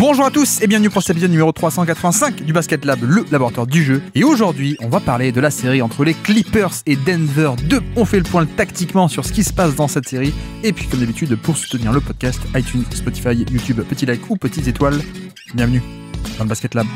Bonjour à tous et bienvenue pour cet épisode numéro 385 du Basket Lab, le laboratoire du jeu. Et aujourd'hui, on va parler de la série entre les Clippers et Denver 2. On fait le point tactiquement sur ce qui se passe dans cette série. Et puis comme d'habitude, pour soutenir le podcast, iTunes, Spotify, YouTube, petit like ou petites étoiles. Bienvenue dans le Basket Lab.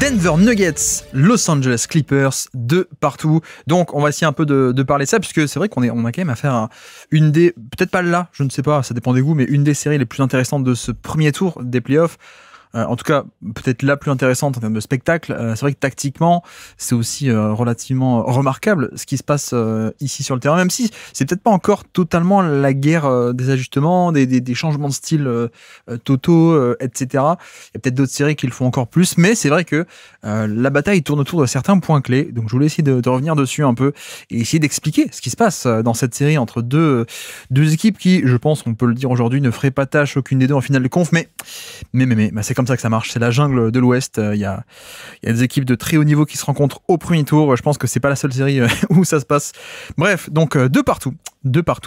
Denver Nuggets, Los Angeles Clippers, de partout. Donc on va essayer un peu de parler de ça, puisque c'est vrai qu'on a quand même affaire à une des, peut-être pas là, je ne sais pas, ça dépend des goûts, mais une des séries les plus intéressantes de ce premier tour des playoffs. En tout cas, peut-être la plus intéressante en termes de spectacle. C'est vrai que tactiquement, c'est aussi relativement remarquable ce qui se passe ici sur le terrain, même si c'est peut-être pas encore totalement la guerre des ajustements, des changements de style totaux, etc. Il y a peut-être d'autres séries qui le font encore plus, mais c'est vrai que la bataille tourne autour de certains points clés. Donc je voulais essayer de revenir dessus un peu et essayer d'expliquer ce qui se passe dans cette série entre deux équipes qui, je pense, on peut le dire aujourd'hui, ne feraient pas tâche aucune des deux en finale de conf, mais c'est comme ça que ça marche, c'est la jungle de l'Ouest. Il y a des équipes de très haut niveau qui se rencontrent au premier tour. Je pense que c'est pas la seule série où ça se passe. Bref, donc de partout.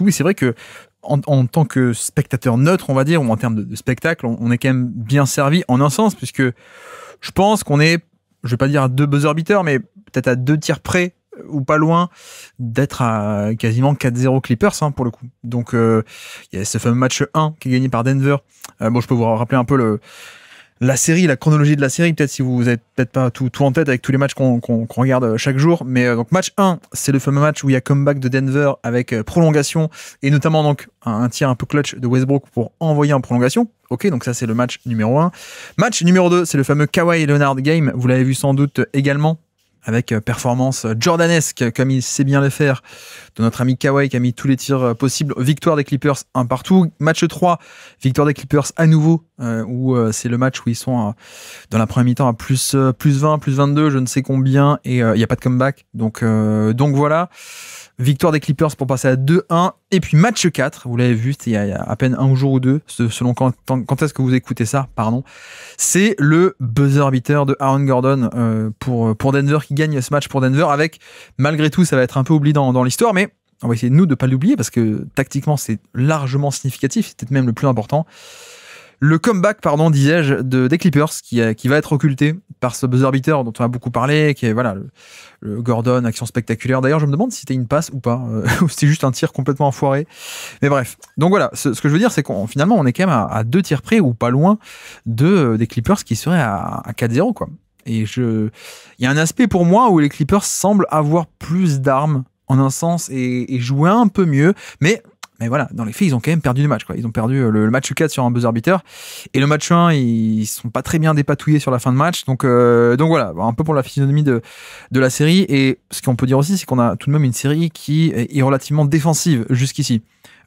Et c'est vrai que en tant que spectateur neutre, on va dire, ou en termes de spectacle, on est quand même bien servi en un sens, puisque je pense qu'on est, je vais pas dire à 2 buzzer beaters, mais peut-être à 2 tirs près ou pas loin d'être à quasiment 4-0 Clippers pour le coup. Donc il y a ce fameux match 1 qui est gagné par Denver. Je peux vous rappeler un peu la série, la chronologie de la série, peut-être si vous avez peut-être pas tout en tête avec tous les matchs qu'on regarde chaque jour, mais donc match 1, c'est le fameux match où il y a comeback de Denver avec prolongation, et notamment donc un tir un peu clutch de Westbrook pour envoyer en prolongation. Ok, donc ça c'est le match numéro 1. Match numéro 2, c'est le fameux Kawhi Leonard game, vous l'avez vu sans doute également, avec performance jordanesque, comme il sait bien le faire, de notre ami Kawhi qui a mis tous les tirs possibles. Victoire des Clippers, un partout. Match 3, victoire des Clippers à nouveau, où c'est le match où ils sont dans la première mi-temps à plus 20, plus 22, je ne sais combien, et il n'y a pas de comeback. Donc voilà. Victoire des Clippers pour passer à 2-1. Et puis match 4, vous l'avez vu, c'était il y a à peine un jour ou deux, selon quand est-ce que vous écoutez ça, pardon. C'est le buzzer beater de Aaron Gordon pour Denver, qui gagne ce match pour Denver, avec, malgré tout, ça va être un peu oublié dans l'histoire, mais on va essayer nous de ne pas l'oublier, parce que tactiquement c'est largement significatif, c'est peut-être même le plus important. Le comeback, disais-je, des Clippers qui va être occulté par ce buzzer beater dont on a beaucoup parlé, qui est le Gordon, action spectaculaire. D'ailleurs, je me demande si c'était une passe ou pas, ou si c'était juste un tir complètement enfoiré. Mais bref. Donc voilà, ce que je veux dire, c'est finalement, on est quand même à 2 tirs près ou pas loin des Clippers qui seraient à 4-0, quoi. Et il y a un aspect pour moi où les Clippers semblent avoir plus d'armes en un sens et jouer un peu mieux, mais voilà, dans les faits, ils ont quand même perdu le match, quoi. Ils ont perdu le match 4 sur un buzzer beater. Et le match 1, ils sont pas très bien dépatouillés sur la fin de match. Donc voilà, un peu pour la physionomie de la série. Et ce qu'on peut dire aussi, c'est qu'on a tout de même une série qui est relativement défensive jusqu'ici.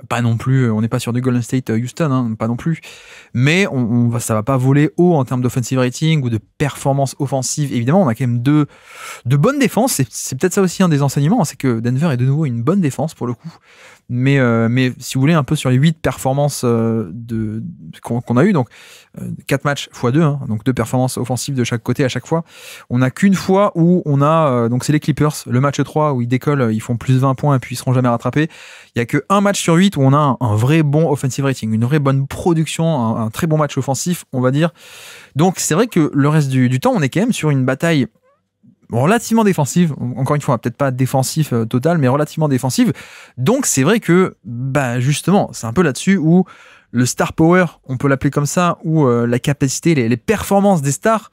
Pas non plus, on n'est pas sur du Golden State Houston, pas non plus. Mais ça va pas voler haut en termes d'offensive rating ou de performance offensive. Évidemment, on a quand même de bonnes défenses. C'est peut-être ça aussi un des enseignements, c'est que Denver est de nouveau une bonne défense pour le coup. Mais si vous voulez, un peu sur les 8 performances qu'on a eues, donc 4 matchs x 2, donc 2 performances offensives de chaque côté à chaque fois, on n'a qu'une fois où on a, donc c'est les Clippers, le match 3 où ils décollent, ils font plus 20 points et puis ils seront jamais rattrapés. Il n'y a que un match sur 8 où on a un vrai bon offensive rating, une vraie bonne production, un très bon match offensif, on va dire. Donc c'est vrai que le reste du temps, on est quand même sur une bataille relativement défensive, encore une fois, peut-être pas défensif total, mais relativement défensive. Donc c'est vrai que, justement, c'est un peu là-dessus où le star power, on peut l'appeler comme ça, où la capacité, les performances des stars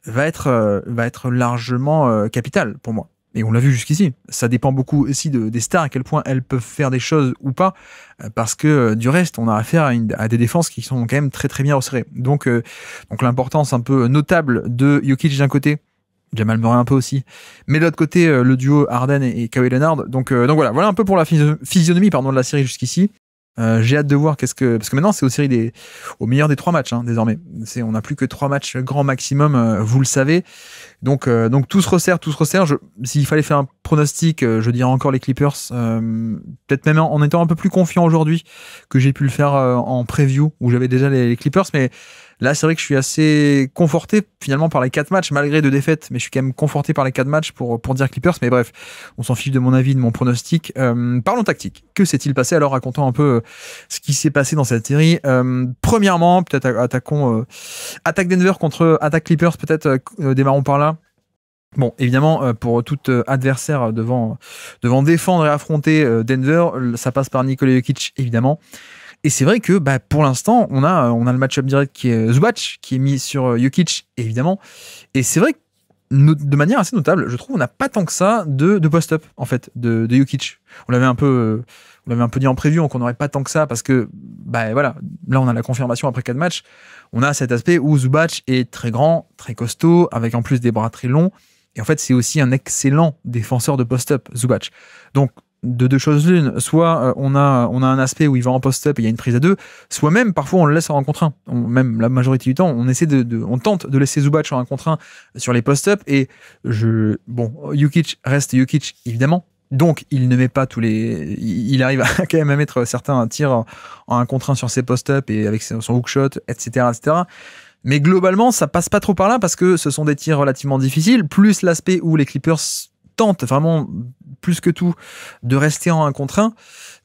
va être largement capitale pour moi. Et on l'a vu jusqu'ici. Ça dépend beaucoup aussi des stars, à quel point elles peuvent faire des choses ou pas, parce que du reste, on a affaire à des défenses qui sont quand même très très bien resserrées. Donc l'importance un peu notable de Jokic d'un côté, Jamal Murray un peu aussi, mais de l'autre côté, le duo Harden et Kawhi Leonard. Donc voilà un peu pour la physionomie de la série jusqu'ici. J'ai hâte de voir parce que maintenant c'est au meilleur des 3 matchs désormais. On n'a plus que 3 matchs grand maximum, vous le savez. Donc tout se resserre. S'il fallait faire un pronostic, je dirais encore les Clippers, peut-être même en étant un peu plus confiant aujourd'hui que j'ai pu le faire en preview où j'avais déjà les Clippers, mais là c'est vrai que je suis assez conforté finalement par les 4 matchs malgré 2 défaites, mais je suis quand même conforté par les 4 matchs pour dire Clippers, mais bref, on s'en fiche de mon avis, de mon pronostic. Parlons tactique. Que s'est-il passé? Alors racontons un peu ce qui s'est passé dans cette série. Premièrement, peut-être attaquons attaque Denver contre attaque Clippers, peut-être démarrons par là. Bon, évidemment, pour tout adversaire devant défendre et affronter Denver, ça passe par Nikola Jokic, évidemment. Et c'est vrai que pour l'instant, on a le match-up direct qui est Zubac, qui est mis sur Jokic, évidemment. Et c'est vrai que de manière assez notable, je trouve, on n'a pas tant que ça de post-up, en fait, de Jokic. On l'avait un peu dit en preview, qu'on n'aurait pas tant que ça, parce que, voilà, là, on a la confirmation après 4 matchs. On a cet aspect où Zubac est très grand, très costaud, avec en plus des bras très longs. Et en fait, c'est aussi un excellent défenseur de post-up, Zubac. Donc, de 2 choses l'une, soit on a un aspect où il va en post-up et il y a une prise à 2, soit même, parfois, on le laisse en 1 contre 1. Même la majorité du temps, on tente de laisser Zubac en 1 contre 1 sur les post-up. Et Jokic reste Jokic, évidemment. Donc, il ne met pas il arrive quand même à mettre certains tirs en 1 contre 1 sur ses post-up et avec son hookshot, etc., etc. Mais globalement, ça passe pas trop par là parce que ce sont des tirs relativement difficiles, plus l'aspect où les Clippers tentent vraiment plus que tout de rester en 1 contre 1,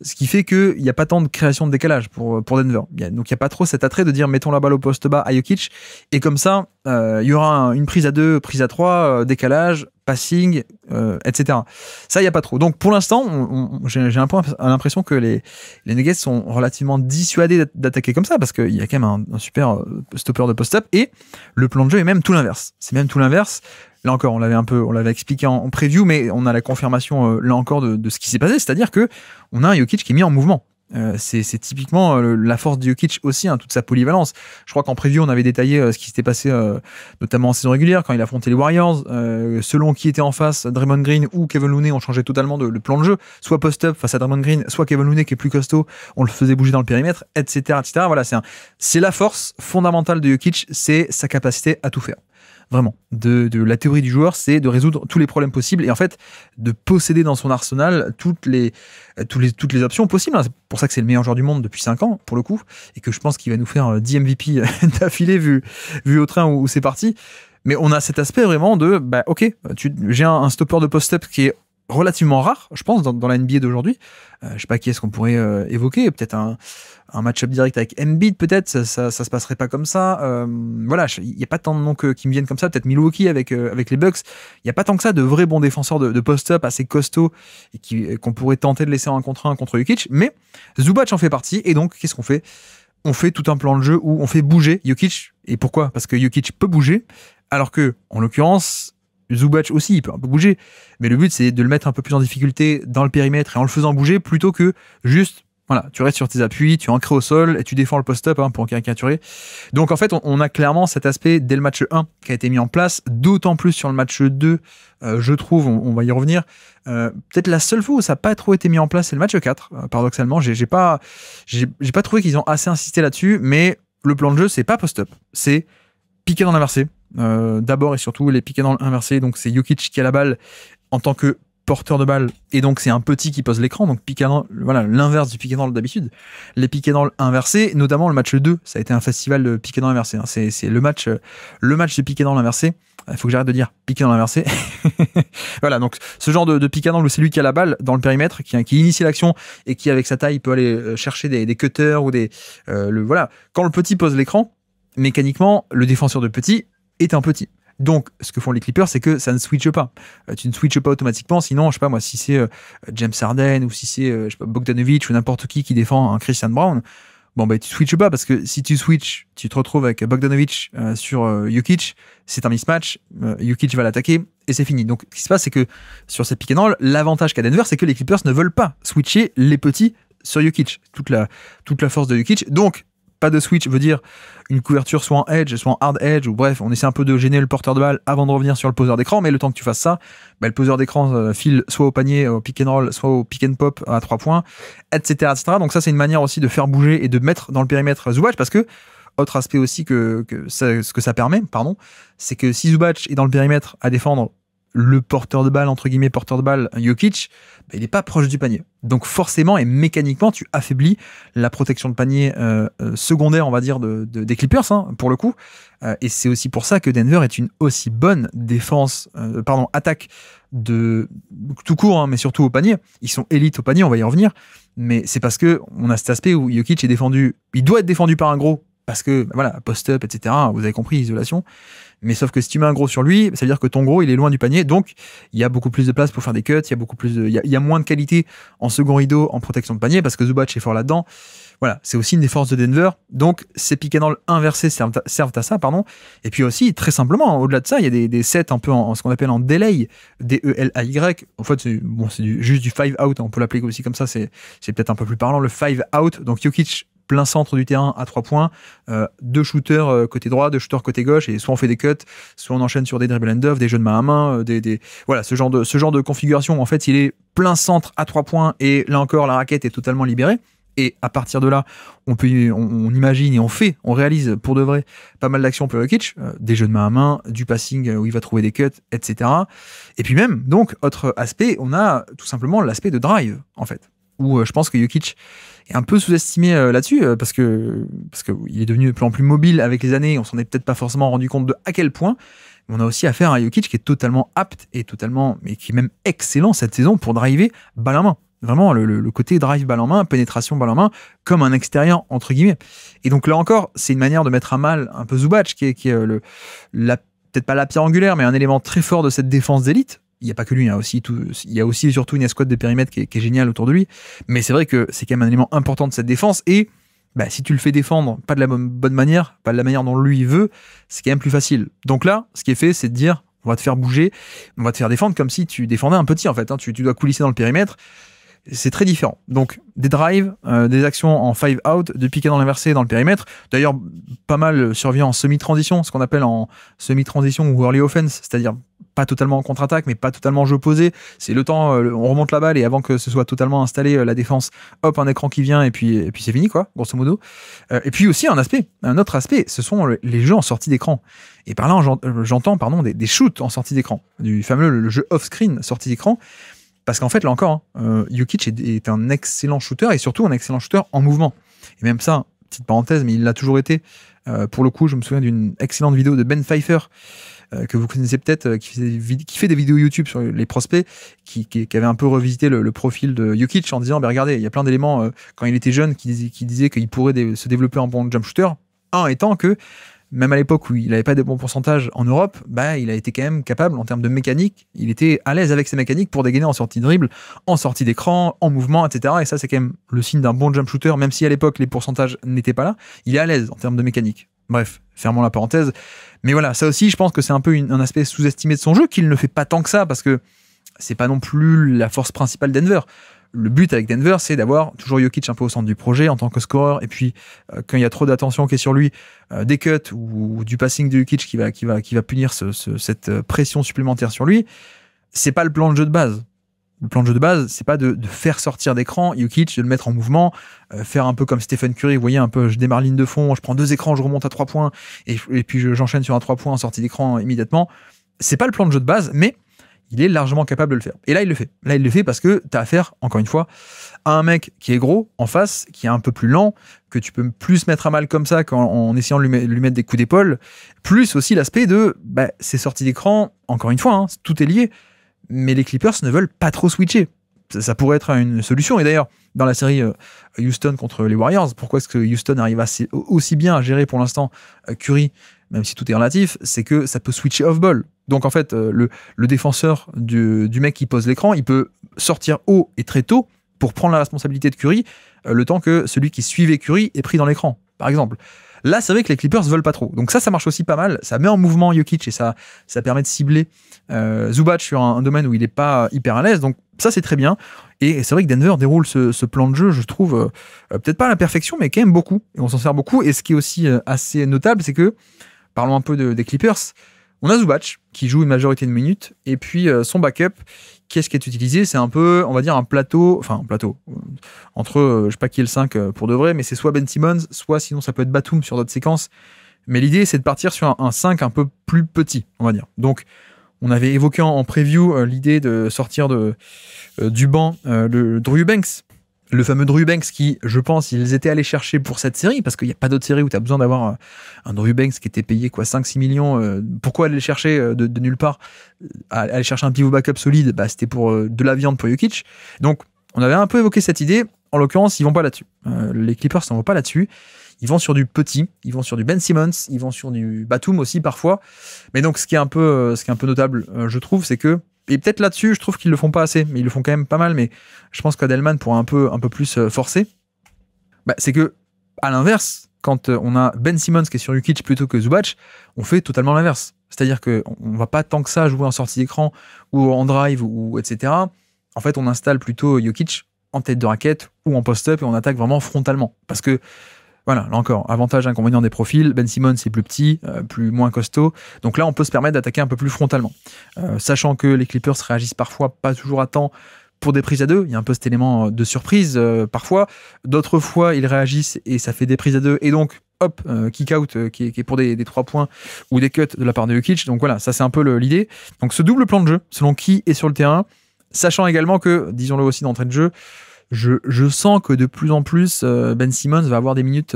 ce qui fait qu'il n'y a pas tant de création de décalage pour Denver. Donc il n'y a pas trop cet attrait de dire mettons la balle au poste bas à Jokic, et comme ça, il y aura une prise à 2, prise à 3, décalage, passing, etc. Ça, il n'y a pas trop. Donc pour l'instant, j'ai un peu l'impression que les Nuggets sont relativement dissuadés d'attaquer comme ça, parce qu'il y a quand même un super stopper de post-up, et le plan de jeu est même tout l'inverse. C'est même tout l'inverse. Là encore, on l'avait expliqué en preview, mais on a la confirmation là encore de ce qui s'est passé, c'est-à-dire que on a un Jokic qui est mis en mouvement. C'est typiquement la force de Jokic aussi, toute sa polyvalence. Je crois qu'en preview, on avait détaillé ce qui s'était passé, notamment en saison régulière, quand il affrontait les Warriors. Selon qui était en face, Draymond Green ou Kevin Looney, on changeait totalement le plan de jeu. Soit post-up face à Draymond Green, soit Kevin Looney qui est plus costaud, on le faisait bouger dans le périmètre, etc., etc. Voilà, c'est la force fondamentale de Jokic, c'est sa capacité à tout faire. Vraiment, de la théorie du joueur, c'est de résoudre tous les problèmes possibles et en fait de posséder dans son arsenal toutes les options possibles. C'est pour ça que c'est le meilleur joueur du monde depuis 5 ans pour le coup, et que je pense qu'il va nous faire 10 MVP d'affilée vu au train où c'est parti. Mais on a cet aspect vraiment de j'ai un stopper de post-up qui est relativement rare, je pense, dans la NBA d'aujourd'hui. Je sais pas qui est-ce qu'on pourrait évoquer, peut-être un match-up direct avec Embiid, peut-être, ça se passerait pas comme ça. Voilà, il n'y a pas tant de noms qui me viennent comme ça, peut-être Milwaukee avec les Bucks. Il n'y a pas tant que ça de vrais bons défenseurs de post-up assez costauds et qu'on pourrait tenter de laisser en 1 contre 1 contre Jokic, mais Zubac en fait partie, et donc qu'est-ce qu'on fait? On fait tout un plan de jeu où on fait bouger Jokic. Et pourquoi? Parce que Jokic peut bouger, alors que, en l'occurrence, Zubac aussi, il peut un peu bouger, mais le but c'est de le mettre un peu plus en difficulté dans le périmètre et en le faisant bouger plutôt que juste, voilà, tu restes sur tes appuis, tu ancres au sol et tu défends le post-up pour caricaturer. Donc en fait, on a clairement cet aspect dès le match 1 qui a été mis en place, d'autant plus sur le match 2, je trouve, on va y revenir. Peut-être la seule fois où ça n'a pas trop été mis en place, c'est le match 4, paradoxalement. J'ai pas trouvé qu'ils ont assez insisté là-dessus, mais le plan de jeu, c'est pas post-up, c'est piqué dans l'inversé. D'abord et surtout les piquets dans l'inversé, donc c'est Jokic qui a la balle en tant que porteur de balle, et donc c'est un petit qui pose l'écran, donc l'inverse du piquet dans d'habitude. Les piquets dans inversé, notamment le match 2, ça a été un festival de piquet dans l'inversé, c'est le match de piquet dans l'inversé. Il faut que j'arrête de dire piquer dans l'inversé. Voilà, donc ce genre de pick and roll où c'est lui qui a la balle dans le périmètre, qui initie l'action et qui avec sa taille peut aller chercher des cutters ou voilà. Quand le petit pose l'écran, mécaniquement le défenseur de petit est un petit. Donc, ce que font les Clippers, c'est que ça ne switche pas. Tu ne switches pas automatiquement, sinon, je sais pas moi, si c'est James Harden ou si c'est je sais pas, Bogdanovic ou n'importe qui défend un Christian Brown, tu switches pas, parce que si tu switches, tu te retrouves avec Bogdanovic sur Jokic, c'est un mismatch, Jokic va l'attaquer et c'est fini. Donc, ce qui se passe, c'est que sur cette pick and roll, l'avantage qu'a Denver, c'est que les Clippers ne veulent pas switcher les petits sur Jokic. Toute la force de Jokic. Donc, pas de switch veut dire une couverture soit en edge, soit en hard edge, ou bref, on essaie un peu de gêner le porteur de balle avant de revenir sur le poseur d'écran, mais le temps que tu fasses ça, le poseur d'écran file soit au panier, au pick and roll, soit au pick and pop à 3 points, etc., etc. Donc ça, c'est une manière aussi de faire bouger et de mettre dans le périmètre Zubac, parce que, autre aspect aussi ce que ça permet, c'est que si Zubac est dans le périmètre à défendre le porteur de balle, entre guillemets, porteur de balle, Jokic, il n'est pas proche du panier. Donc forcément et mécaniquement, tu affaiblis la protection de panier secondaire, on va dire, des Clippers, hein, pour le coup. Et c'est aussi pour ça que Denver est une aussi bonne attaque de tout court, hein, mais surtout au panier. Ils sont élites au panier, on va y revenir. Mais c'est parce que on a cet aspect où Jokic est défendu, il doit être défendu par un gros, parce que voilà, post-up, etc. Vous avez compris, isolation. Mais sauf que si tu mets un gros sur lui, ça veut dire que ton gros, il est loin du panier. Donc, il y a beaucoup plus de place pour faire des cuts. Il y a moins de qualité en second rideau en protection de panier parce que Zubac est fort là-dedans. Voilà, c'est aussi une des forces de Denver. Donc, ces pick and roll inversés servent à ça, pardon. Et puis aussi, très simplement, au-delà de ça, il y a des sets un peu en ce qu'on appelle en delay, D-E-L-A-Y. En fait, c'est juste du 5 out. On peut l'appeler aussi comme ça. C'est peut-être un peu plus parlant, le 5 out. Donc, Jokic, plein centre du terrain à 3 points, 2 shooters côté droit, 2 shooters côté gauche, et soit on fait des cuts, soit on enchaîne sur des dribble and off, des jeux de main à main, voilà, ce genre de configuration. En fait, il est plein centre à 3 points, et là encore, la raquette est totalement libérée. Et à partir de là, on imagine et on réalise pour de vrai pas mal d'actions pour Jokic, des jeux de main à main, du passing où il va trouver des cuts, etc. Et puis même, donc, autre aspect, on a tout simplement l'aspect de drive, en fait, où je pense que Jokic est un peu sous-estimé là-dessus, parce que il est devenu de plus en plus mobile avec les années, on s'en est peut-être pas forcément rendu compte de à quel point. On a aussi affaire à Jokic qui est totalement apte et mais qui est même excellent cette saison pour driver balle en main. Vraiment, le côté drive balle en main, pénétration balle en main, comme un extérieur, entre guillemets. Et donc là encore, c'est une manière de mettre à mal un peu Zubac, qui est peut-être pas la pierre angulaire, mais un élément très fort de cette défense d'élite. Il n'y a pas que lui, il y a aussi et surtout une escouade de périmètre qui est géniale autour de lui. Mais c'est vrai que c'est quand même un élément important de cette défense. Et si tu le fais défendre, pas de la bonne manière, pas de la manière dont lui il veut, c'est quand même plus facile. Donc là, ce qui est fait, c'est de dire, on va te faire bouger, on va te faire défendre comme si tu défendais un petit, en fait. Hein. Tu dois coulisser dans le périmètre. C'est très différent. Donc, des drives, des actions en 5 out, de piquer dans l'inversé dans le périmètre. D'ailleurs, pas mal survient en semi-transition, ce qu'on appelle en semi-transition ou early offense, c'est-à-dire pas totalement en contre-attaque, mais pas totalement en jeu posé. C'est le temps, on remonte la balle et avant que ce soit totalement installé, la défense, hop, un écran qui vient et puis c'est fini, quoi, grosso modo. Et puis aussi un autre aspect, ce sont les jeux en sortie d'écran. Et par là, j'entends des shoots en sortie d'écran, du fameux le jeu off-screen sortie d'écran. Parce qu'en fait, là encore, Jokic est un excellent shooter et surtout un excellent shooter en mouvement. Et même ça, petite parenthèse, mais il l'a toujours été. Pour le coup, je me souviens d'une excellente vidéo de Ben Pfeiffer, que vous connaissez peut-être, qui fait des vidéos YouTube sur les prospects, qui avait un peu revisité le profil de Jokic en disant, regardez, il y a plein d'éléments, quand il était jeune, qui disaient qu'il pourrait se développer un bon jump shooter. Un étant que, même à l'époque où il n'avait pas de bons pourcentages en Europe, il a été quand même capable, en termes de mécanique, il était à l'aise avec ses mécaniques pour dégainer en sortie de dribble, en sortie d'écran, en mouvement, etc. Et ça, c'est quand même le signe d'un bon jump shooter, même si à l'époque, les pourcentages n'étaient pas là. Il est à l'aise en termes de mécanique. Bref, fermons la parenthèse. Mais voilà, ça aussi, je pense que c'est un peu un aspect sous-estimé de son jeu, qu'il ne fait pas tant que ça, parce que c'est pas non plus la force principale Denver. Le but avec Denver, c'est d'avoir toujours Jokic un peu au centre du projet en tant que scoreur, et puis quand il y a trop d'attention qui est sur lui, des cuts ou du passing de Jokic qui va punir cette pression supplémentaire sur lui, c'est pas le plan de jeu de base. Le plan de jeu de base, c'est pas de faire sortir d'écran Jokic, de le mettre en mouvement, faire un peu comme Stephen Curry, vous voyez, un peu, je démarre ligne de fond, je prends 2 écrans, je remonte à 3 points, et puis j'enchaîne sur un 3 points en sortie d'écran immédiatement. C'est pas le plan de jeu de base, mais il est largement capable de le faire. Et là, il le fait. Là, il le fait parce que tu as affaire, encore une fois, à un mec qui est gros, en face, qui est un peu plus lent, que tu peux plus mettre à mal comme ça en essayant de lui mettre des coups d'épaule. Plus aussi l'aspect de ces sorties d'écran, encore une fois, hein, tout est lié, mais les Clippers ne veulent pas trop switcher. Ça pourrait être une solution. Et d'ailleurs, dans la série Houston contre les Warriors, pourquoi est-ce que Houston arrive aussi bien à gérer pour l'instant Curry, même si tout est relatif, c'est que ça peut switcher off-ball. Donc en fait, le défenseur du mec qui pose l'écran, il peut sortir haut et très tôt pour prendre la responsabilité de Curry, le temps que celui qui suivait Curry est pris dans l'écran, par exemple. Là, c'est vrai que les Clippers veulent pas trop. Donc ça marche aussi pas mal. Ça met en mouvement Jokic et ça permet de cibler Zubac sur un domaine où il est pas hyper à l'aise. Donc ça, c'est très bien. Et c'est vrai que Denver déroule ce plan de jeu, je trouve, peut-être pas à la perfection, mais quand même beaucoup. Et on s'en sert beaucoup. Et ce qui est aussi assez notable, c'est que, parlons un peu des Clippers, on a Zubac qui joue une majorité de minutes. Et puis son backup, qu'est-ce qui est utilisé? C'est un peu, on va dire, un plateau entre, je sais pas qui est le 5 pour de vrai, mais c'est soit Ben Simmons, soit sinon ça peut être Batum sur d'autres séquences. Mais l'idée, c'est de partir sur un 5 un peu plus petit, on va dire. Donc, On avait évoqué en preview l'idée de sortir du banc le Drew Eubanks. Le fameux Drew Eubanks qui, je pense, ils étaient allés chercher pour cette série, parce qu'il n'y a pas d'autre série où tu as besoin d'avoir un Drew Eubanks qui était payé 5-6 millions. Pourquoi aller le chercher de nulle part? Aller chercher un pivot backup solide, c'était pour de la viande pour Jokic. Donc, on avait un peu évoqué cette idée. En l'occurrence, ils vont pas là-dessus. Les Clippers ne vont pas là-dessus. Ils vont sur du petit, ils vont sur du Ben Simmons, ils vont sur du Batum aussi parfois. Mais donc, ce qui est un peu notable, je trouve, c'est que, et peut-être là-dessus, je trouve qu'ils le font pas assez, mais ils le font quand même pas mal. Mais je pense qu'Adelman pourra un peu plus forcer. C'est que, à l'inverse, quand on a Ben Simmons qui est sur Jokic plutôt que Zubac, on fait totalement l'inverse. C'est-à-dire qu'on ne va pas tant que ça jouer en sortie d'écran ou en drive ou etc. En fait, on installe plutôt Jokic en tête de raquette ou en post-up et on attaque vraiment frontalement. Parce que, voilà, là encore, avantage, inconvénient des profils. Ben Simmons, c'est plus petit, moins costaud. Donc là, on peut se permettre d'attaquer un peu plus frontalement. Sachant que les Clippers réagissent parfois pas toujours à temps pour des prises à deux. Il y a un peu cet élément de surprise parfois. D'autres fois, ils réagissent et ça fait des prises à deux. Et donc, hop, kick-out qui est pour des 3 points ou des cuts de la part de Jokic. Donc voilà, ça c'est un peu l'idée. Donc ce double plan de jeu, selon qui est sur le terrain. Sachant également que, disons-le aussi d'entrée de jeu, je sens que de plus en plus, Ben Simmons va avoir des minutes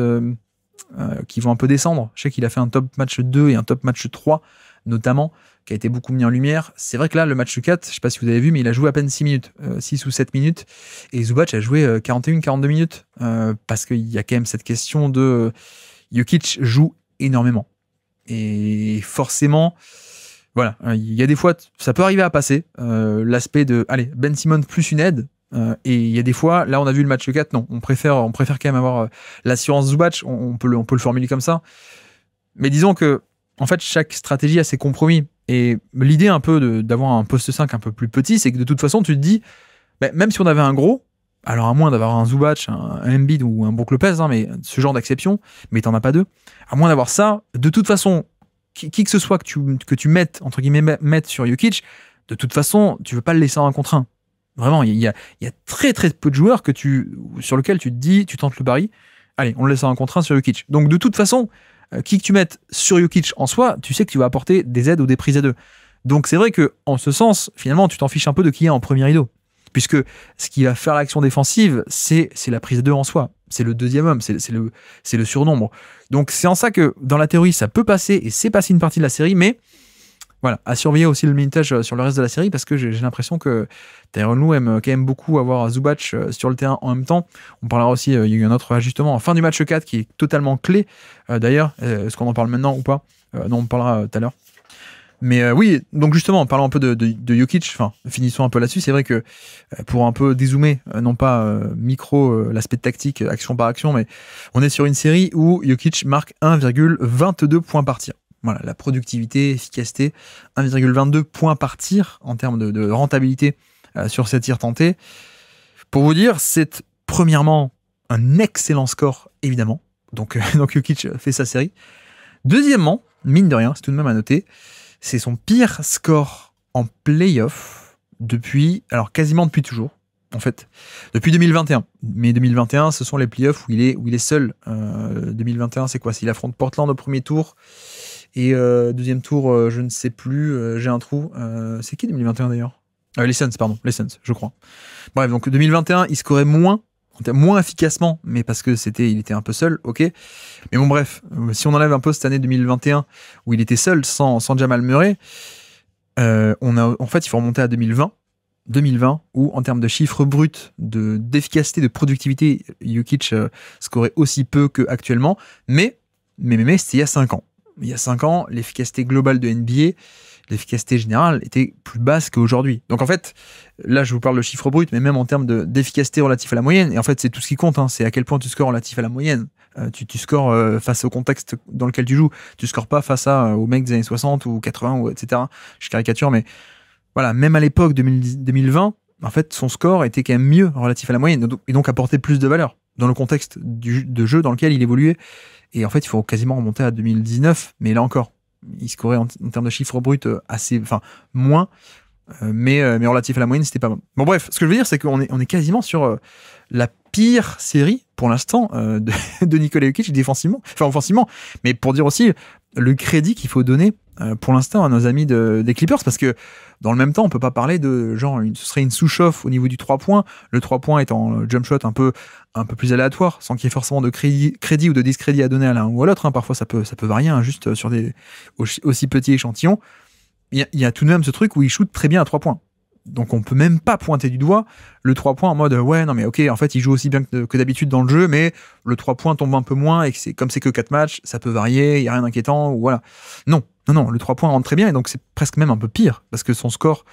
qui vont un peu descendre. Je sais qu'il a fait un top match 2 et un top match 3, notamment, qui a été beaucoup mis en lumière. C'est vrai que là, le match 4, je ne sais pas si vous avez vu, mais il a joué à peine 6 minutes, 6 ou 7 minutes, et Zubac a joué 41-42 minutes, parce qu'il y a quand même cette question de Jokic joue énormément. Et forcément, voilà, il y a des fois, ça peut arriver à passer, l'aspect de, allez, Ben Simmons plus une aide. Et il y a des fois, là on a vu le match 4, non, on préfère quand même avoir l'assurance Zubac, on peut le formuler comme ça. Mais disons que, en fait, chaque stratégie a ses compromis. Et l'idée un peu d'avoir un poste 5 un peu plus petit, c'est que de toute façon, tu te dis, même si on avait un gros, alors à moins d'avoir un Zubac, un Embiid ou un Brook Lopez, mais ce genre d'exception, mais t'en as pas deux, à moins d'avoir ça, de toute façon, qui que ce soit que tu mettes, entre guillemets, sur Jokic, de toute façon, tu veux pas le laisser en 1 contre 1. Vraiment, il y a très très peu de joueurs sur lesquels tu te dis, tu tentes le pari, allez, on le laisse en 1 contre 1 sur Jokic. Donc de toute façon, qui que tu mettes sur Jokic en soi, tu sais que tu vas apporter des aides ou des prises à deux. Donc c'est vrai que en ce sens, finalement, tu t'en fiches un peu de qui est en premier rideau. Puisque ce qui va faire l'action défensive, c'est la prise à deux en soi. C'est le deuxième homme, c'est le surnombre. Donc c'est en ça que, dans la théorie, ça peut passer, et c'est passé une partie de la série, mais voilà, à surveiller aussi le minutage sur le reste de la série, parce que j'ai l'impression que Tyronn Lue aime quand même beaucoup avoir Zubac sur le terrain en même temps. On parlera aussi, il y a eu un autre ajustement en fin du match 4 qui est totalement clé. D'ailleurs, est-ce qu'on en parle maintenant ou pas? Non, on en parlera tout à l'heure. Mais oui, donc justement, en parlant un peu de Jokic, finissons un peu là-dessus, c'est vrai que pour un peu dézoomer, non pas l'aspect tactique, action par action, mais on est sur une série où Jokic marque 1,22 points par tir. Voilà, la productivité, efficacité, 1,22 points par tir en termes de rentabilité sur ces tirs tentés. Pour vous dire, c'est premièrement un excellent score, évidemment. Donc Jokic fait sa série. Deuxièmement, mine de rien, c'est tout de même à noter, c'est son pire score en play-off quasiment depuis toujours, en fait, depuis 2021. Mais 2021, ce sont les play-offs où il est seul. 2021, c'est quoi? S'il affronte Portland au premier tour, et deuxième tour, je ne sais plus, j'ai un trou. C'est qui 2021 d'ailleurs? Les Suns, je crois. Bref, donc 2021, il scorait moins efficacement, mais parce que il était un peu seul, ok. Mais bon, bref, si on enlève un peu cette année 2021 où il était seul, sans Jamal Murray, en fait, il faut remonter à 2020, où en termes de chiffres bruts, d'efficacité, de productivité, Jokic scorait aussi peu qu'actuellement, mais c'était il y a 5 ans. Il y a 5 ans, l'efficacité globale de NBA, l'efficacité générale était plus basse qu'aujourd'hui. Donc en fait, là je vous parle de chiffres bruts, mais même en termes d'efficacité relative à la moyenne, et en fait c'est tout ce qui compte, c'est à quel point tu scores relatif à la moyenne. Tu scores face au contexte dans lequel tu joues, tu scores pas face aux mecs des années 60 ou 80, ou etc. Je caricature, mais voilà, même à l'époque 2020, en fait son score était quand même mieux relatif à la moyenne, et donc apportait plus de valeur dans le contexte de jeu dans lequel il évoluait. Et en fait, il faut quasiment remonter à 2019, mais là encore, il scorait en termes de chiffres bruts moins, mais relatif à la moyenne, c'était pas bon. Bon bref, ce que je veux dire, c'est qu'on est quasiment sur la pire série, pour l'instant, de Nikola Jokic offensivement, mais pour dire aussi, le crédit qu'il faut donner pour l'instant à nos amis des Clippers, parce que dans le même temps, on peut pas parler de genre, ce serait une sous-chauffe au niveau du 3 points, le 3 points étant le jump shot un peu plus aléatoire, sans qu'il y ait forcément de crédit ou de discrédit à donner à l'un ou à l'autre, hein. Parfois ça peut varier, hein, juste sur des aussi petits échantillons. Il y a tout de même ce truc où il shoot très bien à 3 points. Donc on peut même pas pointer du doigt le 3 points en mode ouais non mais ok, en fait il joue aussi bien que d'habitude dans le jeu, mais le 3 points tombe un peu moins et que comme c'est que 4 matchs, ça peut varier, il y a rien d'inquiétant, ou voilà. Non, le 3 points rentre très bien, et donc c'est presque même un peu pire, parce que son score,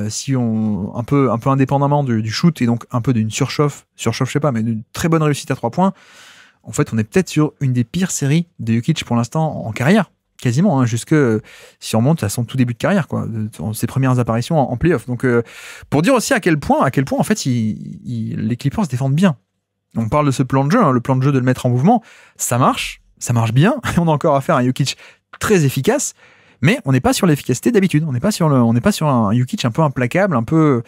si on un peu indépendamment du shoot, et donc un peu d'une surchauffe je sais pas, mais d'une très bonne réussite à 3 points, en fait on est peut-être sur une des pires séries de Jokic pour l'instant en carrière. Quasiment, hein, jusque si on remonte à son tout début de carrière, quoi, ses premières apparitions en playoff. Donc, pour dire aussi à quel point, en fait, les Clippers se défendent bien. On parle de ce plan de jeu, hein, le plan de jeu de le mettre en mouvement, ça marche bien. On a encore affaire à un Jokic très efficace, mais on n'est pas sur l'efficacité d'habitude. On n'est pas sur un Jokic un peu implacable, un peu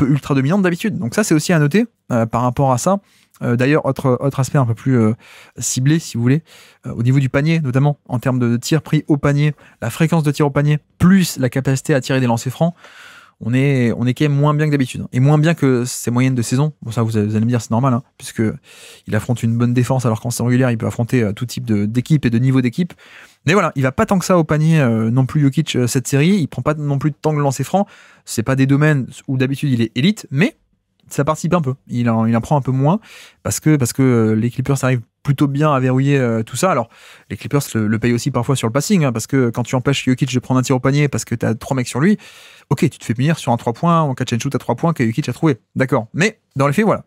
ultra dominant d'habitude. Donc ça, c'est aussi à noter par rapport à ça. D'ailleurs, autre aspect un peu plus ciblé, si vous voulez, au niveau du panier, notamment en termes de tirs pris au panier, la fréquence de tir au panier, plus la capacité à tirer des lancers francs, on est quand même moins bien que d'habitude, et moins bien que ses moyennes de saison. Bon, ça, vous allez me dire, c'est normal, hein, puisque il affronte une bonne défense, alors qu'en saison régulière, il peut affronter tout type d'équipe et de niveau d'équipe. Mais voilà, il va pas tant que ça au panier non plus, Jokic, cette série. Il prend pas non plus tant de lancers francs. C'est pas des domaines où d'habitude il est élite, mais ça participe un peu. Il en prend un peu moins parce que les Clippers arrivent plutôt bien à verrouiller tout ça. Alors, les Clippers le payent aussi parfois sur le passing, hein, parce que quand tu empêches Jokic de prendre un tir au panier parce que t'as 3 mecs sur lui, ok, tu te fais punir sur un 3 points, en catch and shoot à 3 points que Jokic a trouvé. D'accord. Mais, dans les faits, voilà.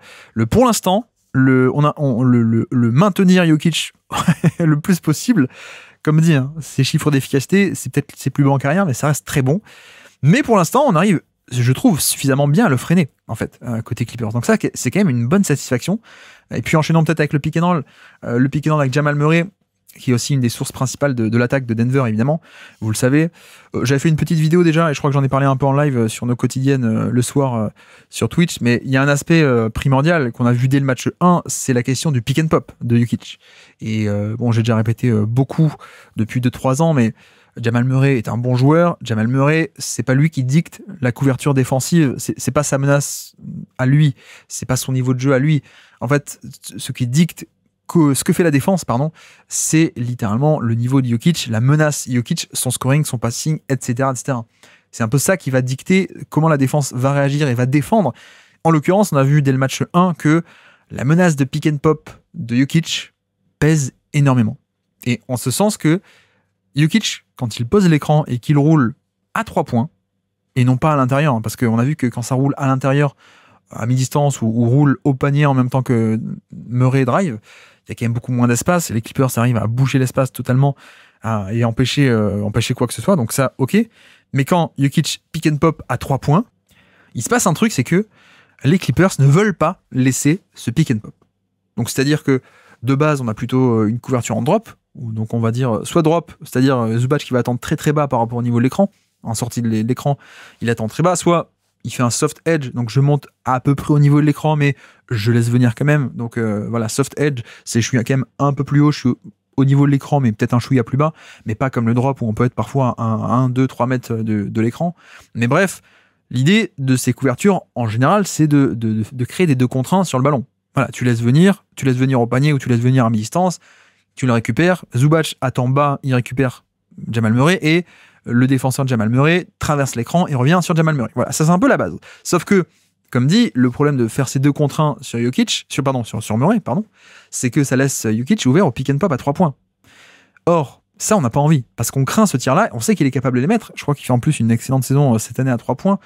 Pour l'instant, le maintenir Jokic le plus possible, comme dit, hein, ses chiffres d'efficacité, c'est peut-être ses plus bas en carrière, mais ça reste très bon. Mais pour l'instant, on arrive, je trouve, suffisamment bien à le freiner, en fait, côté Clippers. Donc ça, c'est quand même une bonne satisfaction. Et puis enchaînons peut-être avec le pick and roll avec Jamal Murray, qui est aussi une des sources principales de l'attaque de Denver, évidemment. Vous le savez. J'avais fait une petite vidéo déjà, et je crois que j'en ai parlé un peu en live sur nos quotidiennes le soir sur Twitch, mais il y a un aspect primordial qu'on a vu dès le match 1, c'est la question du pick and pop de Jokic. Et bon, j'ai déjà répété beaucoup depuis 2-3 ans, mais Jamal Murray est un bon joueur. Jamal Murray, c'est pas lui qui dicte la couverture défensive, c'est pas sa menace à lui, c'est pas son niveau de jeu à lui. En fait, ce qui dicte ce que fait la défense, c'est littéralement le niveau de Jokic, la menace Jokic, son scoring, son passing, etc., etc. C'est un peu ça qui va dicter comment la défense va réagir et va défendre. En l'occurrence, on a vu dès le match 1 que la menace de pick and pop de Jokic pèse énormément. Et en ce sens que Jokic, quand il pose l'écran et qu'il roule à 3 points, et non pas à l'intérieur, hein, parce qu'on a vu que quand ça roule à l'intérieur, à mi-distance, ou roule au panier en même temps que Murray drive, il y a quand même beaucoup moins d'espace. Les Clippers arrivent à boucher l'espace totalement et empêcher quoi que ce soit. Donc ça, ok. Mais quand Jokic pick and pop à 3 points, il se passe un truc, c'est que les Clippers ne veulent pas laisser ce pick and pop. Donc c'est-à-dire que de base, on a plutôt une couverture en drop, ou donc on va dire soit drop, c'est-à-dire Zubac qui va attendre très très bas par rapport au niveau de l'écran. En sortie de l'écran, il attend très bas, soit il fait un soft edge, donc je monte à peu près au niveau de l'écran, mais je laisse venir quand même. Donc voilà, soft edge, c'est je suis quand même un peu plus haut, je suis au niveau de l'écran, mais peut-être un chouïa plus bas, mais pas comme le drop où on peut être parfois à 1, 2, 3 mètres de l'écran. Mais bref, l'idée de ces couvertures, en général, c'est de créer des 2 contre 1 sur le ballon. Voilà, tu laisses venir au panier ou tu laisses venir à mi-distance, tu le récupères, Zubac attend bas, il récupère Jamal Murray, et le défenseur de Jamal Murray traverse l'écran et revient sur Jamal Murray. Voilà, ça c'est un peu la base. Sauf que, comme dit, le problème de faire ces 2 contre 1 sur Murray, c'est que ça laisse Jokic ouvert au pick and pop à 3 points. Or, ça on n'a pas envie, parce qu'on craint ce tir-là, on sait qu'il est capable de les mettre. Je crois qu'il fait en plus une excellente saison cette année à 3 points.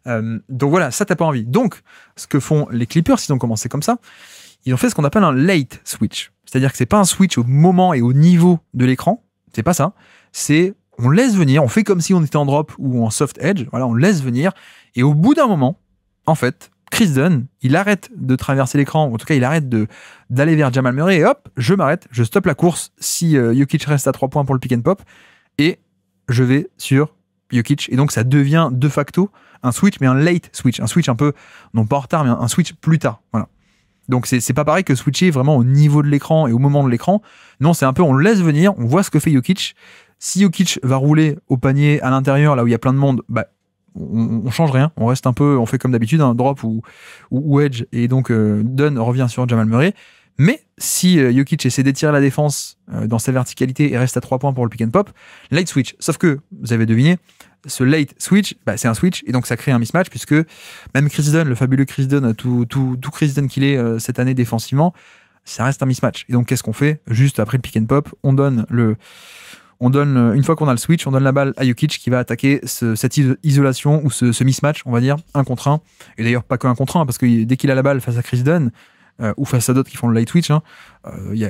Donc voilà, ça t'as pas envie. Donc, ce que font les Clippers, ils ont commencé comme ça, ils ont fait ce qu'on appelle un late switch. C'est-à-dire que c'est pas un switch au moment et au niveau de l'écran, c'est pas ça, c'est on laisse venir, on fait comme si on était en drop ou en soft edge, voilà, on laisse venir, et au bout d'un moment, en fait, Chris Dunn, il arrête de traverser l'écran, ou en tout cas il arrête d'aller vers Jamal Murray, et hop, je m'arrête, je stoppe la course si Jokic reste à 3 points pour le pick and pop, et je vais sur Jokic, et donc ça devient de facto un switch, mais un late switch, un switch un peu, non pas en retard, mais un switch plus tard, voilà. Donc c'est pas pareil que switcher vraiment au niveau de l'écran et au moment de l'écran. Non, c'est un peu on le laisse venir, on voit ce que fait Jokic. Si Jokic va rouler au panier à l'intérieur, là où il y a plein de monde, bah on change rien, on reste un peu, on fait comme d'habitude, un drop ou edge, et donc Dunn revient sur Jamal Murray. Mais si Jokic essaie d'étirer la défense dans sa verticalité et reste à 3 points pour le pick and pop, late switch. Sauf que, vous avez deviné, ce late switch, bah, c'est un switch, et donc ça crée un mismatch, puisque même Chris Dunn, le fabuleux Chris Dunn, tout Chris Dunn qu'il est cette année défensivement, ça reste un mismatch. Et donc qu'est-ce qu'on fait? Juste après le pick and pop, on donne, une fois qu'on a le switch, on donne la balle à Jokic qui va attaquer cette isolation ou ce mismatch, on va dire, 1 contre 1. Et d'ailleurs, pas que 1 contre 1, parce que dès qu'il a la balle face à Chris Dunn, ou face à d'autres qui font le light switch,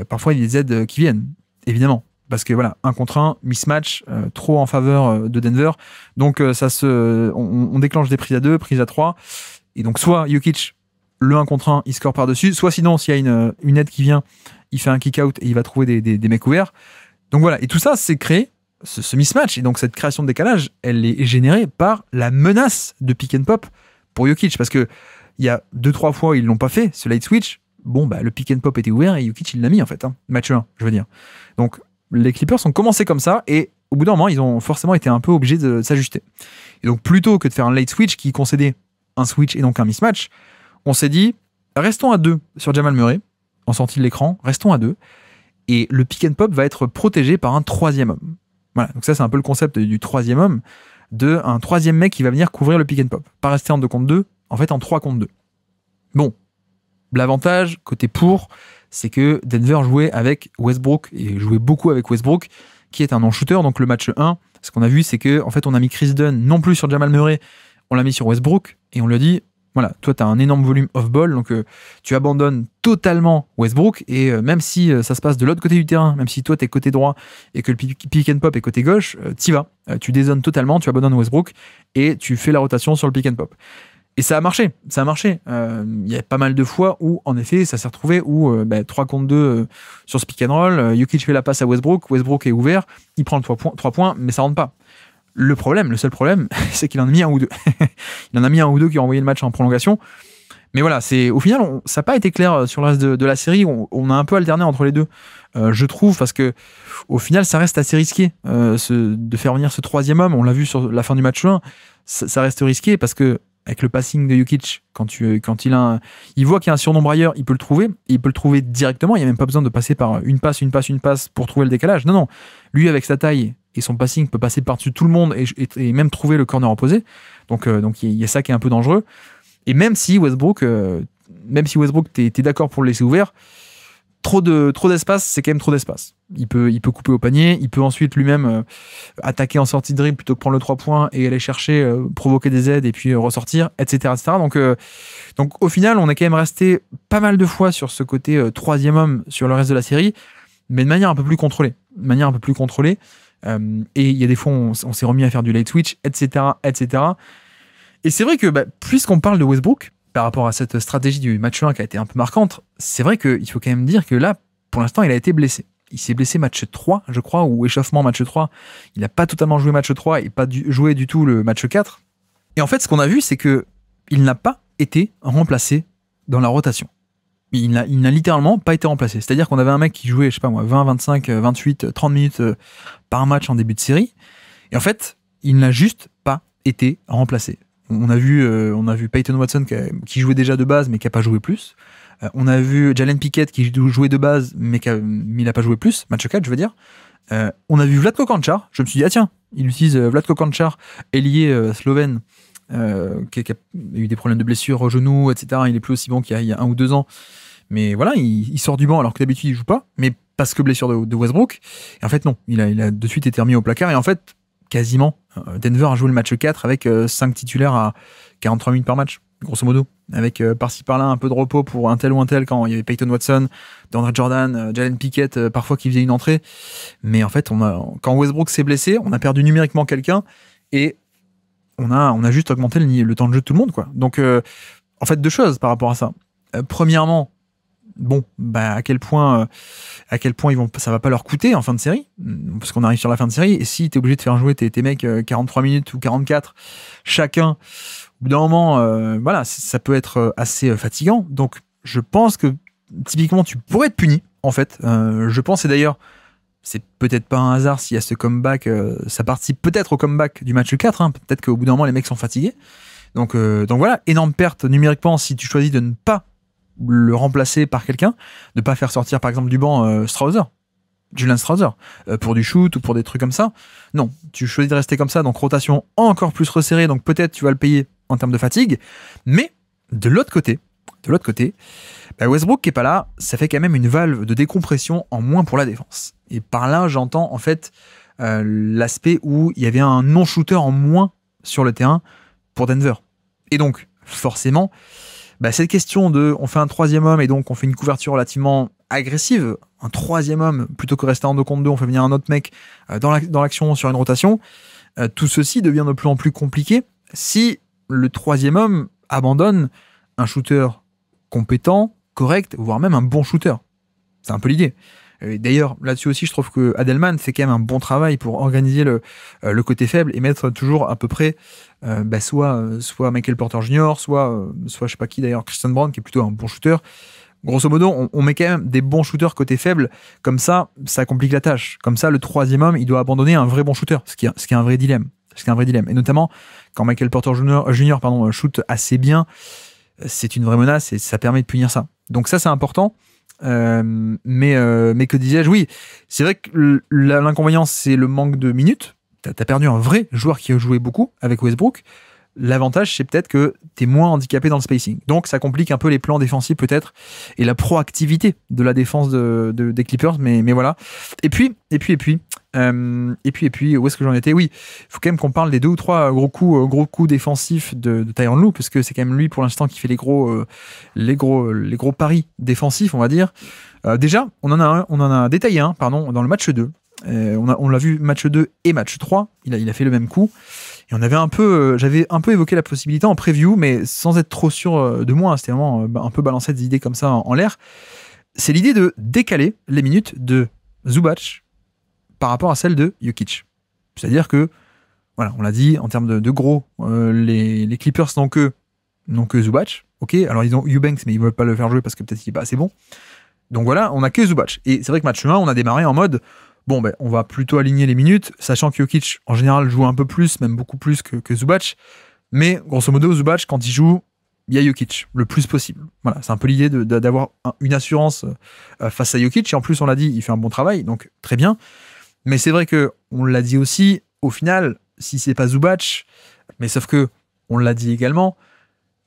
parfois il y a des aides qui viennent, évidemment. Parce que voilà, 1 contre 1, mismatch, trop en faveur de Denver. Donc on déclenche des prises à 2, prises à 3. Et donc soit Jokic, le 1 contre 1, il score par-dessus, soit sinon, s'il y a une aide qui vient, il fait un kick-out et il va trouver des mecs ouverts. Donc voilà, et tout ça, c'est créé, ce mismatch. Et donc cette création de décalage, elle est générée par la menace de pick and pop pour Jokic. Parce que il y a 2-3 fois, ils l'ont pas fait, ce light switch. Bon, bah, le pick and pop était ouvert et Jokic, il l'a mis, en fait. Match 1, je veux dire. Donc, les Clippers ont commencé comme ça et au bout d'un moment, ils ont forcément été un peu obligés de s'ajuster. Et donc, plutôt que de faire un late switch qui concédait un switch et donc un mismatch, on s'est dit, restons à 2 sur Jamal Murray, en sortie de l'écran, restons à 2. Et le pick and pop va être protégé par un 3e homme. Voilà, donc ça, c'est un peu le concept du 3e homme, un 3e mec qui va venir couvrir le pick and pop. Pas rester en 2 contre 2, en fait en 3 contre 2. Bon, l'avantage, côté pour, c'est que Denver jouait avec Westbrook, et jouait beaucoup avec Westbrook, qui est un non-shooter. Donc le match 1, ce qu'on a vu, c'est que en fait, on a mis Chris Dunn non plus sur Jamal Murray, on l'a mis sur Westbrook, et on lui a dit, voilà, toi tu as un énorme volume off-ball, donc tu abandonnes totalement Westbrook, et même si ça se passe de l'autre côté du terrain, même si toi t'es côté droit, et que le pick and pop est côté gauche, t'y vas. Tu dézones totalement, tu abandonnes Westbrook, et tu fais la rotation sur le pick and pop. Et ça a marché, Il y a pas mal de fois où, en effet, ça s'est retrouvé où 3 contre 2 sur ce pick and roll, Jokic fait la passe à Westbrook, Westbrook est ouvert, il prend le 3 points, mais ça rentre pas. Le seul problème, c'est qu'il en a mis un ou deux. Il en a mis un ou deux qui ont envoyé le match en prolongation. Mais voilà, au final, ça n'a pas été clair sur le reste de la série. On a un peu alterné entre les deux, je trouve, parce que au final, ça reste assez risqué de faire venir ce 3e homme. On l'a vu sur la fin du match 1, ça reste risqué parce que avec le passing de Jokic, quand il voit qu'il y a un surnombre ailleurs, il peut le trouver, et il peut le trouver directement. Il n'y a même pas besoin de passer par une passe pour trouver le décalage. Non. Lui, avec sa taille et son passing, peut passer par-dessus tout le monde et même trouver le corner opposé. Donc il y a ça qui est un peu dangereux. Et même si Westbrook, t'es d'accord pour le laisser ouvert, trop d'espace, c'est quand même trop d'espace. Il peut couper au panier, il peut ensuite lui-même attaquer en sortie de dribble plutôt que prendre le 3 points et aller chercher, provoquer des aides et puis ressortir, etc. Donc au final, on est quand même resté pas mal de fois sur ce côté 3e homme sur le reste de la série, mais de manière un peu plus contrôlée. Et il y a des fois, on s'est remis à faire du late switch, etc. Et c'est vrai que puisqu'on parle de Westbrook, par rapport à cette stratégie du match 1 qui a été un peu marquante, c'est vrai qu'il faut quand même dire que là, pour l'instant, il a été blessé. Il s'est blessé match 3, je crois, ou échauffement match 3. Il n'a pas totalement joué match 3 et pas joué du tout le match 4. Et en fait, ce qu'on a vu, c'est que il n'a pas été remplacé dans la rotation. Il n'a littéralement pas été remplacé. C'est-à-dire qu'on avait un mec qui jouait, je sais pas moi, 20, 25, 28, 30 minutes par match en début de série. Et en fait, il n'a juste pas été remplacé. On a vu Peyton Watson qui jouait déjà de base mais qui n'a pas joué plus. On a vu Jalen Pickett qui jouait de base mais il n'a pas joué plus, match 4 je veux dire. On a vu Vlatko Cancar, je me suis dit ah tiens, il utilise Vlatko Cancar, ailier slovène qui a eu des problèmes de blessure au genou, etc. Il est plus aussi bon qu'il y a 1 ou 2 ans. Mais voilà, il sort du banc alors que d'habitude il joue pas, mais parce que blessure de Westbrook. Et en fait non, il a de suite été remis au placard et en fait quasiment Denver a joué le match 4 avec 5 titulaires à 43 minutes par match, grosso modo, avec par-ci par-là un peu de repos pour un tel ou un tel quand il y avait Peyton Watson, DeAndre Jordan, Jalen Pickett parfois qui faisait une entrée. Mais en fait, quand Westbrook s'est blessé, on a perdu numériquement quelqu'un et on a juste augmenté le temps de jeu de tout le monde, quoi. Donc en fait, 2 choses par rapport à ça. Premièrement, à quel point ça va pas leur coûter en fin de série, parce qu'on arrive sur la fin de série, et si t'es obligé de faire jouer tes mecs 43 minutes ou 44 chacun, au bout d'un moment, ça peut être assez fatigant. Donc je pense que typiquement tu pourrais être puni en fait. Je pense, et d'ailleurs c'est peut-être pas un hasard s'il y a ce comeback, ça participe peut-être au comeback du match 4, hein. Peut-être qu'au bout d'un moment les mecs sont fatigués. Donc voilà, énorme perte numériquement si tu choisis de ne pas le remplacer par quelqu'un, de pas faire sortir par exemple du banc Julian Strawther, pour du shoot ou pour des trucs comme ça. Non, tu choisis de rester comme ça, donc rotation encore plus resserrée, donc peut-être tu vas le payer en termes de fatigue, mais de l'autre côté, Westbrook qui est pas là, ça fait quand même une valve de décompression en moins pour la défense. Et par là, j'entends en fait l'aspect où il y avait un non-shooter en moins sur le terrain pour Denver. Et donc, forcément, cette question de on fait un troisième homme et donc on fait une couverture relativement agressive, un troisième homme, plutôt que rester en 2 contre 2, on fait venir un autre mec dans l'action sur une rotation, tout ceci devient de plus en plus compliqué si le troisième homme abandonne un shooter compétent, correct, voire même un bon shooter. C'est un peu l'idée. D'ailleurs, là-dessus aussi, je trouve que Adelman fait quand même un bon travail pour organiser le côté faible et mettre toujours à peu près soit Michael Porter Jr., soit je sais pas qui d'ailleurs, Christian Brown, qui est plutôt un bon shooter. Grosso modo, on met quand même des bons shooters côté faible, comme ça complique la tâche. Comme ça, le troisième homme, il doit abandonner un vrai bon shooter, ce qui est un vrai dilemme. Et notamment, quand Michael Porter Jr. Shoot assez bien, c'est une vraie menace et ça permet de punir ça. Donc ça, c'est important. Mais que disais-je, oui, c'est vrai que l'inconvénient, c'est le manque de minutes. T'as perdu un vrai joueur qui a joué beaucoup avec Westbrook. L'avantage, c'est peut-être que t'es moins handicapé dans le spacing. Donc, ça complique un peu les plans défensifs, peut-être, et la proactivité de la défense des Clippers, mais voilà. Et puis, où est-ce que j'en étais? Oui, il faut quand même qu'on parle des 2 ou 3 gros coups défensifs de Tyronn Lue, parce que c'est quand même lui, pour l'instant, qui fait les gros paris défensifs, on va dire. Déjà, on en a détaillé un, dans le match 2. On l'a vu match 2 et match 3, il a fait le même coup. Et j'avais un peu évoqué la possibilité en preview, mais sans être trop sûr de moi. C'était vraiment un peu balancer des idées comme ça en l'air. C'est l'idée de décaler les minutes de Zubac par rapport à celles de Jokic. C'est-à-dire que, voilà, on l'a dit, en termes de gros, les Clippers n'ont que Zubac. Ok, alors ils ont Eubanks, mais ils ne veulent pas le faire jouer parce que peut-être qu'il n'est pas assez bon. Donc voilà, on n'a que Zubac. Et c'est vrai que match 1, on a démarré en mode... Bon, on va plutôt aligner les minutes, sachant que Jokic, en général, joue un peu plus, même beaucoup plus que Zubac. Mais, grosso modo, Zubac, quand il joue, il y a Jokic, le plus possible. Voilà, c'est un peu l'idée d'avoir une assurance face à Jokic. Et en plus, on l'a dit, il fait un bon travail, donc très bien. Mais c'est vrai qu'on l'a dit aussi, au final, si c'est pas Zubac, mais sauf que, on l'a dit également,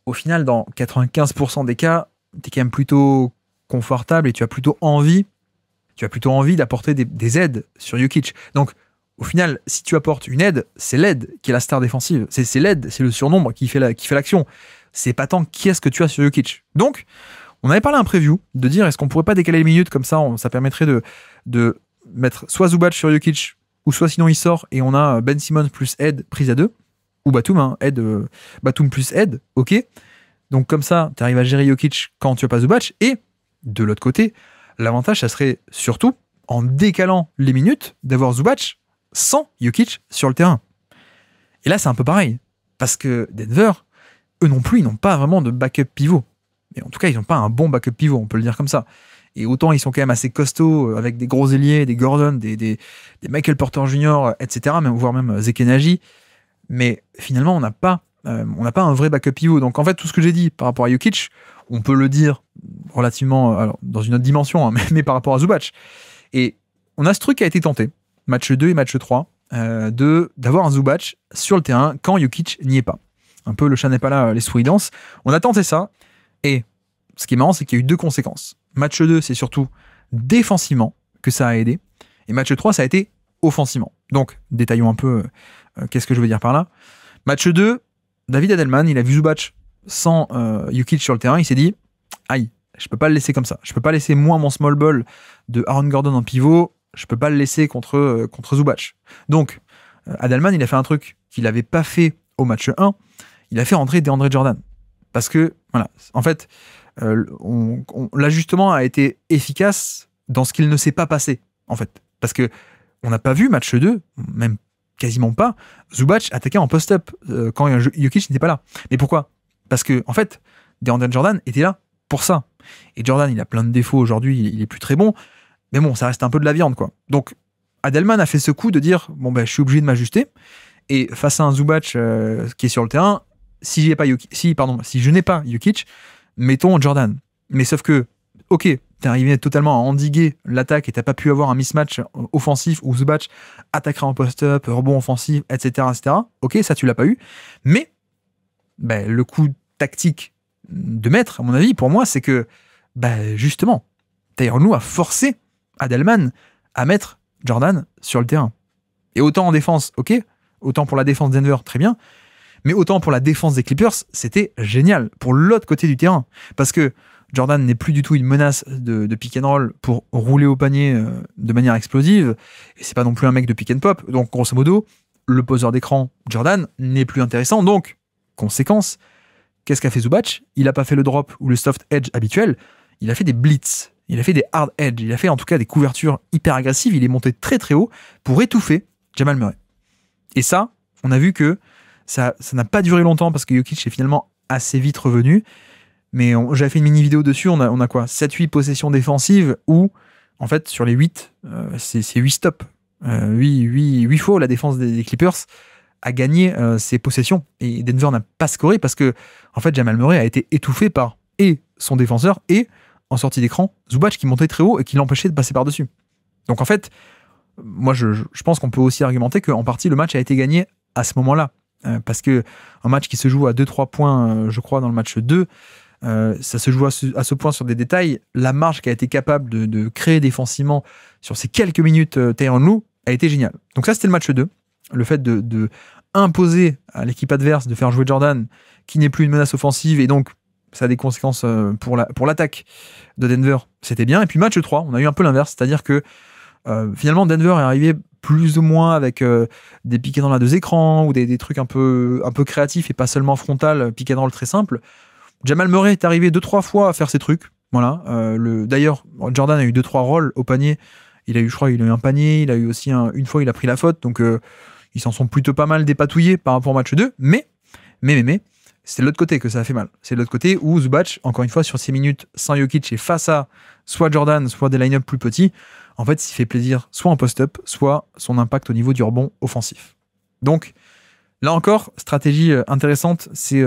au final, dans 95% des cas, t'es quand même plutôt confortable et tu as plutôt envie d'apporter des aides sur Jokic. Donc, au final, si tu apportes une aide, c'est l'aide qui est la star défensive. C'est l'aide, c'est le surnombre qui fait l'action. C'est pas tant qui est-ce que tu as sur Jokic. Donc, on avait parlé un preview de dire est-ce qu'on pourrait pas décaler les minutes comme ça, ça permettrait de mettre soit Zubac sur Jokic, ou soit sinon il sort et on a Ben Simmons plus aide prise à 2, ou Batum, Batum plus aide, ok. Donc comme ça, tu arrives à gérer Jokic quand tu n'as pas Zubac. Et de l'autre côté, l'avantage, ça serait surtout, en décalant les minutes, d'avoir Zubac sans Jokic sur le terrain. Et là, c'est un peu pareil. Parce que Denver, eux non plus, ils n'ont pas vraiment de backup pivot. Et en tout cas, ils n'ont pas un bon backup pivot, on peut le dire comme ça. Et autant, ils sont quand même assez costauds, avec des gros ailiers, des Gordon, des Michael Porter Jr., etc., voire même Zekenaji. Mais finalement, on n'a pas un vrai backup pivot. Donc en fait, tout ce que j'ai dit par rapport à Jokic, on peut le dire relativement, alors, dans une autre dimension, hein, mais par rapport à Zubac. Et on a ce truc qui a été tenté, match 2 et match 3, d'avoir un Zubac sur le terrain quand Jokic n'y est pas. Un peu le chat n'est pas là, les souris dansent. On a tenté ça, et ce qui est marrant, c'est qu'il y a eu 2 conséquences. Match 2, c'est surtout défensivement que ça a aidé, et match 3, ça a été offensivement. Donc, détaillons un peu qu'est-ce que je veux dire par là. Match 2, David Adelman, il a vu Zubac sans Jokic sur le terrain, il s'est dit aïe, je peux pas le laisser comme ça. Je peux pas laisser moi mon small ball de Aaron Gordon en pivot, je peux pas le laisser contre Zubac. Donc, Adelman, il a fait un truc qu'il n'avait pas fait au match 1, il a fait rentrer DeAndre Jordan. Parce que, voilà, en fait, l'ajustement a été efficace dans ce qu'il ne s'est pas passé, en fait. Parce que on n'a pas vu match 2, même quasiment pas, Zubac attaquer en post-up quand Jokic n'était pas là. Mais pourquoi ? Parce que, en fait, DeAndre Jordan était là pour ça. Et Jordan, il a plein de défauts aujourd'hui, il est plus très bon, mais bon, ça reste un peu de la viande, quoi. Donc, Adelman a fait ce coup de dire, bon, ben, je suis obligé de m'ajuster, et face à un Zubac qui est sur le terrain, si je n'ai pas Jokic, mettons Jordan. Mais sauf que, ok, t'es arrivé totalement à endiguer l'attaque et t'as pas pu avoir un mismatch offensif où Zubac attaquera en post-up, rebond offensif, etc., etc. Ok, ça tu l'as pas eu. Mais ben, le coup tactique de maître, à mon avis, pour moi, c'est que ben, justement, Tyronn Lue a forcé Adelman à mettre Jordan sur le terrain. Et autant en défense, ok, autant pour la défense Denver, très bien, mais autant pour la défense des Clippers, c'était génial, pour l'autre côté du terrain. Parce que Jordan n'est plus du tout une menace de pick and roll pour rouler au panier de manière explosive, et c'est pas non plus un mec de pick and pop, donc grosso modo, le poseur d'écran Jordan n'est plus intéressant, donc, conséquence, qu'est-ce qu'a fait Zubac? Il a pas fait le drop ou le soft edge habituel, il a fait des blitz, il a fait des hard edge, il a fait en tout cas des couvertures hyper agressives, il est monté très très haut pour étouffer Jamal Murray. Et ça, on a vu que ça n'a pas duré longtemps parce que Jokic est finalement assez vite revenu. Mais j'avais fait une mini vidéo dessus, on a quoi 7-8 possessions défensives où, en fait, sur les 8, c'est 8 stops. 8 fois la défense des Clippers a gagné ses possessions. Et Denver n'a pas scoré parce que, en fait, Jamal Murray a été étouffé par et son défenseur et, en sortie d'écran, Zubac qui montait très haut et qui l'empêchait de passer par-dessus. Donc, en fait, moi, je pense qu'on peut aussi argumenter qu'en partie, le match a été gagné à ce moment-là. Parce que un match qui se joue à 2-3 points, je crois, dans le match 2, ça se joue à ce point sur des détails. La marge qu'a été capable de créer défensivement sur ces quelques minutes Tyronn Lue a été géniale. Donc ça, c'était le match 2. Le fait de imposer à l'équipe adverse de faire jouer Jordan, qui n'est plus une menace offensive, et donc ça a des conséquences pour l'attaque de Denver, c'était bien. Et puis match 3, on a eu un peu l'inverse, c'est-à-dire que finalement Denver est arrivé plus ou moins avec des pick and roll à 2 écrans ou des trucs un peu créatifs et pas seulement frontal, pick and roll très simple. Jamal Murray est arrivé 2-3 fois à faire ces trucs. Voilà. D'ailleurs, Jordan a eu 2-3 rolls au panier. Il a eu un panier. Il a eu aussi une fois, il a pris la faute. Donc, ils s'en sont plutôt pas mal dépatouillés par rapport au match 2. Mais, c'est de l'autre côté que ça a fait mal. C'est de l'autre côté où Zubac, encore une fois, sur 6 minutes sans Jokic et face à soit Jordan, soit des line-up plus petits, en fait, il fait plaisir soit en post-up, soit son impact au niveau du rebond offensif. Donc, là encore, stratégie intéressante, c'est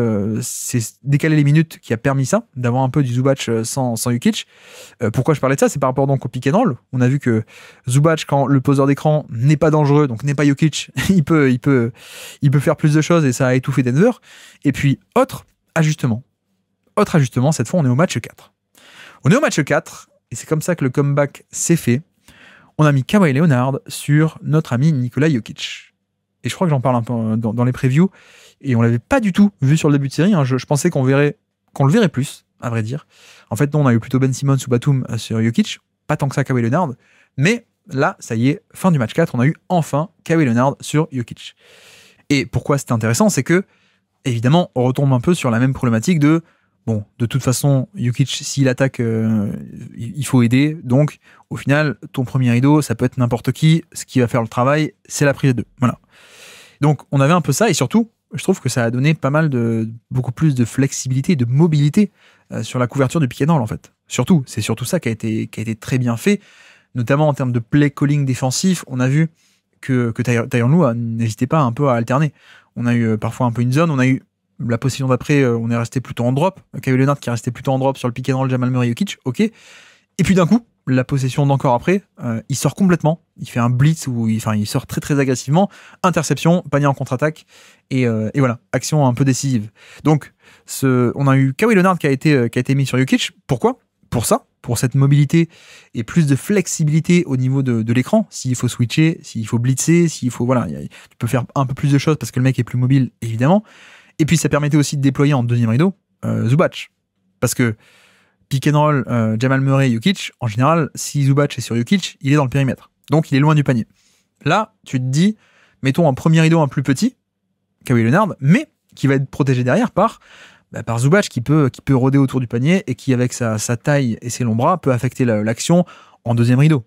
décaler les minutes qui a permis ça, d'avoir un peu du Zubac sans Jokic. Pourquoi je parlais de ça? C'est par rapport donc au pick and roll. On a vu que Zubac, quand le poseur d'écran n'est pas dangereux, donc n'est pas Jokic, il peut faire plus de choses et ça a étouffé Denver. Et puis, autre ajustement, cette fois on est au match 4. On est au match 4, et c'est comme ça que le comeback s'est fait. On a mis Kawhi Leonard sur notre ami Nikola Jokic. Et je crois que j'en parle un peu dans les previews, et on l'avait pas du tout vu sur le début de série. Hein. Je pensais qu'on le verrait plus, à vrai dire. En fait, non, on a eu plutôt Ben Simmons ou Batum sur Jokic, pas tant que ça Kawhi Leonard, mais là, ça y est, fin du match 4, on a eu enfin Kawhi Leonard sur Jokic. Et pourquoi c'était intéressant, c'est que, évidemment, on retombe un peu sur la même problématique de, bon, de toute façon, Jokic, s'il attaque, il faut aider, donc, au final, ton premier rideau, ça peut être n'importe qui, ce qui va faire le travail, c'est la prise de 2. Voilà. Donc, on avait un peu ça, et surtout, je trouve que ça a donné beaucoup plus de flexibilité et de mobilité sur la couverture du pick and roll, en fait. C'est surtout ça qui a été très bien fait, notamment en termes de play calling défensif. On a vu que Tyronn Lue n'hésitait pas un peu à alterner. On a eu parfois un peu une zone, on a eu la possession d'après, on est resté plutôt en drop. Kawhi Leonard qui est resté plutôt en drop sur le pick and roll Jamal Murray Jokic, ok. Et puis d'un coup, la possession d'encore après, il sort complètement. Il fait un blitz où il sort très très agressivement. Interception, panier en contre-attaque. Et voilà, action un peu décisive. Donc, on a eu Kawhi Leonard qui a été mis sur Jokic. Pourquoi? Pour ça, pour cette mobilité et plus de flexibilité au niveau de l'écran. S'il faut switcher, s'il faut blitzer, s'il faut, voilà, tu peux faire un peu plus de choses parce que le mec est plus mobile, évidemment. Et puis, ça permettait aussi de déployer en deuxième rideau Zubac. Parce que pick and roll, Jamal Murray, Jokic, en général, si Zubac est sur Jokic, il est dans le périmètre. Donc, il est loin du panier. Là, tu te dis, mettons un premier rideau un plus petit, Kawhi Leonard, mais qui va être protégé derrière par Zubac qui peut rôder autour du panier et qui, avec sa taille et ses longs bras, peut affecter l'action en deuxième rideau.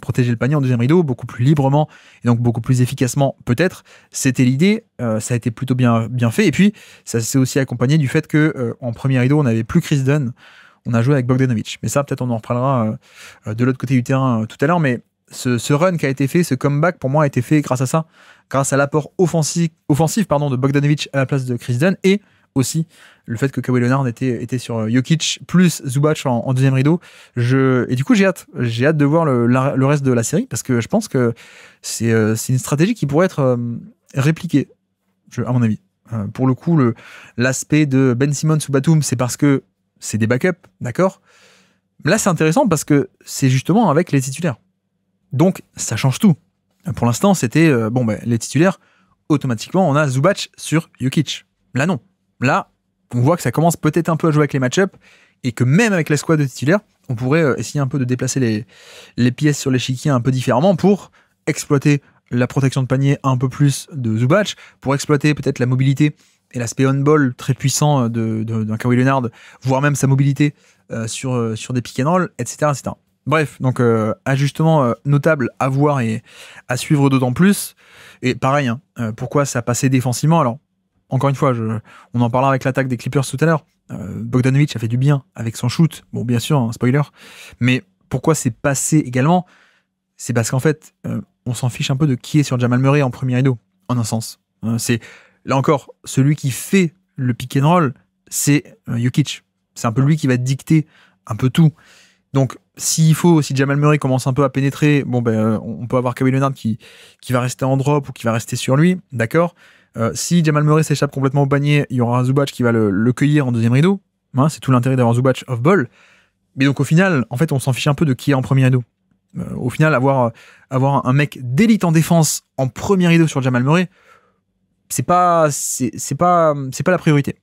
Protéger le panier en deuxième rideau beaucoup plus librement et donc beaucoup plus efficacement peut-être, c'était l'idée. Ça a été plutôt bien fait, et puis ça s'est aussi accompagné du fait que en premier rideau on n'avait plus Chris Dunn, on a joué avec Bogdanovic. Mais ça, peut-être on en reparlera de l'autre côté du terrain tout à l'heure, mais ce run qui a été fait, ce comeback, pour moi, a été fait grâce à ça, grâce à l'apport offensif de Bogdanovic à la place de Chris Dunn, et aussi le fait que Kawhi Leonard était sur Jokic, plus Zubac en deuxième rideau. Et du coup, j'ai hâte de voir le reste de la série, parce que je pense que c'est une stratégie qui pourrait être répliquée, à mon avis. Pour le coup, l'aspect de Ben Simmons ou Batum, c'est parce que c'est des backups, d'accord ? Là, c'est intéressant parce que c'est justement avec les titulaires. Donc, ça change tout. Pour l'instant, c'était, les titulaires, automatiquement, on a Zubac sur Jokic. Là, non. Là, on voit que ça commence peut-être un peu à jouer avec les match-ups et que même avec la squad de titulaires, on pourrait essayer un peu de déplacer les pièces sur l'échiquier un peu différemment pour exploiter la protection de panier un peu plus de Zubac, pour exploiter peut-être la mobilité et l'aspect on-ball très puissant d'un Kawhi Leonard, voire même sa mobilité sur des pick and roll, etc. etc. Bref, donc ajustement notable à voir et à suivre d'autant plus. Et pareil, pourquoi ça passait défensivement ? Alors, encore une fois, on en parlera avec l'attaque des Clippers tout à l'heure. Bogdanovic a fait du bien avec son shoot. Bon, bien sûr, spoiler. Mais pourquoi c'est passé également ? C'est parce qu'en fait, on s'en fiche un peu de qui est sur Jamal Murray en premier rideau, en un sens. C'est, là encore, celui qui fait le pick and roll, c'est Jokic. C'est un peu lui qui va dicter un peu tout. Donc, si Jamal Murray commence un peu à pénétrer, on peut avoir Kawhi Leonard qui va rester en drop ou qui va rester sur lui, d'accord. Si Jamal Murray s'échappe complètement au panier, il y aura Zubac qui va le cueillir en deuxième rideau. C'est tout l'intérêt d'avoir Zubac off-ball. Mais donc, au final, en fait, on s'en fiche un peu de qui est en premier rideau. Au final, avoir un mec d'élite en défense en premier rideau sur Jamal Murray, c'est pas la priorité.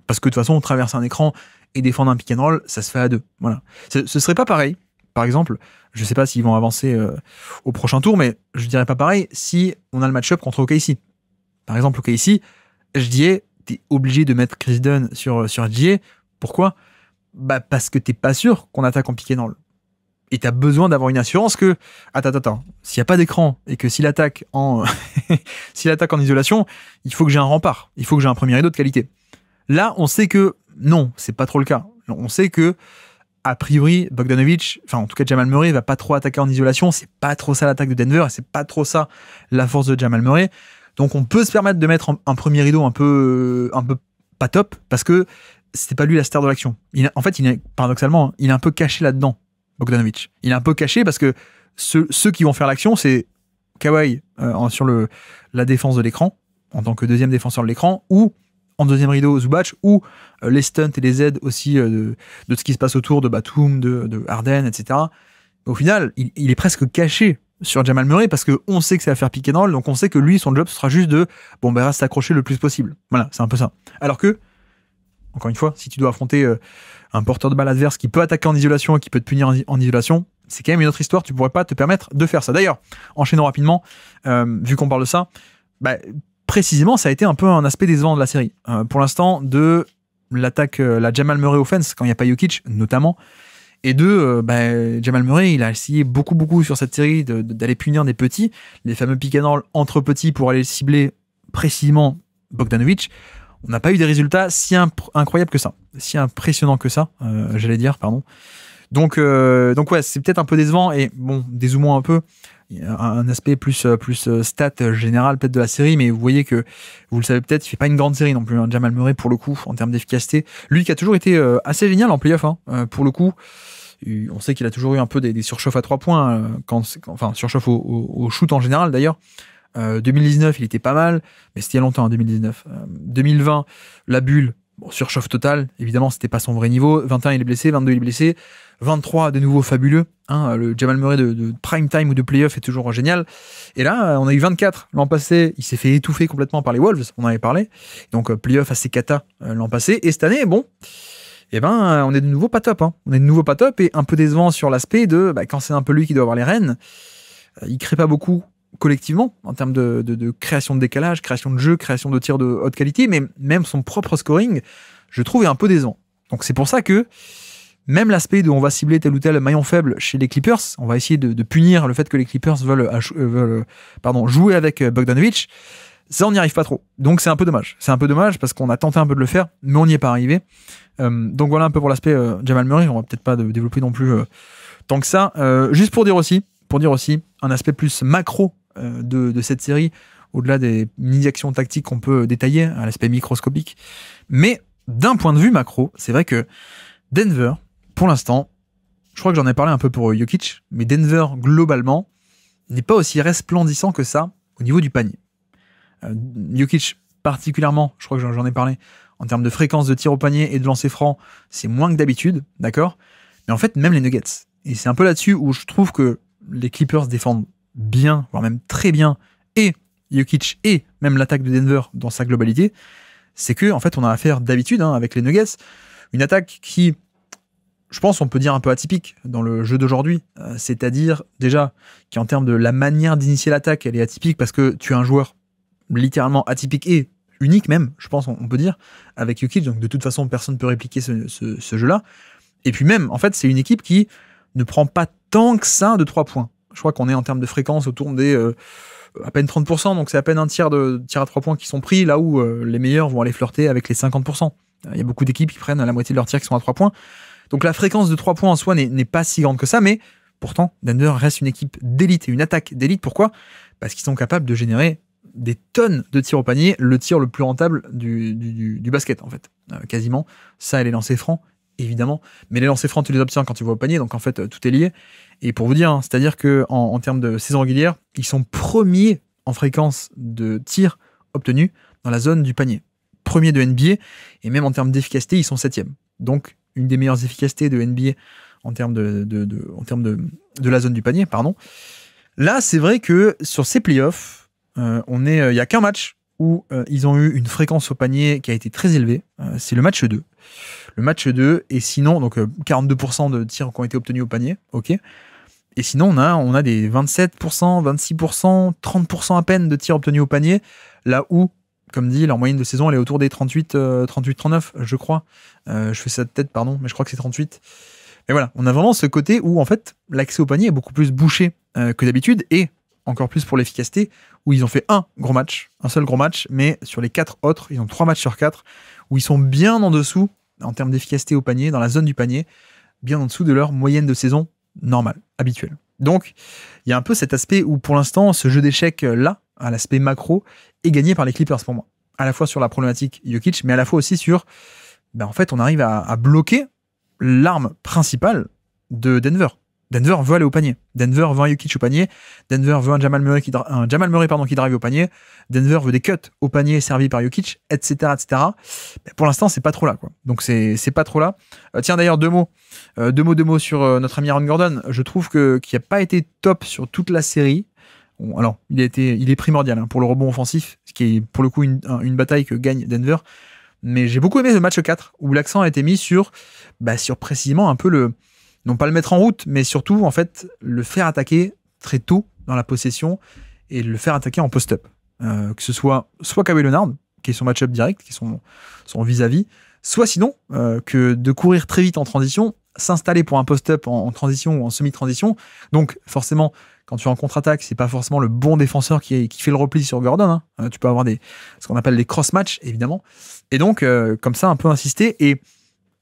Parce que de toute façon, traverser un écran et défendre un pick and roll, ça se fait à deux. Voilà. Ce serait pas pareil. Par exemple, je sais pas s'ils vont avancer au prochain tour, mais je dirais pas pareil si on a le match-up contre OKC. Par exemple, OKC, SGA, t'es obligé de mettre Chris Dunn sur SGA. Pourquoi ? Parce que t'es pas sûr qu'on attaque en pick and roll. Et t'as besoin d'avoir une assurance que, attends, s'il n'y a pas d'écran et que s'il attaque en isolation, il faut que j'ai un rempart, il faut que j'ai un premier rideau de qualité. Là, on sait que non, c'est pas trop le cas. On sait que, a priori, Bogdanovic, enfin en tout cas Jamal Murray, va pas trop attaquer en isolation, c'est pas trop ça l'attaque de Denver, et c'est pas trop ça la force de Jamal Murray. Donc on peut se permettre de mettre un premier rideau un peu pas top, parce que c'était pas lui la star de l'action. Paradoxalement, il est un peu caché là-dedans. Bogdanovic. Il est un peu caché parce que ceux qui vont faire l'action, c'est Kawhi sur la défense de l'écran, en tant que deuxième défenseur de l'écran, ou en deuxième rideau Zubac, ou les stunts et les aides aussi de ce qui se passe autour de Batum, de Harden, etc. Au final, il est presque caché sur Jamal Murray parce qu'on sait que ça va faire pick and roll, donc on sait que lui, son job, ce sera juste de reste accroché le plus possible. Voilà, c'est un peu ça. Alors que, encore une fois, si tu dois affronter un porteur de balle adverse qui peut attaquer en isolation et qui peut te punir en isolation, c'est quand même une autre histoire, tu pourrais pas te permettre de faire ça. D'ailleurs, enchaînons rapidement, vu qu'on parle de ça, précisément, ça a été un peu un aspect décevant de la série. Pour l'instant, de l'attaque, la Jamal Murray offense, quand il n'y a pas Jokic, notamment, et Jamal Murray, il a essayé beaucoup sur cette série d'aller punir des petits, les fameux pick and roll entre petits pour aller cibler précisément Bogdanovic. On n'a pas eu des résultats si incroyables que ça, si impressionnants que ça, j'allais dire, pardon. Donc ouais, c'est peut-être un peu décevant, et bon, dézoomons un peu, il y a un aspect plus stat général peut-être de la série, mais vous voyez que, vous le savez peut-être, il fait pas une grande série non plus, Jamal Murray, pour le coup, en termes d'efficacité. Lui qui a toujours été assez génial en playoff, pour le coup. On sait qu'il a toujours eu un peu des surchauffes à 3 points, surchauffe au shoot en général d'ailleurs. 2019, il était pas mal, mais c'était il y a longtemps, 2019. 2020, la bulle, surchauffe totale, évidemment, c'était pas son vrai niveau. 21, il est blessé, 22, il est blessé. 23, de nouveau fabuleux. Le Jamal Murray de prime time ou de playoff est toujours génial. Et là, on a eu 24 l'an passé, il s'est fait étouffer complètement par les Wolves, on en avait parlé. Donc, playoff assez cata l'an passé. Et cette année, on est de nouveau pas top. On est de nouveau pas top et un peu décevant sur l'aspect de quand c'est un peu lui qui doit avoir les rênes, il crée pas beaucoup collectivement en termes de création de décalage, création de jeu, création de tirs de haute qualité, mais même son propre scoring, je trouve, est un peu décevant. Donc c'est pour ça que même l'aspect de on va cibler tel ou tel maillon faible chez les Clippers, on va essayer de punir le fait que les Clippers veulent jouer avec Bogdanovic, Ça, on n'y arrive pas trop. Donc, c'est un peu dommage. C'est un peu dommage parce qu'on a tenté un peu de le faire, mais on n'y est pas arrivé. Donc, voilà un peu pour l'aspect Jamal Murray. On va peut-être pas développer non plus tant que ça. Juste pour dire aussi, un aspect plus macro de cette série, au-delà des mini-actions tactiques qu'on peut détailler, à l'aspect microscopique. Mais d'un point de vue macro, c'est vrai que Denver, pour l'instant, je crois que j'en ai parlé un peu pour Jokic, mais Denver, globalement, n'est pas aussi resplendissant que ça au niveau du panier. Jokic, particulièrement, je crois que j'en ai parlé, en termes de fréquence de tir au panier et de lancer franc, c'est moins que d'habitude, d'accord ? Mais en fait, même les Nuggets, et c'est un peu là-dessus où je trouve que les Clippers défendent bien, voire même très bien, et Jokic et même l'attaque de Denver dans sa globalité, c'est que en fait, on a affaire d'habitude avec les Nuggets, une attaque qui, je pense, on peut dire un peu atypique dans le jeu d'aujourd'hui, c'est-à-dire déjà qu'en termes de la manière d'initier l'attaque, elle est atypique parce que tu as un joueur littéralement atypique et unique même, je pense, on peut dire, avec Jokic, donc de toute façon, personne ne peut répliquer ce jeu-là. Et puis même, en fait, c'est une équipe qui ne prend pas tant que ça de 3 points. Je crois qu'on est en termes de fréquence autour des à peine 30%, donc c'est à peine un tiers de tirs à 3 points qui sont pris, là où les meilleurs vont aller flirter avec les 50%. Il y a beaucoup d'équipes qui prennent la moitié de leurs tirs qui sont à 3 points. Donc la fréquence de 3 points en soi n'est pas si grande que ça, mais pourtant, Denver reste une équipe d'élite et une attaque d'élite. Pourquoi ? Parce qu'ils sont capables de générer des tonnes de tirs au panier, le tir le plus rentable du basket, en fait. Quasiment. Ça et les lancers francs, évidemment. Mais les lancers francs, tu les obtiens quand tu vas au panier, donc en fait, tout est lié. Et pour vous dire, c'est-à-dire qu'en termes de saison régulière, ils sont premiers en fréquence de tirs obtenus dans la zone du panier. Premier de NBA, et même en termes d'efficacité, ils sont 7e. Donc, une des meilleures efficacités de NBA en termes de la zone du panier, pardon. Là, c'est vrai que sur ces playoffs, il n'y a qu'un match où ils ont eu une fréquence au panier qui a été très élevée. C'est le match 2. Le match 2, et sinon, donc 42% de tirs qui ont été obtenus au panier, ok. Et sinon, on a des 27%, 26%, 30% à peine de tirs obtenus au panier, là où, comme dit, leur moyenne de saison, elle est autour des 38-39, je crois. Je fais ça de tête, pardon, mais je crois que c'est 38. Mais voilà, on a vraiment ce côté où, en fait, l'accès au panier est beaucoup plus bouché que d'habitude, et encore plus pour l'efficacité, où ils ont fait un seul gros match, mais sur les 4 autres, ils ont 3 matchs sur 4, où ils sont bien en dessous, en termes d'efficacité au panier, dans la zone du panier, bien en dessous de leur moyenne de saison normale, habituelle. Donc, il y a un peu cet aspect où, pour l'instant, ce jeu d'échecs-là, à l'aspect macro, est gagné par les Clippers pour moi. À la fois sur la problématique Jokic, mais à la fois aussi sur, en fait, on arrive à bloquer l'arme principale de Denver. Denver veut aller au panier. Denver veut un Jokic au panier. Denver veut un Jamal Murray qui drive au panier. Denver veut des cuts au panier servis par Jokic, etc., etc. Pour l'instant, c'est pas trop là, quoi. Donc c'est pas trop là. Tiens, d'ailleurs, deux mots sur notre ami Aaron Gordon. Je trouve qu'il n'a pas été top sur toute la série. Bon, alors, il est primordial pour le rebond offensif, ce qui est pour le coup une bataille que gagne Denver. Mais j'ai beaucoup aimé le match 4, où l'accent a été mis sur précisément un peu non pas le mettre en route, mais surtout, en fait, le faire attaquer très tôt dans la possession et le faire attaquer en post-up. Que ce soit Kawhi Leonard, qui est son match-up direct, qui est son vis-à-vis, soit sinon, que de courir très vite en transition, s'installer pour un post-up en transition ou en semi-transition. Donc, forcément, quand tu es en contre-attaque, c'est pas forcément le bon défenseur qui fait le repli sur Gordon. Tu peux avoir ce qu'on appelle des cross-match, évidemment. Et donc, comme ça, un peu insister. Et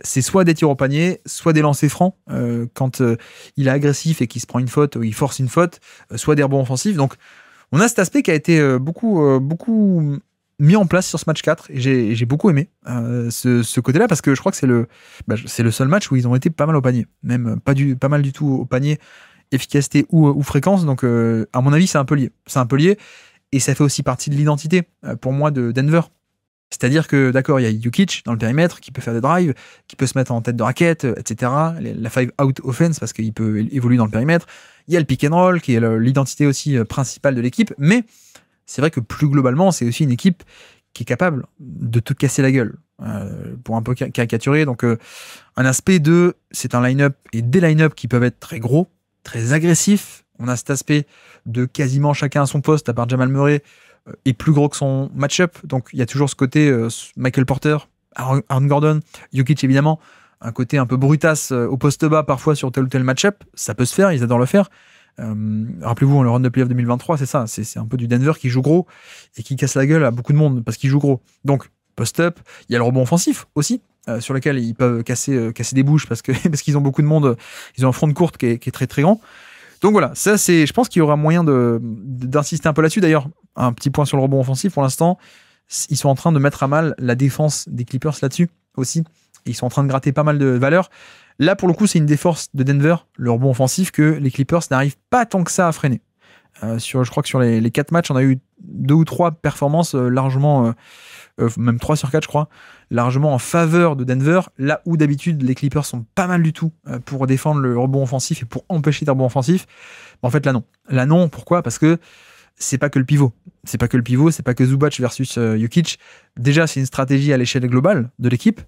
c'est soit des tirs au panier, soit des lancers francs quand il est agressif et qu'il se prend une faute ou il force une faute, soit des rebonds offensifs. Donc, on a cet aspect qui a été beaucoup mis en place sur ce match 4 et j'ai beaucoup aimé ce côté-là parce que je crois que c'est le seul match où ils ont été pas mal au panier, même pas mal du tout au panier, efficacité ou fréquence. Donc, à mon avis, c'est un peu lié. Et ça fait aussi partie de l'identité pour moi de Denver. C'est-à-dire que, d'accord, il y a Jokic dans le périmètre qui peut faire des drives, qui peut se mettre en tête de raquette, etc. La 5-out offense parce qu'il peut évoluer dans le périmètre. Il y a le pick and roll qui est l'identité aussi principale de l'équipe. Mais c'est vrai que plus globalement, c'est aussi une équipe qui est capable de te casser la gueule. Pour un peu caricaturer. Donc, un aspect c'est un line-up et des line-up qui peuvent être très gros, très agressifs. On a cet aspect de quasiment chacun à son poste, à part Jamal Murray, est plus gros que son match-up. Donc, il y a toujours ce côté Michael Porter, Aaron Gordon, Jokic évidemment, un côté un peu brutasse au poste bas parfois sur tel ou tel match-up. Ça peut se faire, ils adorent le faire. Rappelez-vous, le run de playoff 2023, c'est ça. C'est un peu du Denver qui joue gros et qui casse la gueule à beaucoup de monde parce qu'il joue gros. Donc, post-up, il y a le rebond offensif aussi, sur lequel ils peuvent casser des bouches parce qu'ils ont beaucoup de monde. Ils ont un front de courte qui est très très grand. Donc voilà, ça je pense qu'il y aura moyen d'insister un peu là-dessus. D'ailleurs, un petit point sur le rebond offensif. Pour l'instant, ils sont en train de mettre à mal la défense des Clippers là-dessus aussi. Ils sont en train de gratter pas mal de valeur. Là, pour le coup, c'est une des forces de Denver, le rebond offensif, que les Clippers n'arrivent pas tant que ça à freiner. Je crois que sur les 4 matchs, on a eu 2 ou 3 performances largement, même 3 sur 4, je crois, largement en faveur de Denver, là où d'habitude les Clippers sont pas mal du tout pour défendre le rebond offensif et pour empêcher des rebonds offensifs. En fait, là non. Là non, pourquoi ? Parce que c'est pas que le pivot. C'est pas que Zubac versus Jokic. Déjà, c'est une stratégie à l'échelle globale de l'équipe.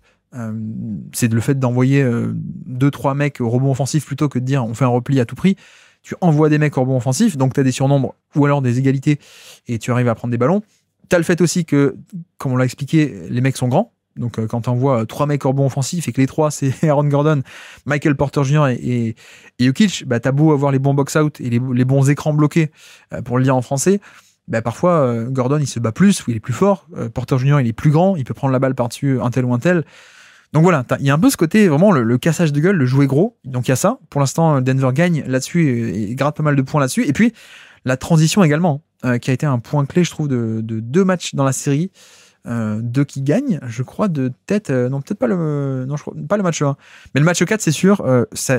C'est le fait d'envoyer 2-3 mecs au rebond offensif plutôt que de dire on fait un repli à tout prix. Tu envoies des mecs au rebond offensif, donc tu as des surnombres ou alors des égalités et tu arrives à prendre des ballons. Tu as le fait aussi que, comme on l'a expliqué, les mecs sont grands. Donc quand tu envoies 3 mecs au rebond offensif et que les 3 c'est Aaron Gordon, Michael Porter Jr. et Jokic, bah, t'as beau avoir les bons box-out et les bons écrans bloqués, pour le dire en français, bah, parfois Gordon il se bat plus ou il est plus fort, Porter Jr. il est plus grand, il peut prendre la balle par-dessus un tel ou un tel. Donc voilà, il y a un peu ce côté, vraiment le cassage de gueule, le jouer gros. Donc il y a ça. Pour l'instant, Denver gagne là-dessus et gratte pas mal de points là-dessus. Et puis la transition également, qui a été un point clé, je trouve, de 2 matchs dans la série. 2 qui gagnent, je crois, de tête. Non, peut-être pas pas le match 1. Mais le match 4, c'est sûr,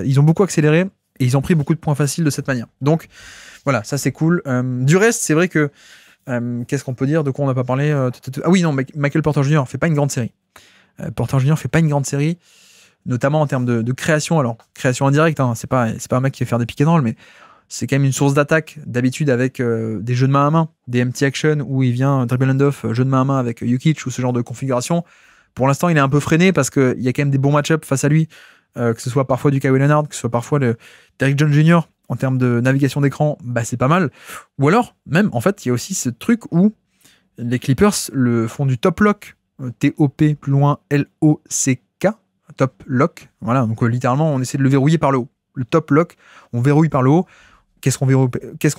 ils ont beaucoup accéléré et ils ont pris beaucoup de points faciles de cette manière. Donc voilà, ça c'est cool. Du reste, c'est vrai que qu'est-ce qu'on peut dire? De quoi on n'a pas parlé? Ah oui, non, Michael Porter Jr. fait pas une grande série. Porter Jr. fait pas une grande série, notamment en termes de création. Alors, création indirecte, hein, c'est pas un mec qui va faire des pick and roll, mais c'est quand même une source d'attaque, d'habitude avec des jeux de main à main, des empty action où il vient dribble and off, jeu de main à main avec Jokic ou ce genre de configuration. Pour l'instant, il est un peu freiné parce qu'il y a quand même des bons match-ups face à lui, que ce soit parfois du Kawhi Leonard, que ce soit parfois le Derrick Jones Jr. En termes de navigation d'écran, bah, c'est pas mal. Ou alors, même, en fait, il y a aussi ce truc où les Clippers font du top lock, T-O-P, plus loin, L-O-C-K, top lock. Voilà, donc littéralement, on essaie de le verrouiller par le haut. Le top lock, on verrouille par le haut. Qu'est-ce qu'on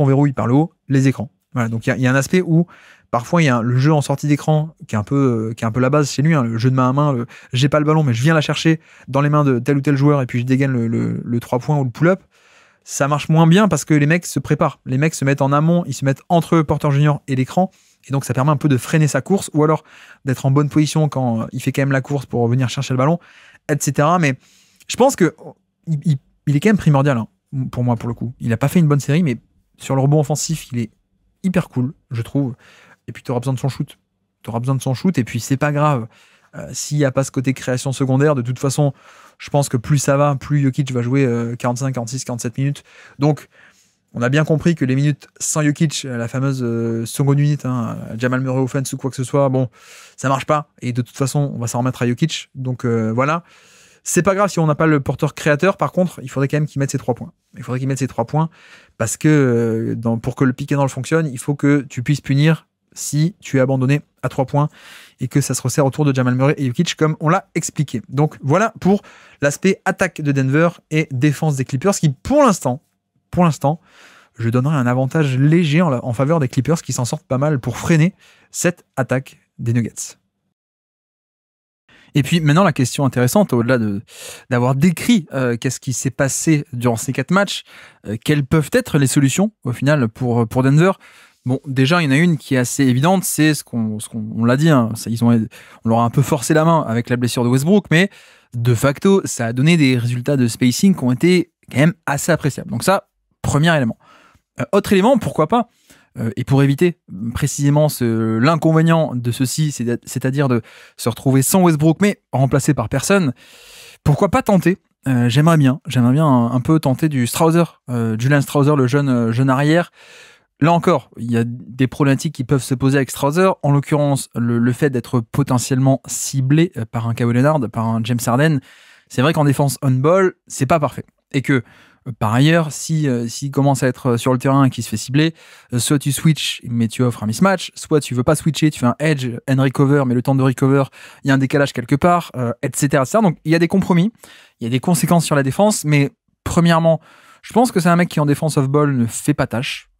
verrouille par le haut? Les écrans. Voilà, donc il y a un aspect où parfois il y a le jeu en sortie d'écran qui est un peu la base chez lui, hein, le jeu de main à main, j'ai pas le ballon mais je viens la chercher dans les mains de tel ou tel joueur et puis je dégaine le 3 points ou le pull-up. Ça marche moins bien parce que les mecs se préparent. Les mecs se mettent en amont, ils se mettent entre Porter Jr. et l'écran et donc ça permet un peu de freiner sa course ou alors d'être en bonne position quand il fait quand même la course pour venir chercher le ballon, etc. Mais je pense que il est quand même primordial, hein. Pour moi, pour le coup. Il n'a pas fait une bonne série, mais sur le rebond offensif, il est hyper cool, je trouve. Et puis, tu auras besoin de son shoot. Et puis, c'est pas grave. S'il n'y a pas ce côté création secondaire, de toute façon, je pense que plus ça va, plus Jokic va jouer 45, 46, 47 minutes. Donc, on a bien compris que les minutes sans Jokic, la fameuse seconde unit, hein, Jamal Murray offense ou quoi que ce soit, bon, ça marche pas. Et de toute façon, on va s'en remettre à Jokic. Donc, voilà. C'est pas grave si on n'a pas le porteur créateur. Par contre, il faudrait quand même qu'il mette ses 3 points. Il faudrait qu'il mette ses 3 points parce que pour que le pick and roll fonctionne, il faut que tu puisses punir si tu es abandonné à 3 points et que ça se resserre autour de Jamal Murray et Jokic comme on l'a expliqué. Donc voilà pour l'aspect attaque de Denver et défense des Clippers qui pour l'instant, je donnerais un avantage léger en faveur des Clippers qui s'en sortent pas mal pour freiner cette attaque des Nuggets. Et puis maintenant, la question intéressante, au-delà d'avoir décrit qu'est-ce qui s'est passé durant ces 4 matchs, quelles peuvent être les solutions au final pour Denver? Bon, déjà, il y en a une qui est assez évidente, c'est ce qu'on l'a dit, hein, on leur a un peu forcé la main avec la blessure de Westbrook, mais de facto, ça a donné des résultats de spacing qui ont été quand même assez appréciables. Donc ça, premier élément. Autre élément, pourquoi pas? Et pour éviter précisément l'inconvénient de ceci, c'est-à-dire de se retrouver sans Westbrook, mais remplacé par personne, pourquoi pas tenter? J'aimerais bien un peu tenter du Strouser, Julian Strouser, le jeune arrière. Là encore, il y a des problématiques qui peuvent se poser avec Strouser, en l'occurrence le fait d'être potentiellement ciblé par un Kawhi Leonard, par un James Harden. C'est vrai qu'en défense on-ball, c'est pas parfait. Et que par ailleurs, s'il commence à être sur le terrain et qu'il se fait cibler, soit tu switches mais tu offres un mismatch, soit tu veux pas switcher, tu fais un edge and recover, mais le temps de recover, il y a un décalage quelque part, etc., etc. Donc il y a des compromis, il y a des conséquences sur la défense, mais premièrement, Je pense que c'est un mec qui en défense off-ball ne fait pas tâche,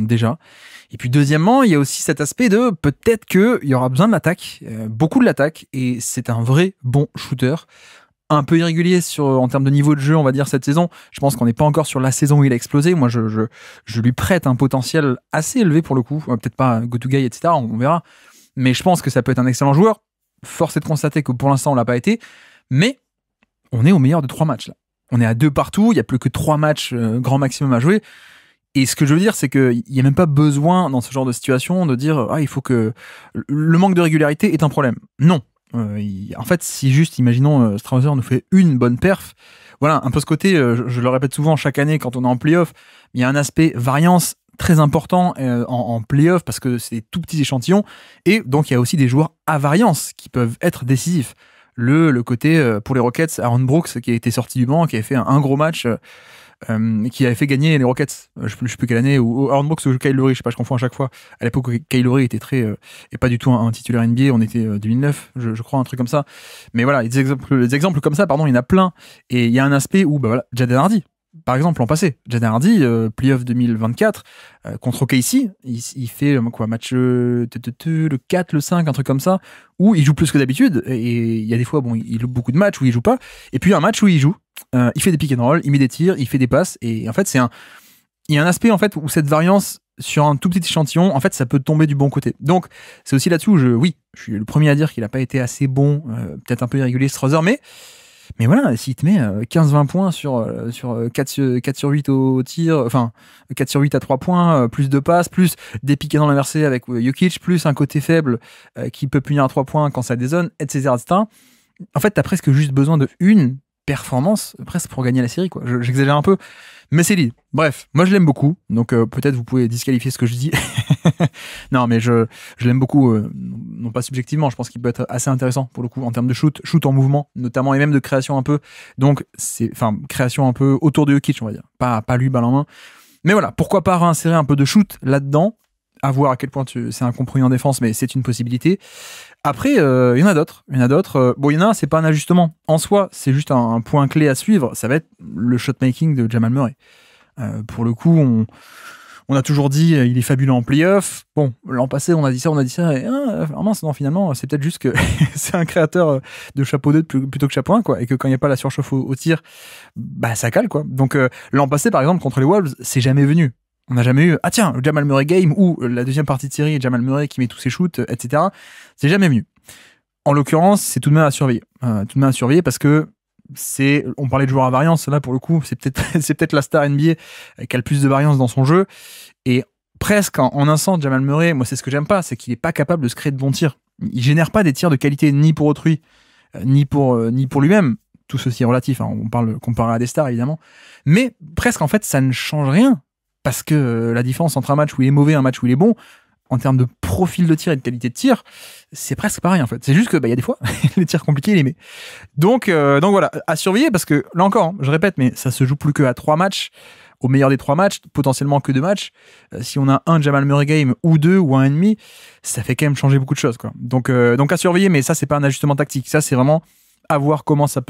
déjà. Et puis deuxièmement, il y a aussi cet aspect de peut-être qu'il y aura besoin de l'attaque, beaucoup de l'attaque, et c'est un vrai bon shooter. Un peu irrégulier en termes de niveau de jeu, on va dire, cette saison. Je pense qu'on n'est pas encore sur la saison où il a explosé. Moi, je lui prête un potentiel assez élevé pour le coup. Peut-être pas go-to-guy, etc. On verra. Mais je pense que ça peut être un excellent joueur. Force est de constater que pour l'instant, on l'a pas été. Mais on est au meilleur de 3 matchs, là. On est à 2 partout. Il n'y a plus que 3 matchs grand maximum à jouer. Et ce que je veux dire, c'est qu'il n'y a même pas besoin, dans ce genre de situation, de dire « Ah, il faut que... » Le manque de régularité est un problème. Non. En fait, si juste, imaginons, Strouser nous fait une bonne perf, voilà, un peu ce côté, je le répète souvent chaque année quand on est en playoff, il y a un aspect variance très important en playoff parce que c'est des tout petits échantillons, et donc il y a aussi des joueurs à variance qui peuvent être décisifs. Le côté, pour les Rockets, Aaron Brooks, qui a été sorti du banc, qui avait fait un gros match, qui avait fait gagner les Rockets, je sais plus quelle année, ou Aaron Brooks ou Kyle Lowry, je sais pas, je confonds à chaque fois. À l'époque où Kyle Lowry était très et pas du tout un titulaire NBA, on était 2009, je crois, un truc comme ça. Mais voilà, des exemples comme ça, pardon, il y en a plein. Et il y a un aspect où, bah voilà, Jaden Hardy, par exemple, l'an passé, Jaden Hardy, playoff 2024 contre OKC, il fait quoi, match le 4, le 5, un truc comme ça, où il joue plus que d'habitude. Et il y a des fois, bon, il loupe beaucoup de matchs où il joue pas. Et puis un match où il joue. Il fait des pick and roll, il met des tirs, il fait des passes, et en fait il y a un aspect en fait où cette variance sur un tout petit échantillon, en fait ça peut tomber du bon côté. Donc c'est aussi là-dessus où je suis le premier à dire qu'il n'a pas été assez bon, peut-être un peu irrégulier Strouser, mais voilà, s'il te met 15-20 points sur 4 sur 8 au tir, enfin 4 sur 8 à 3 points, plus de passes, plus des pick and roll inversés avec Jokic, plus un côté faible qui peut punir à 3 points quand ça dézone, etc., etc. En fait t'as presque juste besoin de une performance presque pour gagner la série, quoi. J'exagère un peu, mais c'est l'idée. Bref, moi je l'aime beaucoup, donc peut-être vous pouvez disqualifier ce que je dis. Non, mais je l'aime beaucoup, non pas subjectivement, je pense qu'il peut être assez intéressant pour le coup en termes de shoot en mouvement notamment, et même de création un peu, donc création un peu autour de Jokic, on va dire, pas lui balle en main, mais voilà, pourquoi pas réinsérer un peu de shoot là-dedans, à voir à quel point c'est un compromis en défense, mais c'est une possibilité. Après, il y en a d'autres. Bon, il y en a un, c'est pas un ajustement. En soi, c'est juste un point clé à suivre. Ça va être le shot-making de Jamal Murray. Pour le coup, on a toujours dit il est fabuleux en playoff. Bon, l'an passé, on a dit ça, et mince, non, finalement, c'est peut-être juste que c'est un créateur de chapeau 2 plutôt que chapeau 1, quoi, et que quand il n'y a pas la surchauffe au tir, bah ça cale, quoi. Donc, l'an passé, par exemple, contre les Wolves, c'est jamais venu. On n'a jamais eu, ah tiens, le Jamal Murray game ou la deuxième partie de série, Jamal Murray qui met tous ses shoots, etc. C'est jamais venu. En l'occurrence, c'est tout de même à surveiller. Parce que on parlait de joueurs à variance, là pour le coup, c'est peut-être la star NBA qui a le plus de variance dans son jeu. Et presque en un sens, Jamal Murray, moi c'est ce que j'aime pas, c'est qu'il est pas capable de se créer de bons tirs. Il génère pas des tirs de qualité ni pour autrui, ni pour lui-même. Tout ceci est relatif, hein. On parle comparé à des stars évidemment. Mais presque en fait, ça ne change rien. Parce que la différence entre un match où il est mauvais et un match où il est bon, en termes de profil de tir et de qualité de tir, c'est presque pareil en fait. C'est juste que il y a des fois, les tirs compliqués, il les met. Donc voilà, à surveiller parce que là encore, je répète, mais ça se joue plus que à 3 matchs, au meilleur des 3 matchs, potentiellement que 2 matchs. Si on a un Jamal Murray game ou 2 ou un ennemi, ça fait quand même changer beaucoup de choses, quoi. Donc à surveiller, mais ça c'est pas un ajustement tactique. Ça c'est vraiment à voir comment ça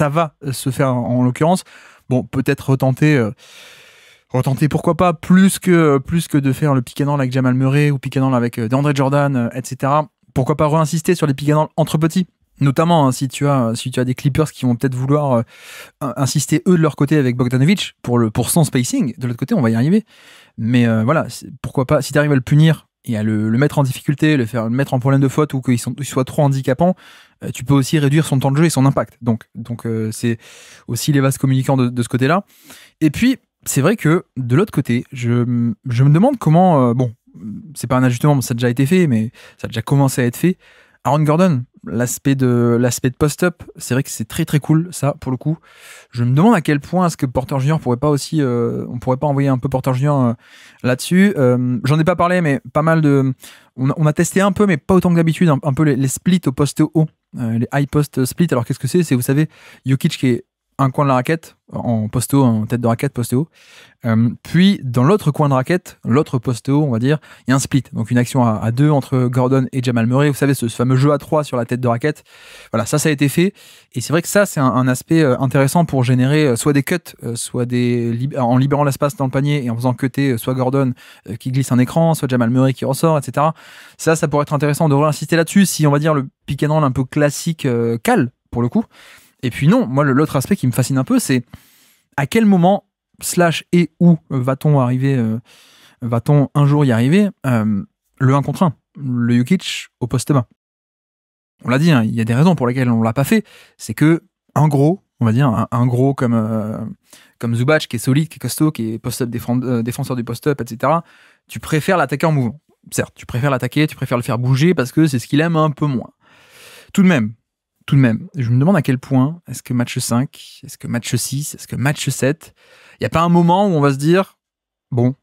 va se faire en l'occurrence. Bon, peut-être retenter, pourquoi pas, plus que de faire le pick and roll avec Jamal Murray ou pick and roll avec DeAndre Jordan, etc. Pourquoi pas réinsister sur les pick and roll entre petits, notamment si tu as des Clippers qui vont peut-être vouloir insister eux de leur côté avec Bogdanovic pour son spacing. De l'autre côté, on va y arriver. Mais voilà, pourquoi pas, si tu arrives à le punir et à le mettre en difficulté, le mettre en problème de faute ou qu'il soit trop handicapant, tu peux aussi réduire son temps de jeu et son impact. Donc c'est aussi les vases communicants de ce côté-là. Et puis c'est vrai que de l'autre côté, je me demande comment. Bon, c'est pas un ajustement, ça a déjà été fait, mais ça a déjà commencé à être fait. Aaron Gordon, l'aspect de post-up, c'est vrai que c'est très très cool, ça, pour le coup. Je me demande à quel point est-ce que Porter Junior pourrait pas aussi. On pourrait pas envoyer un peu Porter Junior là-dessus. J'en ai pas parlé, mais pas mal de. On a testé un peu, mais pas autant que d'habitude, un peu les splits au poste haut, les high post split. Alors qu'est-ce que c'est ? C'est, vous savez, Jokic qui est un coin de la raquette, en poste-haut, en tête de raquette, poste-haut. Puis, dans l'autre coin de raquette, l'autre poste-haut, on va dire, il y a un split. Donc, une action à 2 entre Gordon et Jamal Murray. Vous savez, ce fameux jeu à 3 sur la tête de raquette. Voilà, ça a été fait. Et c'est vrai que ça, c'est un aspect intéressant pour générer soit des cuts, soit en libérant l'espace dans le panier et en faisant cutter soit Gordon qui glisse un écran, soit Jamal Murray qui ressort, etc. Ça pourrait être intéressant de réinsister là-dessus si, on va dire, le pick and roll un peu classique cale, pour le coup. Et puis non, moi, l'autre aspect qui me fascine un peu, c'est à quel moment / et où va-t-on un jour y arriver, le 1 contre 1, le Jokic au poste bas. On l'a dit, hein, il y a des raisons pour lesquelles on l'a pas fait. C'est que un gros, on va dire, un gros comme Zubac, qui est solide, qui est costaud, qui est post-up défenseur du post-up, etc., tu préfères l'attaquer en mouvement. Certes, tu préfères l'attaquer, tu préfères le faire bouger parce que c'est ce qu'il aime un peu moins. Tout de même, je me demande à quel point, est-ce que match 5, est-ce que match 6, est-ce que match 7, il n'y a pas un moment où on va se dire, bon,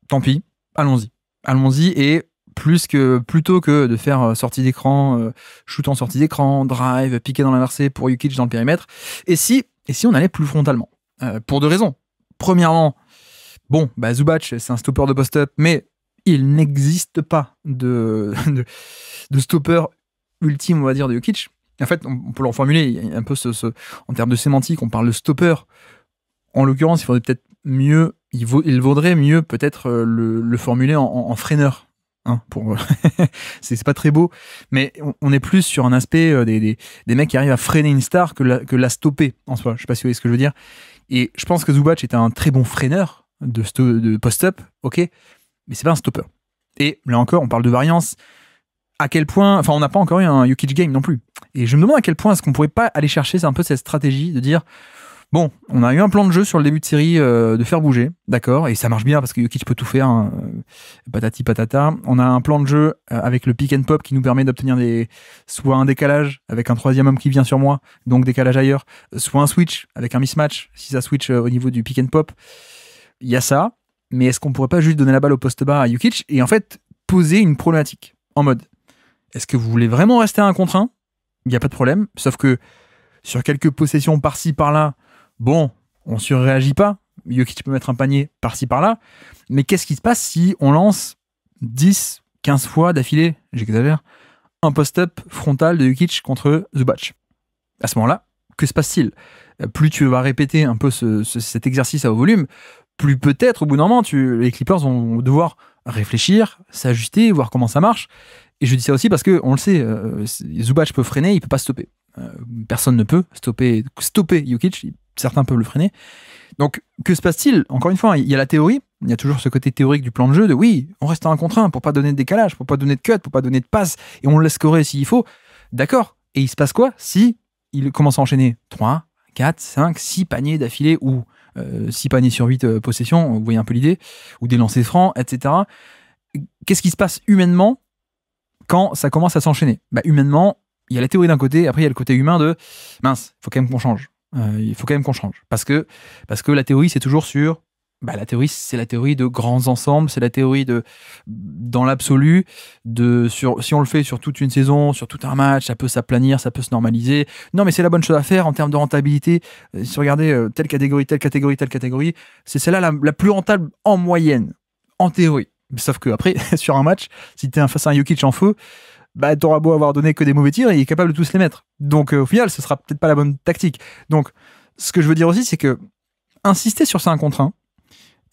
tant pis, allons-y, et plutôt que de faire sortie d'écran, shoot en sortie d'écran, drive, piquer dans l'inversé pour Jokic dans le périmètre, et si on allait plus frontalement, pour 2 raisons. Premièrement, bon, Zubac, c'est un stopper de post-up, mais il n'existe pas de stopper ultime, on va dire, de Jokic. En fait, on peut le reformuler un peu en termes de sémantique, on parle de stopper. En l'occurrence, il faudrait peut-être mieux, il vaudrait mieux peut-être le formuler en freineur. Hein, c'est pas très beau, mais on est plus sur un aspect des mecs qui arrivent à freiner une star que la stopper en soi. Je sais pas si vous voyez ce que je veux dire. Et je pense que Zubac est un très bon freineur de post-up, ok, mais c'est pas un stopper. Et là encore, on parle de variance. À quel point, on n'a pas encore eu un Jokic game non plus. Et je me demande à quel point est-ce qu'on pourrait pas aller chercher, c'est un peu cette stratégie de dire, bon, on a eu un plan de jeu sur le début de série de faire bouger, d'accord, et ça marche bien parce que Jokic peut tout faire, hein, patati patata. On a un plan de jeu avec le pick and pop qui nous permet d'obtenir soit un décalage avec un 3e homme qui vient sur moi, donc décalage ailleurs, soit un switch avec un mismatch, si ça switch au niveau du pick and pop. Il y a ça, mais est-ce qu'on pourrait pas juste donner la balle au poste bas à Jokic et en fait poser une problématique en mode, est-ce que vous voulez vraiment rester à 1 contre 1 ? Il n'y a pas de problème, sauf que sur quelques possessions par-ci, par-là, bon, on surréagit pas. Jokic peut mettre un panier par-ci, par-là. Mais qu'est-ce qui se passe si on lance 10, 15 fois d'affilée, j'exagère, un post-up frontal de Jokic contre Zubac ? À ce moment-là, que se passe-t-il ? Plus tu vas répéter un peu cet exercice à haut volume, plus peut-être, au bout d'un moment, les Clippers vont devoir réfléchir, s'ajuster, voir comment ça marche. Et je dis ça aussi parce que on le sait, Zubac peut freiner, il peut pas stopper. Personne ne peut stopper Jokic, certains peuvent le freiner. Donc, que se passe-t-il ? Encore une fois, il y a la théorie, il y a toujours ce côté théorique du plan de jeu de oui, on reste à 1 contre 1 pour pas donner de décalage, pour pas donner de cut, pour pas donner de passe, et on le laisse scorer s'il faut. D'accord. Et il se passe quoi si il commence à enchaîner 3, 4, 5, 6 paniers d'affilée ou 6 paniers sur 8 possessions, vous voyez un peu l'idée, ou des lancers francs, etc. Qu'est-ce qui se passe humainement quand ça commence à s'enchaîner ? Humainement, il y a la théorie d'un côté, après il y a le côté humain de mince, il faut quand même qu'on change. Il faut quand même qu'on change. Parce que la théorie, c'est toujours sur... la théorie, c'est la théorie de grands ensembles, c'est la théorie dans l'absolu, si on le fait sur toute une saison, sur tout un match, ça peut s'aplanir, ça peut se normaliser. Non, mais c'est la bonne chose à faire en termes de rentabilité. Si vous regardez telle catégorie, c'est celle-là la plus rentable en moyenne, en théorie. Sauf que après, sur un match, si t'es face à un Jokic en feu, t'auras beau avoir donné que des mauvais tirs, il est capable de tous les mettre. Donc au final, ce sera peut-être pas la bonne tactique. Donc, ce que je veux dire aussi, c'est que insister sur ça 1 contre 1,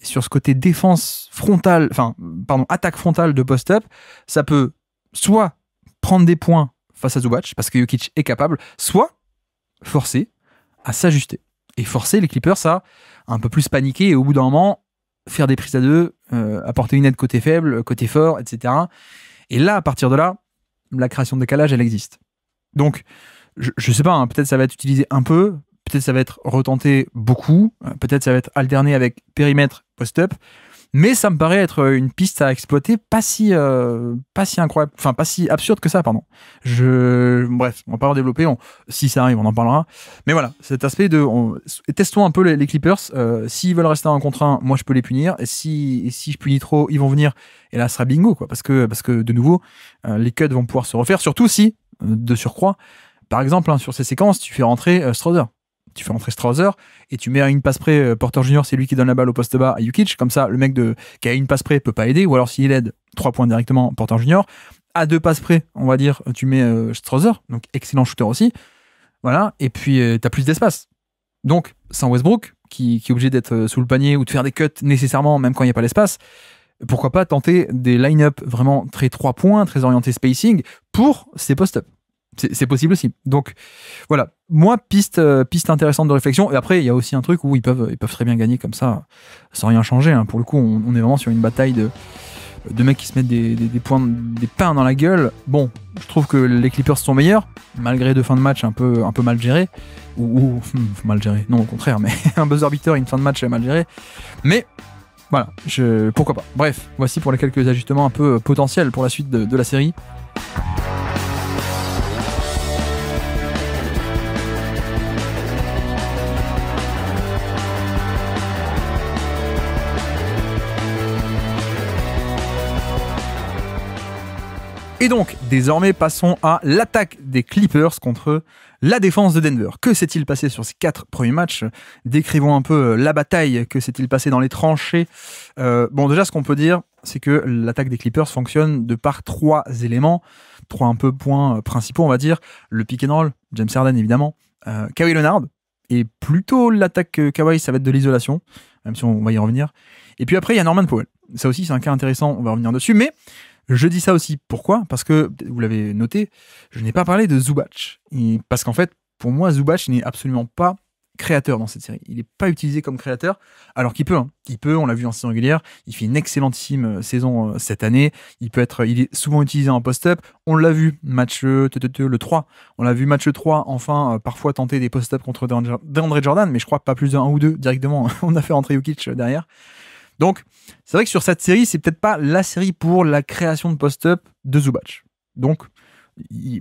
sur ce côté attaque frontale de post-up, ça peut soit prendre des points face à Zubac, parce que Jokic est capable, soit forcer à s'ajuster. Et forcer les Clippers à un peu plus paniquer et au bout d'un moment, faire des prises à 2, apporter une aide côté faible, côté fort, etc. Et là, à partir de là, la création de décalage, elle existe. Donc, je sais pas, hein, peut-être ça va être utilisé un peu, peut-être ça va être retenté beaucoup, peut-être ça va être alterné avec périmètre post-up, mais ça me paraît être une piste à exploiter pas si incroyable, enfin pas si absurde que ça, pardon. Bref, on va pas en développer, si ça arrive, on en parlera. Mais voilà, cet aspect testons un peu les Clippers, s'ils veulent rester en 1 contre 1, moi je peux les punir, et si je punis trop, ils vont venir, et là ce sera bingo, quoi, parce que de nouveau, les cuts vont pouvoir se refaire, surtout si, de surcroît, par exemple, sur ces séquences, tu fais rentrer Schroeder. tu fais rentrer Strouser et tu mets à une passe près Porter Junior, c'est lui qui donne la balle au poste bas à Jokic. Comme ça, le mec qui a une passe près peut pas aider, ou alors s'il aide, 3 points directement Porter Junior. À 2 passes près, on va dire, tu mets Strouser, donc excellent shooter aussi. Voilà, et puis t'as plus d'espace. Donc, sans Westbrook, qui est obligé d'être sous le panier ou de faire des cuts nécessairement, même quand il n'y a pas d'espace, pourquoi pas tenter des line-up vraiment très 3 points, très orientés spacing pour ces post-up. C'est possible aussi. Donc voilà, moi, piste intéressante de réflexion. Et après, il y a aussi un truc où ils peuvent très bien gagner comme ça, sans rien changer. Hein. Pour le coup, on est vraiment sur une bataille de mecs qui se mettent des pains dans la gueule. Bon, je trouve que les Clippers sont meilleurs, malgré 2 fins de match un peu mal gérées. Ou mal gérées, non, au contraire, mais un buzzer beater et une fin de match mal gérée. Mais voilà, pourquoi pas. Bref, voici pour les quelques ajustements un peu potentiels pour la suite de la série. Et donc, désormais, passons à l'attaque des Clippers contre la défense de Denver. Que s'est-il passé sur ces 4 premiers matchs ? Décrivons un peu la bataille, que s'est-il passé dans les tranchées. Bon, déjà, ce qu'on peut dire, c'est que l'attaque des Clippers fonctionne de par 3 éléments, 3 un peu points principaux, on va dire. Le pick and roll, James Harden évidemment, Kawhi Leonard, et plutôt l'attaque Kawhi, ça va être de l'isolation, même si on va y revenir. Et puis après, il y a Norman Powell. Ça aussi, c'est un cas intéressant, on va revenir dessus, mais je dis ça aussi, pourquoi ? Parce que, vous l'avez noté, je n'ai pas parlé de Zubac. Parce qu'en fait, pour moi, Zubac n'est absolument pas créateur dans cette série. Il n'est pas utilisé comme créateur, alors qu'il peut. Hein. Il peut, on l'a vu en saison régulière, il fait une excellentissime saison cette année. Il est souvent utilisé en post-up. On l'a vu, match le 3. On l'a vu match 3, enfin, parfois tenter des post-up contre DeAndre Jordan, mais je crois pas plus d'un ou deux directement. On a fait rentrer Jokic derrière. Donc, c'est vrai que sur cette série, c'est peut-être pas la série pour la création de post-up de Zubac. Donc,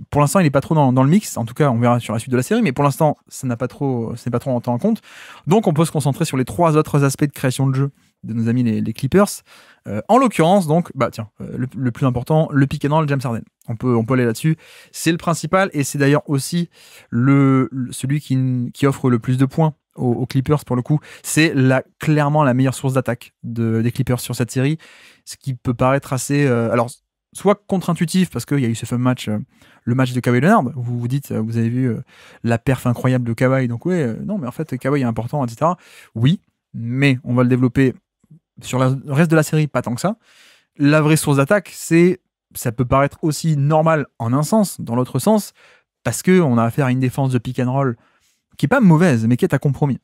pour l'instant, il n'est pas trop dans le mix. En tout cas, on verra sur la suite de la série, mais pour l'instant, ce n'est pas trop en compte. Donc, on peut se concentrer sur les 3 autres aspects de création de jeu de nos amis les Clippers. En l'occurrence, donc, le plus important, le pick and roll James Harden. On peut aller là-dessus. C'est le principal, et c'est d'ailleurs aussi celui qui offre le plus de points aux Clippers pour le coup. C'est clairement la meilleure source d'attaque des Clippers sur cette série, ce qui peut paraître assez soit contre-intuitif parce qu'il y a eu ce fameux match, le match de Kawhi Leonard, où vous dites, vous avez vu la perf incroyable de Kawhi, donc non mais en fait Kawhi est important, etc. Oui, mais on va le développer sur le reste de la série, pas tant que ça. La vraie source d'attaque, ça peut paraître aussi normal en un sens, dans l'autre sens, parce qu'on a affaire à une défense de pick and roll qui est pas mauvaise, mais qui est à compromis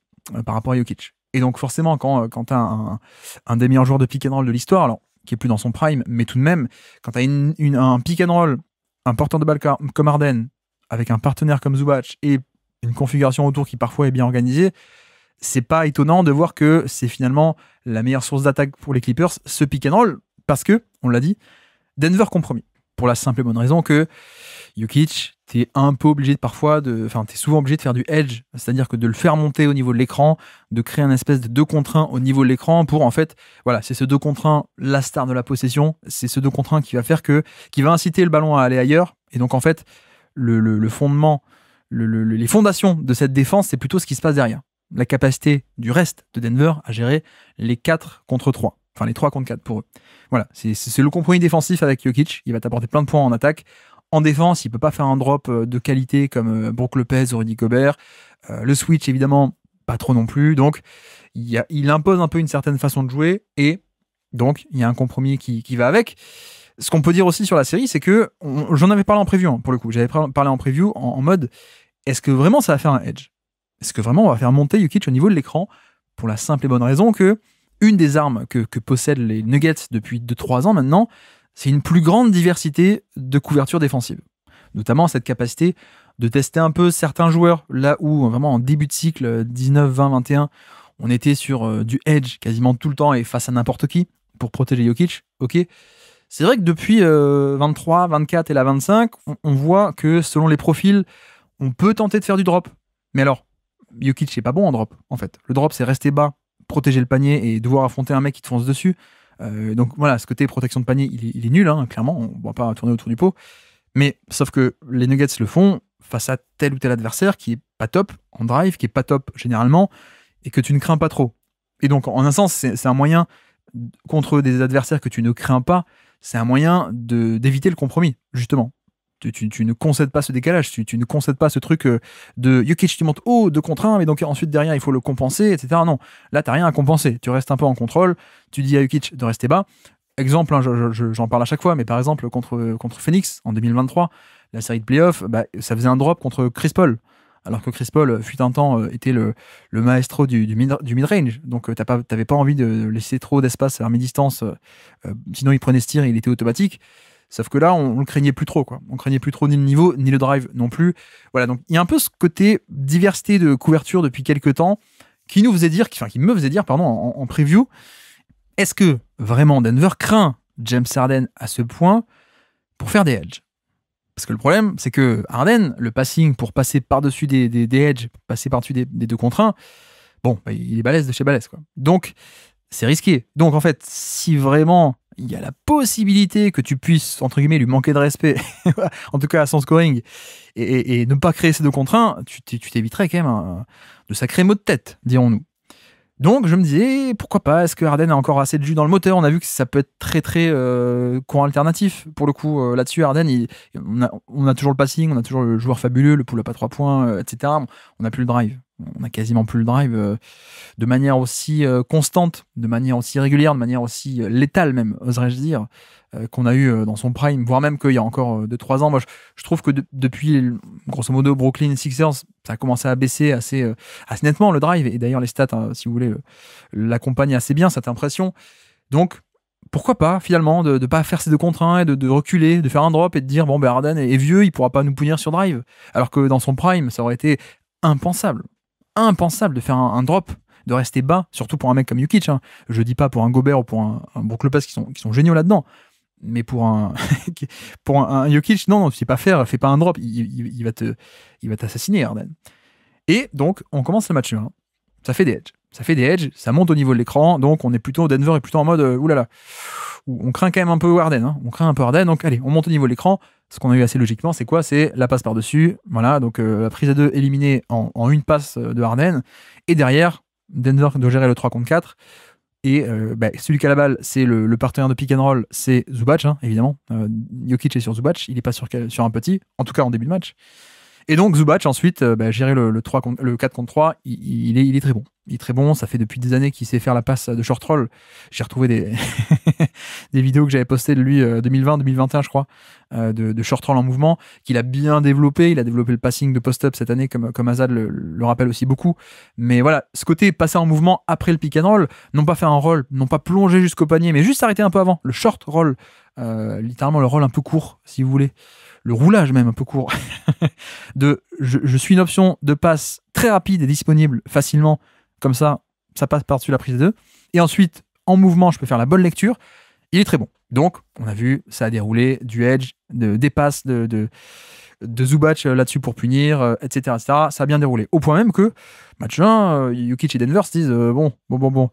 par rapport à Jokic. Et donc forcément, quand tu as un des meilleurs joueurs de pick and roll de l'histoire, alors qui est plus dans son prime, mais tout de même, quand tu as un pick and roll, un porteur de balle comme Harden, avec un partenaire comme Zubac, et une configuration autour qui parfois est bien organisée, c'est pas étonnant de voir que c'est finalement la meilleure source d'attaque pour les Clippers, ce pick and roll, parce que, on l'a dit, Denver compromis. Pour la simple et bonne raison que Jokic, t'es un peu obligé t'es souvent obligé de faire du edge, c'est-à-dire que de le faire monter au niveau de l'écran, de créer un espèce de 2 contre 1 au niveau de l'écran pour, en fait, voilà, c'est ce 2 contre 1, la star de la possession, c'est ce 2 contre 1 qui va inciter le ballon à aller ailleurs, et donc, en fait, le fondement, les fondations de cette défense, c'est plutôt ce qui se passe derrière. La capacité du reste de Denver à gérer les 4 contre 3. Enfin, les 3 contre 4 pour eux. Voilà, c'est le compromis défensif avec Jokic. Il va t'apporter plein de points en attaque. En défense, il peut pas faire un drop de qualité comme Brook Lopez ou Rudy Gobert. Le switch, évidemment, pas trop non plus. Donc, il impose un peu une certaine façon de jouer. Et donc, il y a un compromis qui va avec. Ce qu'on peut dire aussi sur la série, c'est que j'en avais parlé en preview, hein, pour le coup. J'avais parlé en preview en mode, est-ce que vraiment ça va faire un edge ? Est-ce que vraiment on va faire monter Jokic au niveau de l'écran ? Pour la simple et bonne raison que une des armes que possèdent les Nuggets depuis 2-3 ans maintenant, c'est une plus grande diversité de couverture défensive. Notamment cette capacité de tester un peu certains joueurs, là où vraiment en début de cycle, 19, 20, 21, on était sur du edge quasiment tout le temps et face à n'importe qui pour protéger Jokic. Ok. C'est vrai que depuis 23, 24 et la 25, on voit que selon les profils, on peut tenter de faire du drop. Mais alors, Jokic n'est pas bon en drop, en fait. Le drop, c'est rester bas, protéger le panier et devoir affronter un mec qui te fonce dessus. Donc voilà, ce côté protection de panier, il est nul, hein, clairement, on ne va pas tourner autour du pot. Mais sauf que les Nuggets le font face à tel ou tel adversaire qui est pas top en drive, qui est pas top généralement, et que tu ne crains pas trop. Et donc, en un sens, c'est un moyen, contre des adversaires que tu ne crains pas, c'est un moyen d'éviter le compromis, justement. Tu ne concèdes pas ce décalage, tu ne concèdes pas ce truc de Jokic, tu montes haut, 2 contre 1, mais donc ensuite derrière il faut le compenser, etc. Non, là t'as rien à compenser, tu restes un peu en contrôle, tu dis à Jokic de rester bas. Exemple, hein, j'en parle à chaque fois, mais par exemple contre Phoenix en 2023, la série de playoffs, ça faisait un drop contre Chris Paul. Alors que Chris Paul, fut un temps, était le maestro du mid-range. Donc, t'avais pas envie de laisser trop d'espace à mi-distance. Sinon, il prenait ce tir et il était automatique. Sauf que là, on le craignait plus trop, quoi. On craignait plus trop ni le niveau, ni le drive non plus. Voilà, donc il y a un peu ce côté diversité de couverture depuis quelques temps qui me faisait dire, pardon, en preview, est-ce que vraiment Denver craint James Harden à ce point pour faire des edges? Parce que le problème, c'est que Harden, le passing pour passer par-dessus des edges, passer par-dessus des 2 contre 1, bon, il est balèze de chez balèze, quoi. Donc, c'est risqué. Donc, en fait, si vraiment il y a la possibilité que tu puisses, entre guillemets, lui manquer de respect, en tout cas à son scoring, et ne pas créer ces 2 contre 1, tu t'éviterais quand même de sacrés maux de tête, dirons-nous. Donc je me disais, pourquoi pas, est-ce que Harden a encore assez de jus dans le moteur? On a vu que ça peut être très très courant alternatif. Pour le coup, là-dessus, Harden, on a toujours le passing, on a toujours le joueur fabuleux, le pull-up à 3 points, etc. On n'a plus le drive. On n'a quasiment plus le drive de manière aussi constante, de manière aussi régulière, de manière aussi létale même, oserais-je dire, qu'on a eu dans son prime, voire même qu'il y a encore 2-3 ans. Moi, je trouve que depuis, grosso modo, Brooklyn Sixers, ça a commencé à baisser assez nettement le drive. Et d'ailleurs, les stats, hein, si vous voulez, l'accompagnent assez bien, cette impression. Donc, pourquoi pas, finalement, de ne pas faire ces 2 contre 1 et de reculer, de faire un drop et de dire, bon, Harden est vieux, il pourra pas nous punir sur drive. Alors que dans son prime, ça aurait été impensable de faire un drop, de rester bas, surtout pour un mec comme Jokic. Hein. Je dis pas pour un Gobert ou pour un Brook Lopez qui sont géniaux là-dedans, mais pour un Jokic, non, tu sais pas faire, fais pas un drop, il va t'assassiner, Harden. Et donc, on commence le match 1. Ça fait des edges, ça monte au niveau de l'écran, donc on est plutôt, Denver est plutôt en mode, oulala, on craint quand même un peu Harden, hein. On craint un peu Harden, donc allez, on monte au niveau de l'écran. Ce qu'on a eu assez logiquement, c'est quoi? C'est la passe par-dessus, voilà, donc la prise à 2 éliminée en une passe de Harden, et derrière, Denver doit gérer le 3 contre 4, et celui qui a la balle, c'est le partenaire de pick and roll, c'est Zubac, hein, évidemment. Jokic est sur Zubac, il n'est pas sur un petit, en tout cas en début de match. Et donc Zubac, ensuite, gérer le 4 contre 3, il est très bon. Il est très bon, ça fait depuis des années qu'il sait faire la passe de short roll. J'ai retrouvé des vidéos que j'avais postées de lui 2020-2021, je crois, de short roll en mouvement, qu'il a bien développé. Il a développé le passing de post-up cette année, comme Azad le rappelle aussi beaucoup. Mais voilà, ce côté passer en mouvement après le pick and roll, non pas faire un roll, non pas plonger jusqu'au panier, mais juste s'arrêter un peu avant. Le short roll, littéralement le roll un peu court, si vous voulez. Le roulage même un peu court. Je suis une option de passe très rapide et disponible facilement. Comme ça passe par-dessus la prise de 2. Et ensuite, en mouvement, je peux faire la bonne lecture. Il est très bon. Donc, on a vu, ça a déroulé, du edge, des passes de Zubac là-dessus pour punir, etc., etc. Ça a bien déroulé. Au point même que, match 1, Jokic et Denver se disent, bon.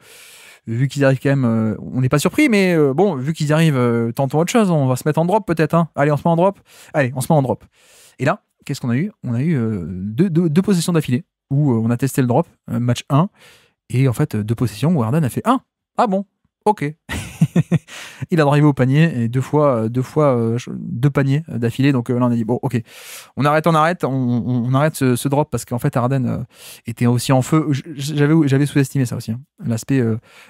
Vu qu'ils arrivent quand même, on n'est pas surpris, mais vu qu'ils y arrivent, tentons autre chose, on va se mettre en drop peut-être. Hein. Allez, on se met en drop. Allez, on se met en drop. Et là, qu'est-ce qu'on a eu? On a eu deux possessions d'affilée où on a testé le drop, match 1, et en fait 2 possessions où Harden a fait 1. Ah bon, ok. Il a drivé au panier et 2 paniers d'affilée. Donc là on a dit bon, ok, on arrête ce drop parce qu'en fait Harden était aussi en feu. J'avais sous-estimé ça aussi, hein. L'aspect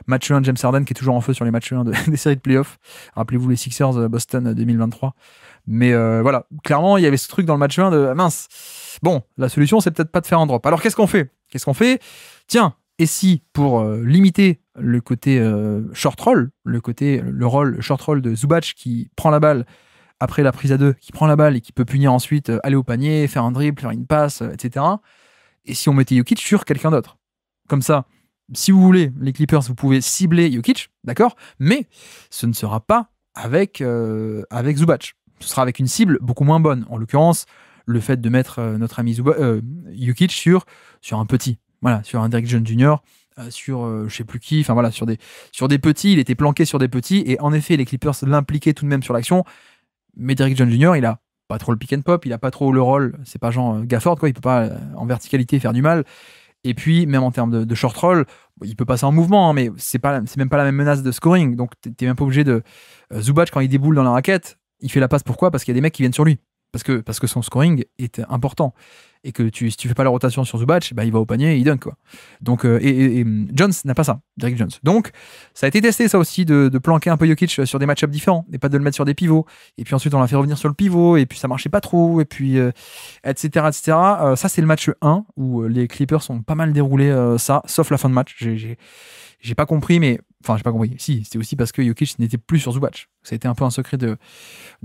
match 1 de James Harden qui est toujours en feu sur les matchs 1 des séries de playoffs. Rappelez-vous les Sixers Boston 2023. Mais voilà, clairement il y avait ce truc dans le match 1 de mince. Bon, la solution c'est peut-être pas de faire un drop. Alors qu'est-ce qu'on fait? Tiens, et si pour limiter le côté short roll, le roll short roll de Zubac qui prend la balle après la prise à 2, qui prend la balle et qui peut punir ensuite, aller au panier, faire un dribble, faire une passe, etc. Et si on mettait Jokic sur quelqu'un d'autre? Comme ça, si vous voulez, les Clippers, vous pouvez cibler Jokic, d'accord? Mais ce ne sera pas avec Zubac. Ce sera avec une cible beaucoup moins bonne. En l'occurrence, le fait de mettre notre ami Jokic sur un petit. Voilà, sur un Derrick Jones Jr., sur je sais plus qui, enfin voilà, sur des petits, il était planqué sur des petits, et en effet, les Clippers l'impliquaient tout de même sur l'action, mais Derrick Jones Jr., il a pas trop le pick and pop, il a pas trop le roll, c'est pas genre Gafford, quoi, il peut pas en verticalité faire du mal. Et puis, même en termes de short roll, il peut passer en mouvement, hein, mais c'est même pas la même menace de scoring. Donc, t'es même pas obligé de. Zubac, quand il déboule dans la raquette, il fait la passe. Pourquoi ? Parce qu'il y a des mecs qui viennent sur lui. Parce que son scoring est important. Et que si tu fais pas la rotation sur Zubac, bah, il va au panier et il dunk, quoi. Donc, et Jones n'a pas ça, Derrick Jones. Donc, ça a été testé, ça aussi, de planquer un peu Jokic sur des match-ups différents, et pas de le mettre sur des pivots. Et puis ensuite, on l'a fait revenir sur le pivot, et puis ça marchait pas trop, et puis, etc., etc. Ça, c'est le match 1, où les Clippers ont pas mal déroulé ça, sauf la fin de match. J'ai pas compris, mais. Enfin, j'ai pas compris. Si, c'était aussi parce que Jokic n'était plus sur Zubac. Ça a été un peu un secret de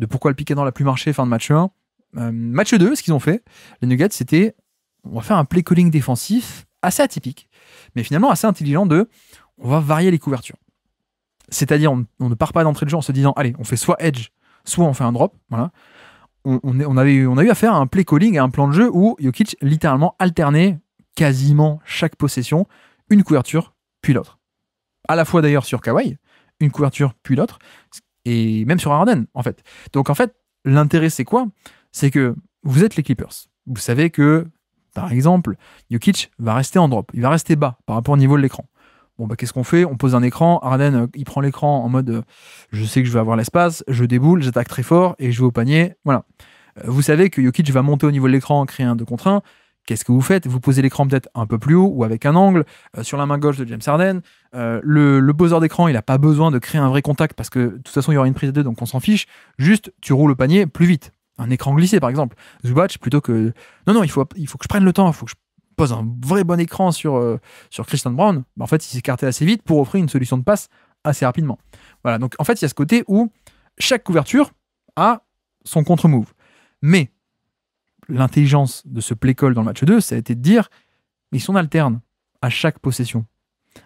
pourquoi le pick and roll a plus marché fin de match 1. Match 2, ce qu'ils ont fait, les Nuggets, c'était on va faire un play calling défensif assez atypique, mais finalement assez intelligent on va varier les couvertures. C'est-à-dire, on ne part pas d'entrée de jeu en se disant, allez, on fait soit edge, soit on fait un drop. Voilà. On a eu affaire à un play calling, à un plan de jeu où Jokic littéralement alternait quasiment chaque possession, une couverture, puis l'autre. À la fois d'ailleurs sur Kawhi, une couverture, puis l'autre, et même sur Harden, en fait. Donc en fait, l'intérêt, c'est quoi ? C'est que vous êtes les Clippers. Vous savez que, par exemple, Jokic va rester en drop. Il va rester bas par rapport au niveau de l'écran. Bon, bah, qu'est-ce qu'on fait ? On pose un écran. Harden, il prend l'écran en mode je sais que je vais avoir l'espace, je déboule, j'attaque très fort et je vais au panier. Voilà. Vous savez que Jokic va monter au niveau de l'écran, créer un 2 contre 1. Qu'est-ce que vous faites ? Vous posez l'écran peut-être un peu plus haut ou avec un angle sur la main gauche de James Harden. Le buzzer d'écran, il n'a pas besoin de créer un vrai contact parce que de toute façon, il y aura une prise de 2, donc on s'en fiche. Juste, tu roules le panier plus vite. Un écran glissé, par exemple. Zubac, plutôt que... Non, il faut que je prenne le temps, il faut que je pose un vrai bon écran sur Christian Brown. Bah, en fait, il s'est écarté assez vite pour offrir une solution de passe assez rapidement. Voilà, donc en fait, il y a ce côté où chaque couverture a son contre-move. Mais l'intelligence de ce play call dans le match 2, ça a été de dire, mais ils sont alternes à chaque possession.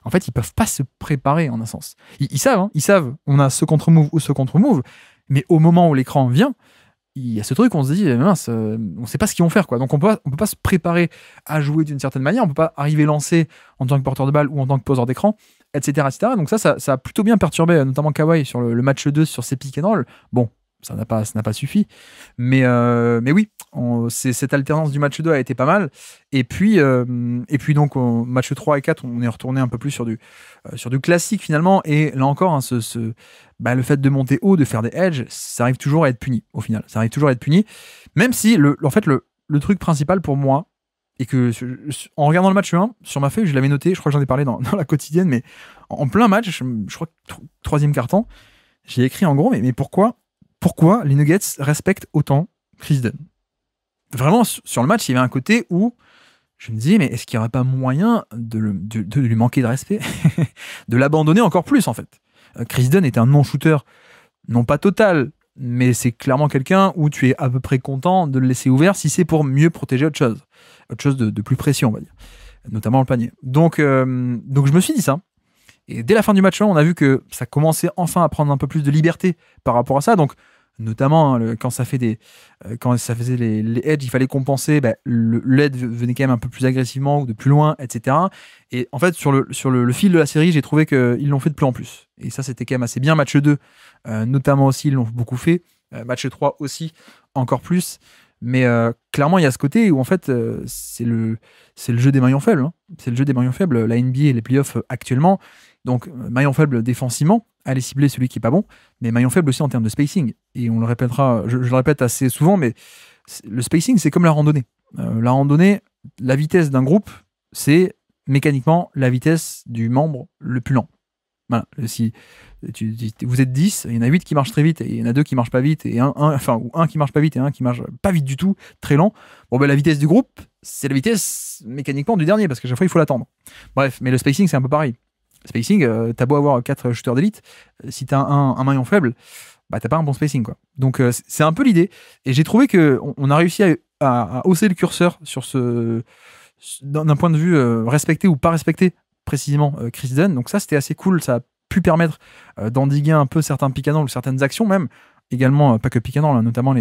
En fait, ils peuvent pas se préparer en un sens. Ils savent, on a ce contre-move ou ce contre-move, mais au moment où l'écran vient, il y a ce truc, on se dit, mince, on sait pas ce qu'ils vont faire, quoi. Donc on peut pas se préparer à jouer d'une certaine manière, on peut pas arriver lancé en tant que porteur de balle ou en tant que poseur d'écran, etc., etc. Donc ça a plutôt bien perturbé, notamment Kawhi sur le match 2 sur ses pick and roll. Bon, ça n'a pas suffi, mais oui, cette alternance du match 2 a été pas mal. Et puis donc au match 3 et 4, on est retourné un peu plus sur du classique finalement. Et là encore, hein, le fait de monter haut, de faire des edges, ça arrive toujours à être puni au final. Ça arrive toujours à être puni, même si le truc principal pour moi, et que en regardant le match 1, sur ma feuille, je l'avais noté, je crois que j'en ai parlé dans la quotidienne, mais en plein match, je crois que troisième quart-temps, j'ai écrit en gros, mais pourquoi les Nuggets respectent autant Chris Dunn ? Vraiment, sur le match, il y avait un côté où je me disais, mais est-ce qu'il n'y aurait pas moyen de lui manquer de respect, de l'abandonner encore plus, en fait ? Chris Dunn est un non-shooter, non pas total, mais c'est clairement quelqu'un où tu es à peu près content de le laisser ouvert si c'est pour mieux protéger autre chose de plus précis, on va dire, notamment le panier. Donc je me suis dit ça. Et dès la fin du match 1, on a vu que ça commençait enfin à prendre un peu plus de liberté par rapport à ça. Donc, notamment quand ça faisait les edges, il fallait compenser. Le head venait quand même un peu plus agressivement ou de plus loin, etc. Et en fait, sur le fil de la série, j'ai trouvé qu'ils l'ont fait de plus en plus. Et ça, c'était quand même assez bien. Match 2, notamment aussi, ils l'ont beaucoup fait. Match 3 aussi, encore plus. Mais clairement, il y a ce côté où en fait, c'est le jeu des maillons faibles. Hein. C'est le jeu des maillons faibles. La NBA et les playoffs actuellement. Donc, maillon faible défensivement, aller cibler celui qui est pas bon, mais maillon faible aussi en termes de spacing. Et on le répétera, je le répète assez souvent, mais le spacing, c'est comme la randonnée. La randonnée, la vitesse d'un groupe, c'est mécaniquement la vitesse du membre le plus lent. Voilà. Si vous êtes 10, il y en a 8 qui marchent très vite, et il y en a 2 qui marchent pas vite, et un qui marche pas vite, et un qui marche pas vite du tout, très lent. Bon, la vitesse du groupe, c'est la vitesse mécaniquement du dernier, parce qu'à chaque fois, il faut l'attendre. Bref, mais le spacing, c'est un peu pareil. Spacing, t'as beau avoir 4 shooters d'élite, si t'as un maillon faible, t'as pas un bon spacing, quoi. Donc c'est un peu l'idée. Et j'ai trouvé qu'on a réussi à hausser le curseur sur d'un point de vue respecté ou pas respecté précisément Chris Dunn. Donc ça, c'était assez cool. Ça a pu permettre d'endiguer un peu certains pick and roll ou certaines actions même. Également, pas que pick and roll, hein, notamment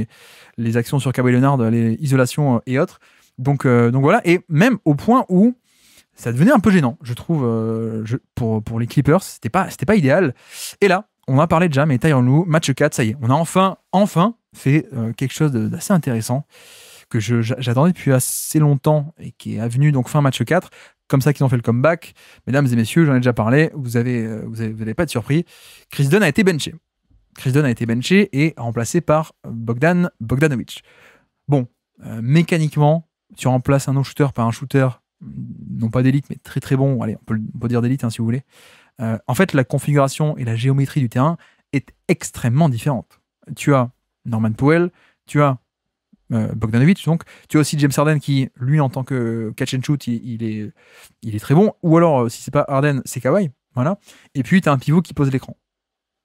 les actions sur Kawhi Leonard, les isolations et autres. Donc voilà. Et même au point où ça devenait un peu gênant, je trouve, pour les Clippers. C'était pas idéal. Et là, on a parlé déjà, mais Tyronn Lue, match 4, ça y est. On a enfin fait quelque chose d'assez intéressant que j'attendais depuis assez longtemps et qui est venu donc fin match 4. Comme ça qu'ils ont fait le comeback. Mesdames et messieurs, j'en ai déjà parlé, vous allez pas être surpris. Chris Dunn a été benché. Chris Dunn a été benché et remplacé par Bogdan Bogdanovic. Bon, mécaniquement, tu remplaces un no-shooter par un shooter, non pas d'élite, mais très très bon. Allez, on peut dire d'élite si vous voulez. En fait, la configuration et la géométrie du terrain est extrêmement différente. Tu as Norman Powell, tu as Bogdanovic, donc tu as aussi James Harden qui, lui, en tant que catch and shoot, il est très bon. Ou alors, si c'est pas Harden, c'est Kawhi. Voilà. Et puis, tu as un pivot qui pose l'écran.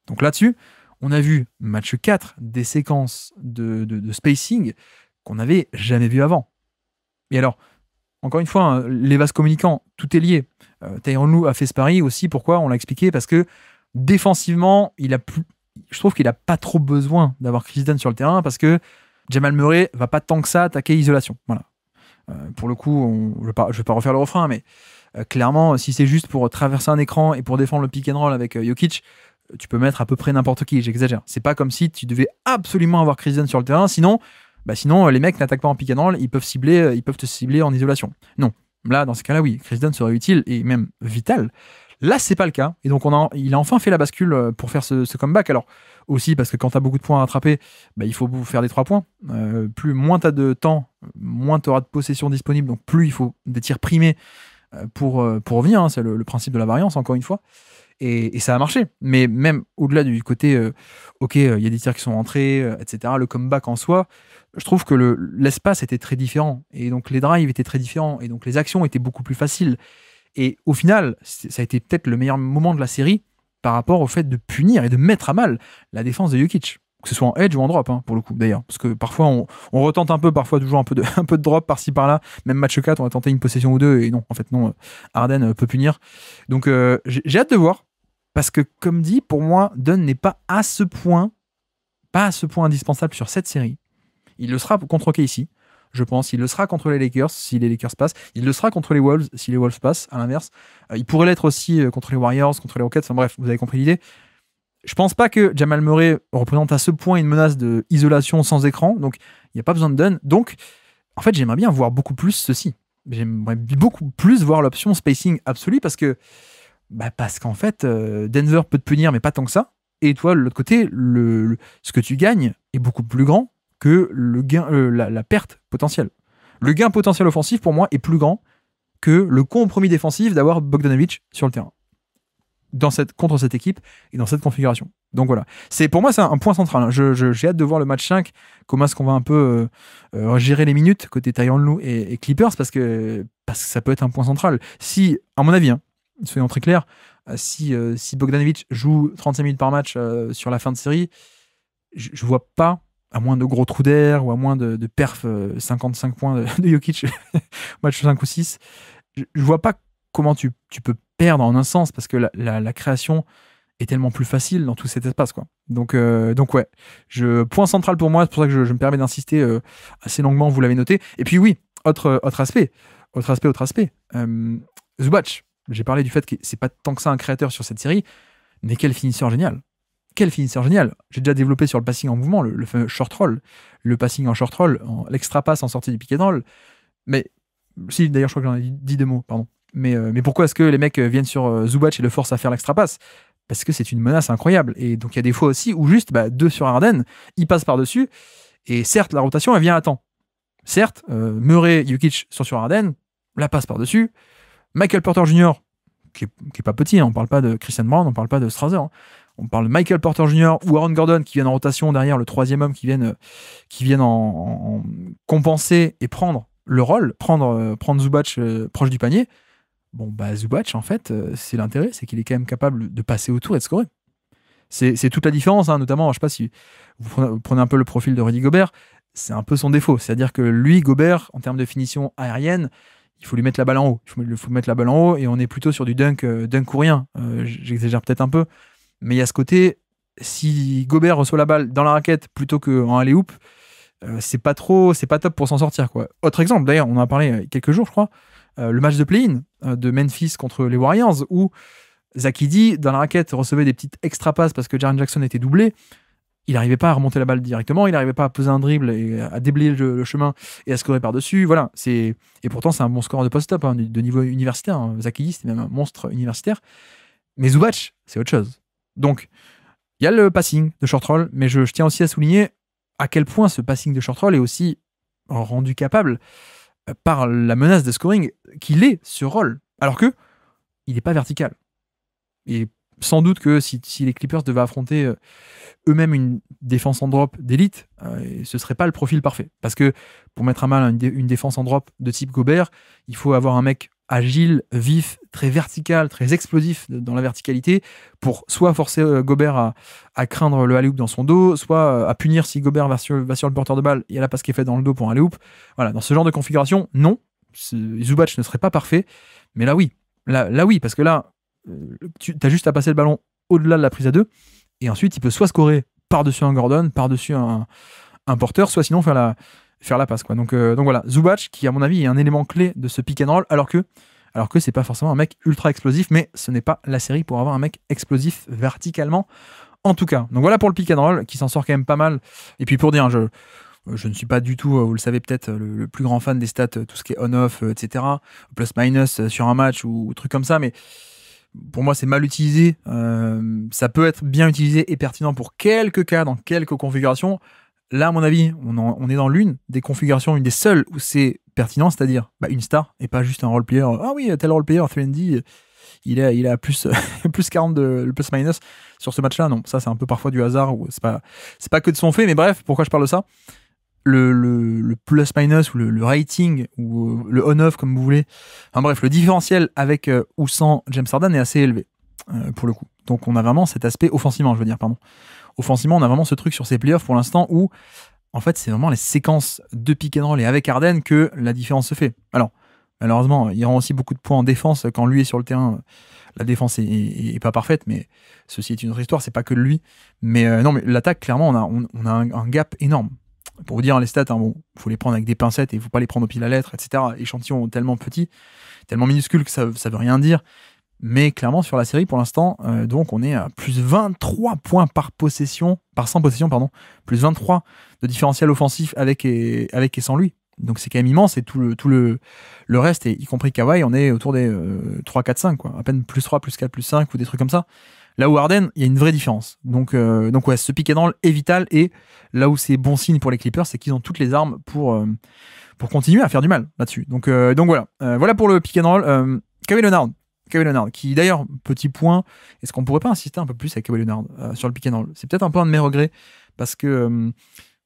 Donc là-dessus, on a vu match 4 des séquences de spacing qu'on n'avait jamais vu avant. Et alors, encore une fois, hein, les vases communicants, tout est lié. Tyronn Lue a fait ce pari aussi. Pourquoi ? On l'a expliqué parce que défensivement, je trouve qu'il n'a pas trop besoin d'avoir Chris Dunn sur le terrain parce que Jamal Murray va pas tant que ça attaquer isolation. Voilà. Pour le coup, je vais pas refaire le refrain, mais clairement, si c'est juste pour traverser un écran et pour défendre le pick and roll avec Jokic, tu peux mettre à peu près n'importe qui, j'exagère. C'est pas comme si tu devais absolument avoir Chris Dunn sur le terrain, sinon les mecs n'attaquent pas en pick and roll, ils peuvent te cibler en isolation. Non. Là, dans ce cas-là, oui, Chris Dunn serait utile et même vital. Là, c'est pas le cas. Et donc, il a enfin fait la bascule pour faire ce comeback. Alors, aussi parce que quand tu as beaucoup de points à rattraper, il faut faire des 3 points. Moins tu as de temps, moins tu auras de possession disponible, donc plus il faut des tirs primés pour revenir. Hein, c'est le principe de la variance, encore une fois. Et ça a marché. Mais même au-delà du côté, il y a des tirs qui sont rentrés, etc., le comeback en soi, je trouve que l'espace était très différent. Et donc, les drives étaient très différents. Et donc, les actions étaient beaucoup plus faciles. Et au final, ça a été peut-être le meilleur moment de la série par rapport au fait de punir et de mettre à mal la défense de Jokic, que ce soit en edge ou en drop, hein, pour le coup, d'ailleurs. Parce que parfois, on retente un peu, parfois toujours un peu de drop par-ci par-là. Même match 4, on a tenté une possession ou deux, et non, en fait, non, Harden peut punir. Donc, j'ai hâte de voir, parce que, comme dit, pour moi, Dunn n'est pas à ce point indispensable sur cette série. Il le sera contre OKC. Je pense. Il le sera contre les Lakers si les Lakers passent. Il le sera contre les Wolves si les Wolves passent, à l'inverse. Il pourrait l'être aussi contre les Warriors, contre les Rockets. Enfin bref, vous avez compris l'idée. Je pense pas que Jamal Murray représente à ce point une menace d'isolation sans écran. Donc, il n'y a pas besoin de Dunn. Donc, en fait, j'aimerais bien voir beaucoup plus ceci. J'aimerais beaucoup plus voir l'option spacing absolue parce qu'en fait, Denver peut te punir, mais pas tant que ça. Et toi, de l'autre côté, ce que tu gagnes est beaucoup plus grand que le gain, la perte potentielle. Le gain potentiel offensif, pour moi, est plus grand que le compromis défensif d'avoir Bogdanovic sur le terrain. Contre cette équipe et dans cette configuration. Donc voilà. Pour moi, c'est un point central. Hein. J'ai hâte de voir le match 5, comment est-ce qu'on va un peu gérer les minutes côté Tyronn Lue et Clippers, parce que ça peut être un point central. Si, à mon avis, hein, soyons très clairs, si Bogdanovic joue 35 minutes par match sur la fin de série, je vois pas, à moins de gros trous d'air ou à moins de perf 55 points de Jokic match 5 ou 6, je vois pas comment tu peux perdre en un sens parce que la création est tellement plus facile dans tout cet espace, quoi. Donc ouais, point central pour moi, c'est pour ça que je me permets d'insister assez longuement, vous l'avez noté. Et puis oui, autre aspect. Zubac, j'ai parlé du fait que c'est pas tant que ça un créateur sur cette série, mais quel finisseur génial. Quel finisseur génial. J'ai déjà développé sur le passing en mouvement, le fameux short roll, le passing en short roll, l'extra pass en sortie du pick and roll. Mais si, d'ailleurs, je crois que j'en ai dit 2 mots, pardon. Mais pourquoi est-ce que les mecs viennent sur Zubac et le forcent à faire l'extra pass ? Parce que c'est une menace incroyable. Et donc, il y a des fois aussi où juste 2 sur Harden, il passe par-dessus. Et certes, la rotation, elle vient à temps. Certes, Murray, Jokic sont sur Harden, la passe par-dessus. Michael Porter Jr., qui est pas petit, hein, on parle pas de Christian Brown, on parle pas de Strawther, hein. On parle de Michael Porter Jr. ou Aaron Gordon qui viennent en rotation derrière le 3e homme qui viennent en compenser et prendre le rôle, prendre Zubac proche du panier. Bon, Zubac, en fait, c'est l'intérêt, c'est qu'il est quand même capable de passer autour et de scorer. C'est toute la différence, hein, notamment, je sais pas si vous prenez un peu le profil de Rudy Gobert, c'est un peu son défaut. C'est-à-dire que lui, Gobert, en termes de finition aérienne, il faut lui mettre la balle en haut. Il faut mettre la balle en haut et on est plutôt sur du dunk ou rien. J'exagère peut-être un peu. Mais il y a ce côté, si Gobert reçoit la balle dans la raquette plutôt qu'en alley-oop, c'est pas top pour s'en sortir, quoi. Autre exemple, d'ailleurs, on en a parlé il y a quelques jours, je crois, le match de play-in de Memphis contre les Warriors, où Zach Edey, dans la raquette, recevait des petites extra passes parce que Jaren Jackson était doublé. il n'arrivait pas à remonter la balle directement, il n'arrivait pas à poser un dribble et à déblayer le chemin et à scorer par-dessus. Voilà, et pourtant, c'est un bon score de post-up, hein, de niveau universitaire. Hein. Zakili, c'était même un monstre universitaire. Mais Zubac, c'est autre chose. Donc, il y a le passing de short roll, mais je tiens aussi à souligner à quel point ce passing de short roll est aussi rendu capable par la menace de scoring qu'il est sur roll, alors que il n'est pas vertical. Et sans doute que si les Clippers devaient affronter eux-mêmes une défense en drop d'élite, ce serait pas le profil parfait. Parce que pour mettre à mal une défense en drop de type Gobert, il faut avoir un mec agile, vif, très vertical, très explosif dans la verticalité, pour soit forcer Gobert à craindre le alley-oop dans son dos, soit à punir si Gobert va sur le porteur de balle, il y a la passe qui est faite dans le dos pour un alley-oop. Voilà, dans ce genre de configuration, non, Zubac ne serait pas parfait, mais là oui, là oui, parce que là, tu as juste à passer le ballon au-delà de la prise à deux, et ensuite il peut soit scorer par-dessus un Gordon, par-dessus un porteur, soit sinon faire la passe, quoi. Donc voilà, Zubac qui à mon avis est un élément clé de ce pick and roll, alors que c'est pas forcément un mec ultra explosif, mais ce n'est pas la série pour avoir un mec explosif verticalement en tout cas. Donc voilà pour le pick and roll qui s'en sort quand même pas mal. Et puis pour dire, je ne suis pas du tout, vous le savez peut-être, le plus grand fan des stats, tout ce qui est on-off, etc. Plus-minus sur un match ou trucs comme ça, mais pour moi, c'est mal utilisé. Ça peut être bien utilisé et pertinent pour quelques cas, dans quelques configurations. Là, à mon avis, on est dans l'une des configurations, une des seules où c'est pertinent, c'est-à-dire une star et pas juste un role-player. Ah oui, tel role-player, 3D, il est à plus, plus 40 de le plus-minus sur ce match-là. Non, ça, c'est un peu parfois du hasard. Ou c'est pas que de son fait, mais bref, pourquoi je parle de ça ? Le plus-minus ou le rating ou le on-off comme vous voulez, enfin bref, le différentiel avec ou sans James Harden est assez élevé pour le coup. Donc on a vraiment cet aspect offensivement, offensivement, on a vraiment ce truc sur ces playoffs pour l'instant où en fait c'est vraiment les séquences de pick and roll et avec Harden que la différence se fait. Alors malheureusement il rend aussi beaucoup de points en défense quand lui est sur le terrain. La défense est pas parfaite, mais ceci est une autre histoire, c'est pas que lui. Mais non, mais l'attaque, clairement, on a un gap énorme. Pour vous dire les stats, bon, faut les prendre avec des pincettes et il faut pas les prendre au pied de la lettre, etc. Échantillon tellement petit, tellement minuscule que ça veut rien dire. Mais clairement, sur la série, pour l'instant, donc on est à plus 23 points par 100 possessions, pardon. Plus 23 de différentiel offensif avec et sans lui. Donc c'est quand même immense et tout le reste, et y compris Kawhi, on est autour des 3, 4, 5, quoi. À peine plus 3, plus 4, plus 5 ou des trucs comme ça. Là où Harden, il y a une vraie différence. Donc ouais, ce pick and roll est vital, et là où c'est bon signe pour les Clippers, c'est qu'ils ont toutes les armes pour continuer à faire du mal là-dessus. Donc voilà. Voilà pour le pick and roll. Kawhi Leonard, qui d'ailleurs, petit point, est-ce qu'on pourrait pas insister un peu plus avec Kawhi Leonard sur le pick and roll ? C'est peut-être un peu un de mes regrets, parce que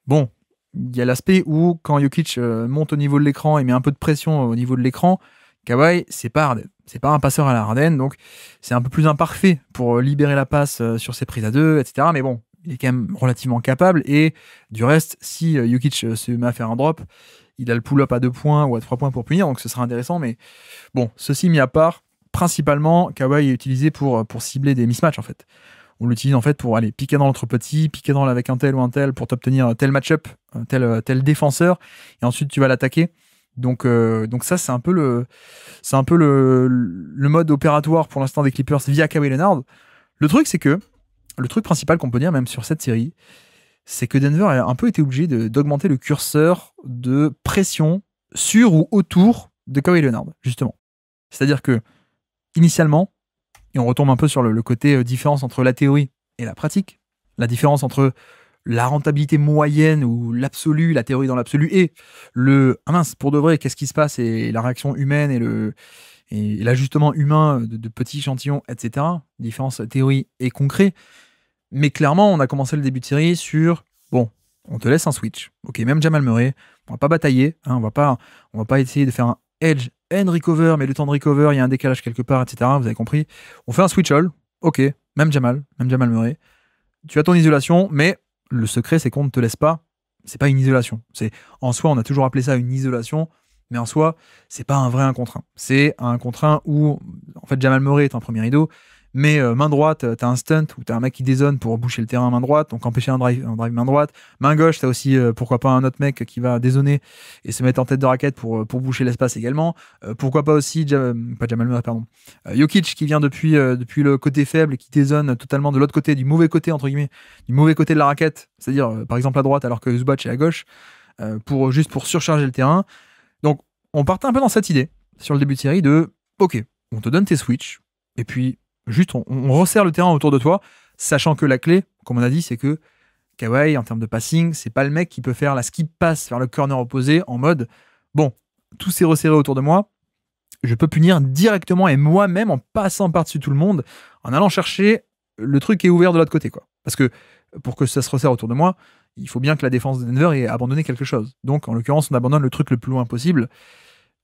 bon, il y a l'aspect où quand Jokic monte au niveau de l'écran et met un peu de pression au niveau de l'écran, Kawhi, c'est pas Harden. C'est pas un passeur à la Harden, donc c'est un peu plus imparfait pour libérer la passe sur ses prises à deux, etc. Mais bon, il est quand même relativement capable, et du reste, si Jokic se met à faire un drop, il a le pull-up à 2 points ou à 3 points pour punir, donc ce sera intéressant. Mais bon, ceci mis à part, principalement, Kawhi est utilisé pour cibler des mismatchs, en fait. On l'utilise en fait pour aller piquer dans l'autre petit, piquer dans avec un tel ou un tel pour t'obtenir tel match-up, tel défenseur, et ensuite tu vas l'attaquer. Donc ça, c'est un peu le mode opératoire pour l'instant des Clippers via Kawhi Leonard. Le truc principal qu'on peut dire même sur cette série, c'est que Denver a un peu été obligé d'augmenter le curseur de pression sur ou autour de Kawhi Leonard, justement. C'est-à-dire que, initialement, et on retombe un peu sur le côté différence entre la théorie et la pratique, la différence entre la rentabilité moyenne ou l'absolu, la théorie dans l'absolu, et pour de vrai, qu'est-ce qui se passe, et la réaction humaine et l'ajustement humain de petits échantillons, etc. Différence théorie et concret. Mais clairement, on a commencé le début de série sur, bon, on te laisse un switch. Ok, même Jamal Murray, on va pas batailler, hein, on va pas essayer de faire un edge and recover, mais le temps de recover, il y a un décalage quelque part, etc. Vous avez compris. On fait un switch all, ok, même Jamal Murray. Tu as ton isolation, mais le secret, c'est qu'on ne te laisse pas. C'est pas une isolation. En soi, on a toujours appelé ça une isolation, mais en soi, c'est pas un vrai 1 contre 1. C'est un 1 contre 1 où, en fait, Jamal Murray est un premier rideau, Mais main droite, t'as un stunt où t'as un mec qui dézone pour boucher le terrain main droite, donc empêcher un drive main droite. Main gauche, t'as aussi pourquoi pas un autre mec qui va dézoner et se mettre en tête de raquette pour boucher l'espace également. Pourquoi pas aussi pas Jamal Murray, pardon. Jokic qui vient depuis le côté faible et qui dézone totalement de l'autre côté, du mauvais côté entre guillemets, du mauvais côté de la raquette, c'est-à-dire par exemple à droite alors que Zubac est à gauche, juste pour surcharger le terrain. Donc on partait un peu dans cette idée sur le début de série de ok, on te donne tes switches et puis juste, on resserre le terrain autour de toi, sachant que la clé, comme on a dit, c'est que Kawhi, en termes de passing, c'est pas le mec qui peut faire la skip pass vers le corner opposé en mode bon, tout s'est resserré autour de moi, je peux punir directement et moi-même en passant par-dessus tout le monde, en allant chercher le truc qui est ouvert de l'autre côté, quoi. Parce que pour que ça se resserre autour de moi, il faut bien que la défense de Denver ait abandonné quelque chose. Donc, en l'occurrence, on abandonne le truc le plus loin possible.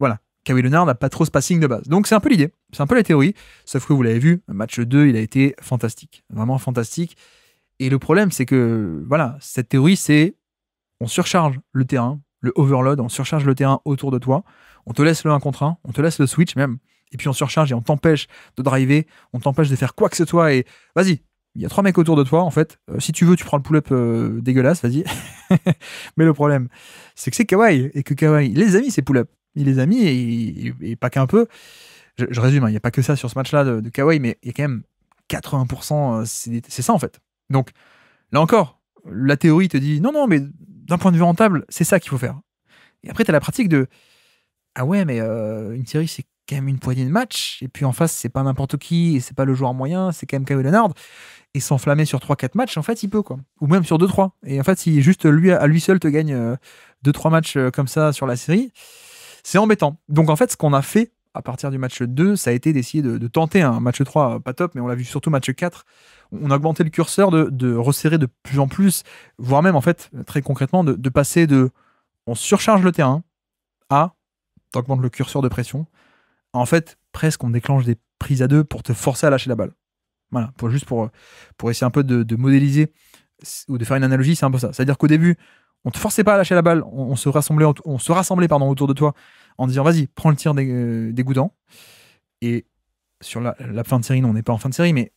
Voilà. Kawhi Leonard n'a pas trop ce passing de base. Donc c'est un peu l'idée, c'est un peu la théorie, sauf que vous l'avez vu, le match 2, il a été fantastique, vraiment fantastique. Et le problème, c'est que, voilà, cette théorie, c'est on surcharge le terrain, le overload, on surcharge le terrain autour de toi, on te laisse le 1 contre 1, on te laisse le switch même, et puis on surcharge et on t'empêche de driver, on t'empêche de faire quoi que ce soit, et vas-y, il y a 3 mecs autour de toi, en fait, si tu veux, tu prends le pull-up dégueulasse, vas-y. Mais le problème, c'est que c'est Kawhi, et que Kawhi, les amis, c'est pull-up. Il les a mis et pas qu'un peu. Je résume, il n'y a pas que ça sur ce match-là de Kawhi, mais il y a quand même 80%, c'est ça en fait. Donc là encore, la théorie te dit non, mais d'un point de vue rentable, c'est ça qu'il faut faire. Et après, tu as la pratique de ah ouais, mais une série, c'est quand même une poignée de matchs, et puis en face, c'est pas n'importe qui, et c'est pas le joueur moyen, c'est quand même Kawhi Leonard. Et s'enflammer sur 3-4 matchs, en fait, il peut, quoi. Ou même sur 2-3. Et en fait, si juste lui, à lui seul te gagne 2-3 matchs comme ça sur la série, c'est embêtant. Donc en fait, ce qu'on a fait à partir du match 2, ça a été d'essayer de tenter un match 3, pas top, mais on l'a vu surtout match 4. On a augmenté le curseur, de resserrer de plus en plus, voire même en fait, très concrètement, de passer de on surcharge le terrain à t'augmentes le curseur de pression. En fait, presque on déclenche des prises à deux pour te forcer à lâcher la balle. Voilà, pour essayer un peu de modéliser ou de faire une analogie, c'est un peu ça. C'est-à-dire qu'au début, on te forçait pas à lâcher la balle, on se rassemblait autour de toi en disant vas-y, prends le tir dégoûtant. Et sur la fin de série, non, on n'est pas en fin de série, mais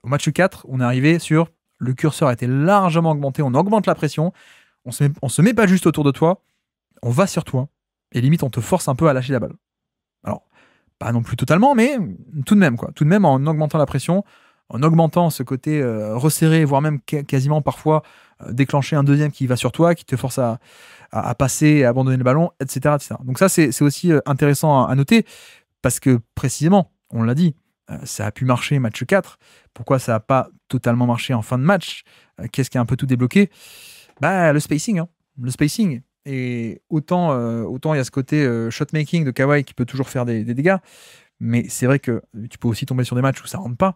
au match 4, on est arrivé sur le curseur a été largement augmenté, on augmente la pression, on se met pas juste autour de toi, on va sur toi, et limite on te force un peu à lâcher la balle. Alors, pas non plus totalement, mais tout de même, quoi. Tout de même en augmentant la pression, en augmentant ce côté resserré, voire même quasiment parfois déclencher un deuxième qui va sur toi, qui te force à passer, à abandonner le ballon, etc. etc. Donc ça, c'est aussi intéressant à noter, parce que précisément, on l'a dit, ça a pu marcher match 4. Pourquoi ça n'a pas totalement marché en fin de match? Qu'est-ce qui a un peu tout débloqué? Bah, le spacing. Hein. Le spacing. Et autant il y a ce côté shot-making de Kawhi qui peut toujours faire des dégâts, mais c'est vrai que tu peux aussi tomber sur des matchs où ça rentre pas.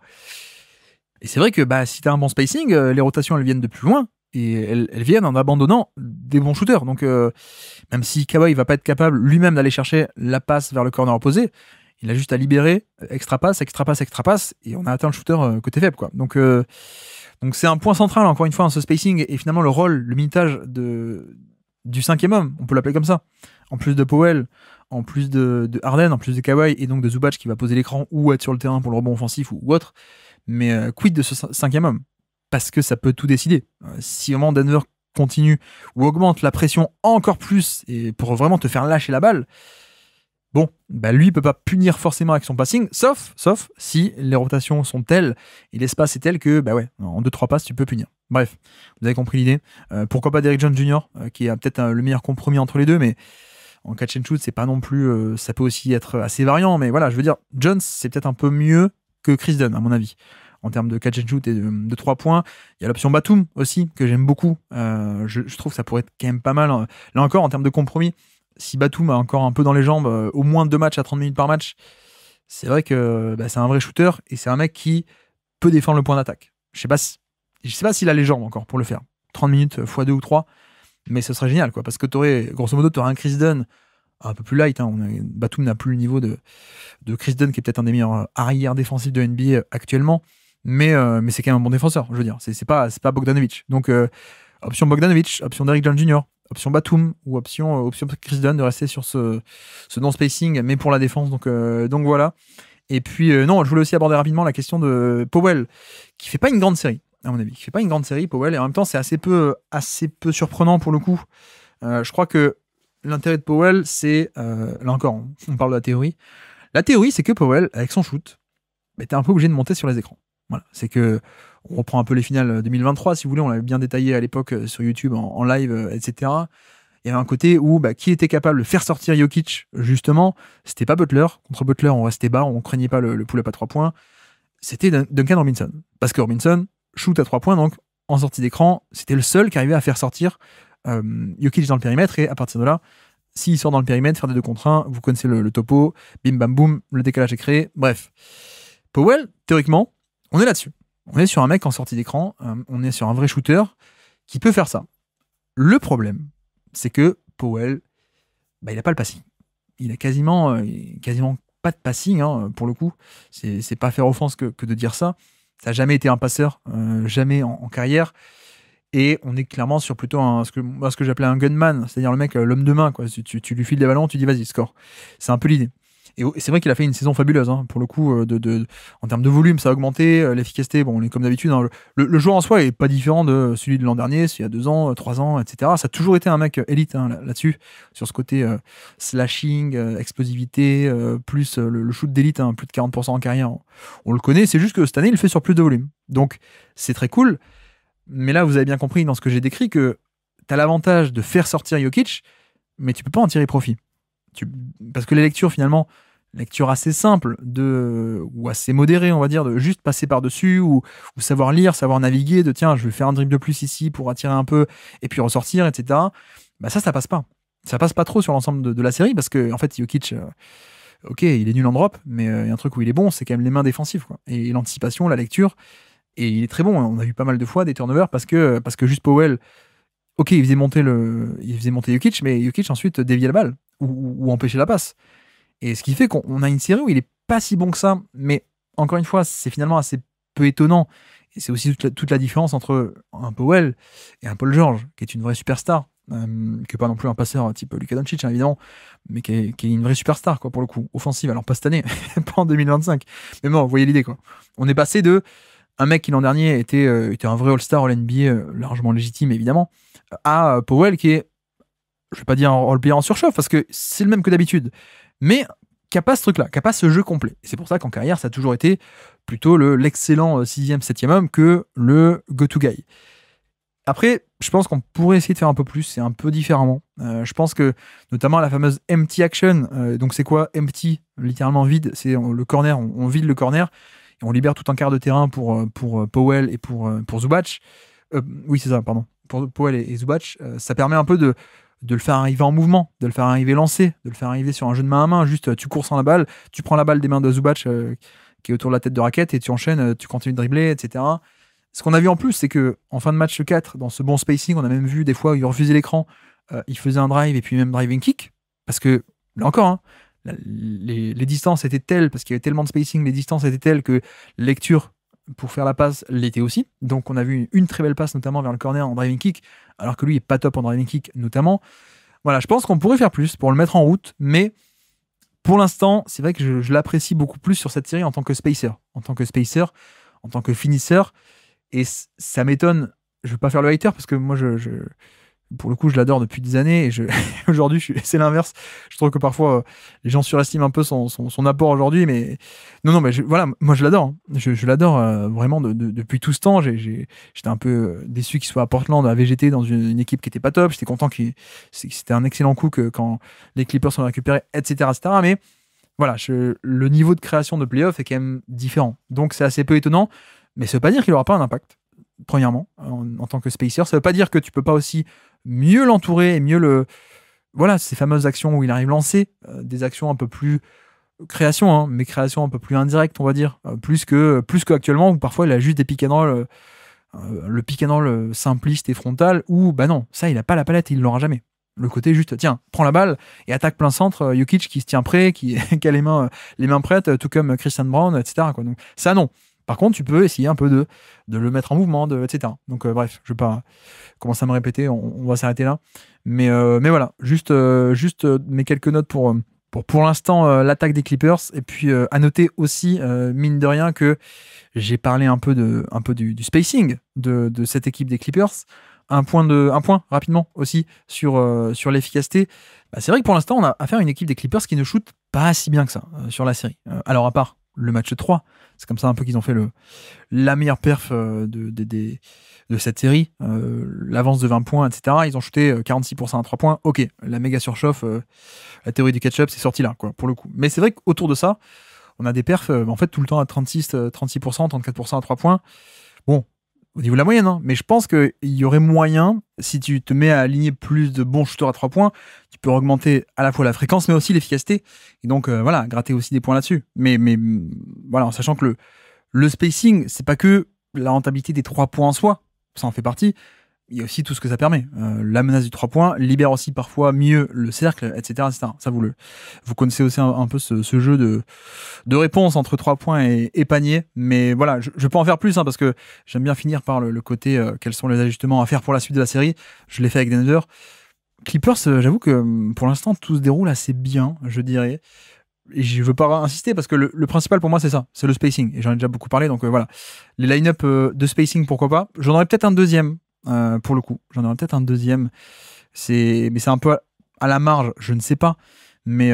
Et c'est vrai que si tu as un bon spacing, les rotations elles viennent de plus loin et elles viennent en abandonnant des bons shooters. Donc même si Kawhi va pas être capable lui-même d'aller chercher la passe vers le corner opposé, il a juste à libérer extra passe et on a atteint le shooter côté faible, quoi. Donc c'est un point central encore une fois ce spacing et finalement le rôle, le minutage du 5e homme, on peut l'appeler comme ça. En plus de Powell, en plus de Harden, en plus de Kawhi et donc de Zubac qui va poser l'écran ou être sur le terrain pour le rebond offensif ou autre. Mais quid de ce 5e homme? Parce que ça peut tout décider. Si vraiment Denver continue ou augmente la pression encore plus et pour vraiment te faire lâcher la balle, bon, lui il peut pas punir forcément avec son passing, sauf si les rotations sont telles et l'espace est tel que en 2-3 passes tu peux punir. Bref, vous avez compris l'idée. Pourquoi pas Derrick Jones Jr. Qui a peut-être le meilleur compromis entre les deux, mais en catch and shoot c'est pas non plus, ça peut aussi être assez variant, mais voilà, je veux dire, Jones c'est peut-être un peu mieux que Chris Dunn à mon avis en termes de catch and shoot et de 3 points. Il y a l'option Batum aussi que j'aime beaucoup. Je trouve que ça pourrait être quand même pas mal là encore en termes de compromis. Si Batum a encore un peu dans les jambes, au moins 2 matchs à 30 minutes par match, c'est vrai que c'est un vrai shooter et c'est un mec qui peut défendre le point d'attaque. Je sais pas s'il a les jambes encore pour le faire. 30 minutes x 2 ou 3, mais ce serait génial, quoi, parce que grosso modo, tu aurais un Chris Dunn un peu plus light. Hein. Batum n'a plus le niveau de Chris Dunn, qui est peut-être un des meilleurs arrières défensifs de NBA actuellement, mais c'est quand même un bon défenseur, je veux dire. C'est pas Bogdanovic. Donc, option Bogdanovic, option Derrick Jones Jr., option Batum ou option Chris Dunn de rester sur ce non-spacing, mais pour la défense. Donc voilà. Et puis, non, je voulais aussi aborder rapidement la question de Powell, qui fait pas une grande série, à mon avis. Qui fait pas une grande série, Powell, et en même temps, c'est assez peu surprenant pour le coup. Je crois que l'intérêt de Powell, c'est, là encore, on parle de la théorie. La théorie, c'est que Powell, avec son shoot, t'es un peu obligé de monter sur les écrans. Voilà, c'est que on reprend un peu les finales 2023, si vous voulez, on l'avait bien détaillé à l'époque sur YouTube en live, etc. Il y avait un côté où qui était capable de faire sortir Jokic, justement, c'était pas Butler. Contre Butler, on restait bas, on craignait pas le pull-up à 3 points. C'était Duncan Robinson. Parce que Robinson shoot à 3 points, donc en sortie d'écran, c'était le seul qui arrivait à faire sortir Jokic dans le périmètre, et à partir de là, s'il sort dans le périmètre, faire des 2 contre 1, vous connaissez le topo, bim bam boum, le décalage est créé, bref. Powell, théoriquement, on est là-dessus. On est sur un mec en sortie d'écran, on est sur un vrai shooter qui peut faire ça. Le problème, c'est que Powell, il n'a pas le passing. Il a quasiment pas de passing, hein, pour le coup. C'est pas faire offense que de dire ça. Ça n'a jamais été un passeur, jamais en carrière. Et on est clairement sur plutôt ce que j'appelais un gunman, c'est-à-dire le mec, l'homme de main, quoi. Tu lui files des ballons, tu dis vas-y, score. C'est un peu l'idée. Et c'est vrai qu'il a fait une saison fabuleuse, hein, pour le coup, en termes de volume, ça a augmenté, l'efficacité, bon, on est comme d'habitude, hein, le joueur en soi est pas différent de celui de l'an dernier, celui il y a 2 ans, 3 ans, etc. Ça a toujours été un mec élite, hein, là-dessus, sur ce côté slashing, explosivité, plus le shoot d'élite, hein, plus de 40% en carrière, on le connaît, c'est juste que cette année, il le fait sur plus de volume. Donc, c'est très cool, mais là, vous avez bien compris dans ce que j'ai décrit que tu as l'avantage de faire sortir Jokic, mais tu peux pas en tirer profit. Parce que les lectures, finalement, lecture assez simple ou assez modérée, on va dire, de juste passer par-dessus ou savoir lire, savoir naviguer, de tiens, je vais faire un dribble de plus ici pour attirer un peu et puis ressortir, etc. Ça passe pas. Ça passe pas trop sur l'ensemble de la série parce que, en fait, Jokic, ok, il est nul en drop, mais il y a un truc où il est bon, c'est quand même les mains défensives, quoi. Et l'anticipation, la lecture, et il est très bon. On a vu pas mal de fois des turnovers parce que juste Powell, ok, il faisait monter Jokic, mais Jokic ensuite déviait la balle ou empêchait la passe. Et ce qui fait qu'on a une série où il est pas si bon que ça, mais encore une fois, c'est finalement assez peu étonnant. Et c'est aussi toute la différence entre un Powell et un Paul George, qui est une vraie superstar, qui n'est pas non plus un passeur type Luka Doncic, hein, évidemment, mais qui est une vraie superstar, quoi, pour le coup, offensive. Alors pas cette année, pas en 2025. Mais bon, vous voyez l'idée, quoi. On est passé de un mec qui l'an dernier était un vrai All-Star All-NBA, largement légitime, évidemment, à Powell qui est, je vais pas dire un role-player en surchauffe, parce que c'est le même que d'habitude, mais qui n'a pas ce truc-là, qui n'a pas ce jeu complet. Et c'est pour ça qu'en carrière, ça a toujours été plutôt l'excellent 6e, 7e homme que le go-to guy. Après, je pense qu'on pourrait essayer de faire un peu plus, c'est un peu différemment. Je pense que, notamment la fameuse empty action, donc c'est quoi empty, littéralement vide, c'est le corner, on vide le corner, et on libère tout un quart de terrain pour Powell et pour Zubac. Oui, c'est ça, pardon. Pour Powell et Zubac, ça permet un peu de le faire arriver en mouvement, de le faire arriver lancé, de le faire arriver sur un jeu de main à main. Juste, tu cours sans la balle, tu prends la balle des mains de Zubac qui est autour de la tête de raquette et tu enchaînes, tu continues de dribbler, etc. Ce qu'on a vu en plus, c'est que en fin de match 4, dans ce bon spacing, on a même vu des fois où il refusait l'écran, il faisait un drive et puis même driving kick. Parce que, là encore, hein, les distances étaient telles, parce qu'il y avait tellement de spacing, les distances étaient telles que lecture pour faire la passe l'était aussi. Donc on a vu une très belle passe, notamment vers le corner en driving kick, alors que lui est pas top en driving kick, notamment. Voilà, je pense qu'on pourrait faire plus pour le mettre en route, mais pour l'instant, c'est vrai que je l'apprécie beaucoup plus sur cette série en tant que spacer, en tant que finisseur. Et ça m'étonne, je ne veux pas faire le hater, parce que moi, pour le coup, je l'adore depuis des années, et aujourd'hui, c'est l'inverse. Je trouve que parfois, les gens surestiment un peu son apport aujourd'hui, mais non, mais voilà, moi, je l'adore. Hein. Je l'adore vraiment depuis tout ce temps. J'étais un peu déçu qu'il soit à Portland, à VGT, dans une équipe qui n'était pas top. J'étais content c'était un excellent coup quand les Clippers sont récupérés, etc. Mais voilà, le niveau de création de playoff est quand même différent. Donc, c'est assez peu étonnant, mais ça ne veut pas dire qu'il n'aura pas un impact. Premièrement, en tant que spacer, ça veut pas dire que tu peux pas aussi mieux l'entourer et mieux voilà, ces fameuses actions où il arrive lancé, des actions un peu plus création, hein, mais création un peu plus indirecte, on va dire, plus que actuellement où parfois il a juste des pick and roll, le pick and roll simpliste et frontal, où bah non, ça il a pas la palette, il l'aura jamais. Le côté juste, tiens, prends la balle et attaque plein centre, Jokic qui se tient prêt, qui a les mains prêtes, tout comme Christian Brown, etc. quoi. Donc ça non. Par contre, tu peux essayer un peu de le mettre en mouvement, etc. Donc, bref, je ne vais pas commencer à me répéter, on va s'arrêter là. Mais voilà, juste mes quelques notes pour Pour l'instant, l'attaque des Clippers. Et puis, à noter aussi, mine de rien, que j'ai parlé un peu du spacing de cette équipe des Clippers. Un point rapidement aussi sur l'efficacité. Bah, c'est vrai que pour l'instant, on a affaire à une équipe des Clippers qui ne shoot pas si bien que ça sur la série. Alors, à part le match 3, c'est comme ça un peu qu'ils ont fait la meilleure perf de cette série. L'avance de 20 points, etc. Ils ont shooté 46% à 3 points. Ok, la méga surchauffe, la théorie du catch-up, c'est sorti là, quoi, pour le coup. Mais c'est vrai qu'autour de ça, on a des perfs en fait tout le temps à 36%, 34% à 3 points. Bon, au niveau de la moyenne, hein, mais je pense qu'il y aurait moyen, si tu te mets à aligner plus de bons shooters à 3 points, tu peux augmenter à la fois la fréquence, mais aussi l'efficacité. Et donc, voilà, gratter aussi des points là-dessus. Mais voilà, en sachant que le spacing, c'est pas que la rentabilité des 3 points en soi, ça en fait partie. Il y a aussi tout ce que ça permet. La menace du 3 points libère aussi parfois mieux le cercle, etc. etc. Ça, vous connaissez aussi un peu ce jeu de réponse entre 3 points et panier. Mais voilà, je peux en faire plus, hein, parce que j'aime bien finir par le côté quels sont les ajustements à faire pour la suite de la série. Je l'ai fait avec Denver. Clippers, j'avoue que pour l'instant, tout se déroule assez bien, je dirais. Et je veux pas insister parce que le principal pour moi, c'est ça, c'est le spacing. Et j'en ai déjà beaucoup parlé, donc voilà. Les line-up de spacing, pourquoi pas. J'en aurais peut-être un deuxième. Pour le coup, j'en aurais peut-être un deuxième. Mais c'est un peu à la marge, je ne sais pas. Mais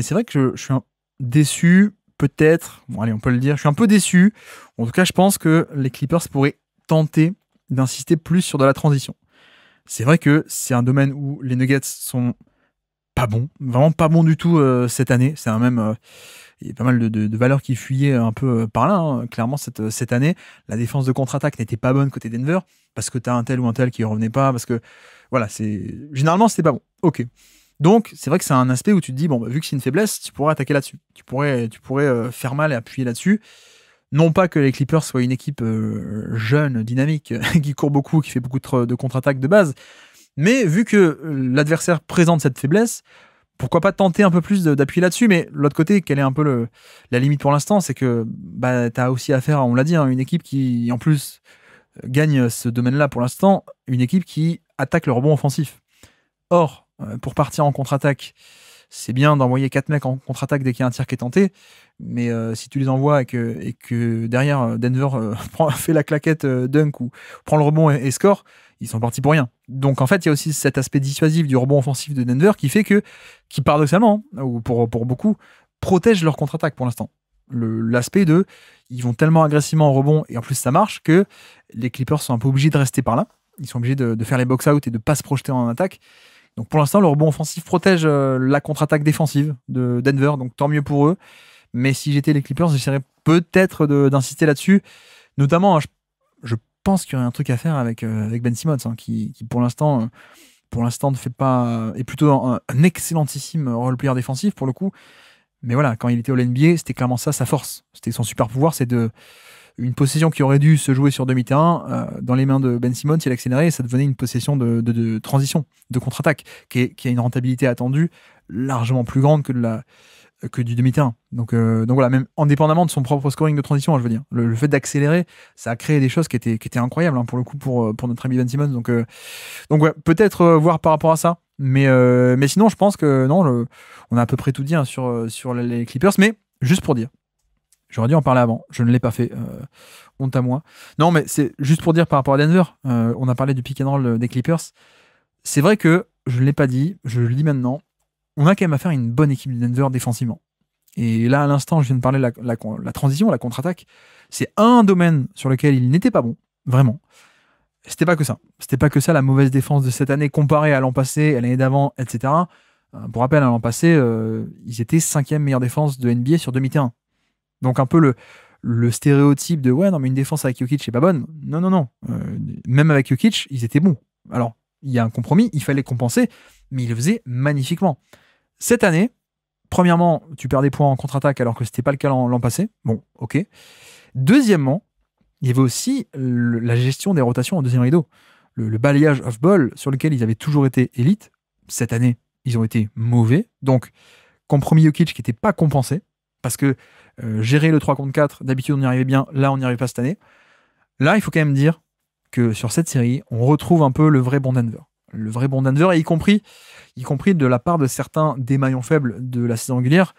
c'est vrai que je suis déçu, peut-être. Bon, allez, on peut le dire. Je suis un peu déçu. En tout cas, je pense que les Clippers pourraient tenter d'insister plus sur de la transition. C'est vrai que c'est un domaine où les Nuggets sont pas bons, vraiment pas bons du tout cette année. C'est même. Il y a pas mal de valeurs qui fuyaient un peu par là, hein. Clairement, cette année. La défense de contre-attaque n'était pas bonne côté Denver, parce que tu as un tel ou un tel qui revenait pas, parce que, voilà, généralement, c'était pas bon. Ok. Donc, c'est vrai que c'est un aspect où tu te dis, bon, bah, vu que c'est une faiblesse, tu pourrais attaquer là-dessus. Tu pourrais faire mal et appuyer là-dessus. Non pas que les Clippers soient une équipe jeune, dynamique, qui court beaucoup, qui fait beaucoup de contre-attaques de base, mais vu que l'adversaire présente cette faiblesse, pourquoi pas tenter un peu plus d'appuyer là-dessus. Mais de l'autre côté, quelle est un peu la limite pour l'instant, c'est que bah, tu as aussi affaire, on l'a dit, hein, une équipe qui, en plus, gagne ce domaine-là pour l'instant, une équipe qui attaque le rebond offensif. Or, pour partir en contre-attaque, c'est bien d'envoyer 4 mecs en contre-attaque dès qu'il y a un tir qui est tenté, mais si tu les envoies et que derrière Denver fait la claquette dunk ou prend le rebond et score, ils sont partis pour rien. Donc en fait, il y a aussi cet aspect dissuasif du rebond offensif de Denver qui paradoxalement, hein, ou pour beaucoup, protège leur contre-attaque pour l'instant. L'aspect de, ils vont tellement agressivement en rebond, et en plus ça marche, que les Clippers sont un peu obligés de rester par là. Ils sont obligés de faire les box-out et de pas se projeter en attaque. Donc pour l'instant, le rebond offensif protège la contre-attaque défensive de Denver, donc tant mieux pour eux. Mais si j'étais les Clippers, j'essaierais peut-être d'insister là-dessus. Notamment, je pense qu'il y aurait un truc à faire avec Ben Simmons, hein, qui pour l'instant ne fait pas, est plutôt un excellentissime role-player défensif pour le coup. Mais voilà, quand il était au NBA, c'était clairement ça sa force. C'était son super pouvoir, c'est une possession qui aurait dû se jouer sur demi-terrain dans les mains de Ben Simmons, il accélérait et ça devenait une possession de transition, de contre-attaque, qui a une rentabilité attendue largement plus grande que du demi-terrain. Donc voilà, même indépendamment de son propre scoring de transition, je veux dire, le fait d'accélérer, ça a créé des choses qui étaient incroyables, hein, pour le coup pour notre ami Ben Simmons. Donc ouais, peut-être voir par rapport à ça. Mais sinon, je pense que non, on a à peu près tout dit, hein, sur les Clippers. Mais juste pour dire, j'aurais dû en parler avant, je ne l'ai pas fait. Honte à moi. Non, mais c'est juste pour dire par rapport à Denver, on a parlé du pick and roll des Clippers. C'est vrai que je ne l'ai pas dit, je le dis maintenant. On a quand même affaire à une bonne équipe de Denver défensivement. Et là, à l'instant, je viens de parler de la transition, la contre-attaque. C'est un domaine sur lequel il n'était pas bon, vraiment. C'était pas que ça. C'était pas que ça, la mauvaise défense de cette année comparée à l'an passé, à l'année d'avant, etc. Pour rappel, à l'an passé, ils étaient 5e meilleure défense de NBA sur demi-terrain. Donc un peu le stéréotype de ouais, non, mais une défense avec Jokic, c'est pas bonne. Non. Même avec Jokic, ils étaient bons. Alors, il y a un compromis, il fallait compenser, mais ils le faisaient magnifiquement. Cette année, premièrement, tu perds des points en contre-attaque alors que c'était pas le cas l'an passé. Bon, ok. Deuxièmement, il y avait aussi la gestion des rotations en deuxième rideau. Le balayage off-ball sur lequel ils avaient toujours été élites. Cette année, ils ont été mauvais. Donc, compromis Jokic qui n'était pas compensé. Parce que gérer le 3 contre 4, d'habitude on y arrivait bien, là on n'y arrive pas cette année. Là, il faut quand même dire que sur cette série, on retrouve un peu le vrai bon Denver. le vrai bon Denver, et y compris de la part de certains des maillons faibles de la saison régulière.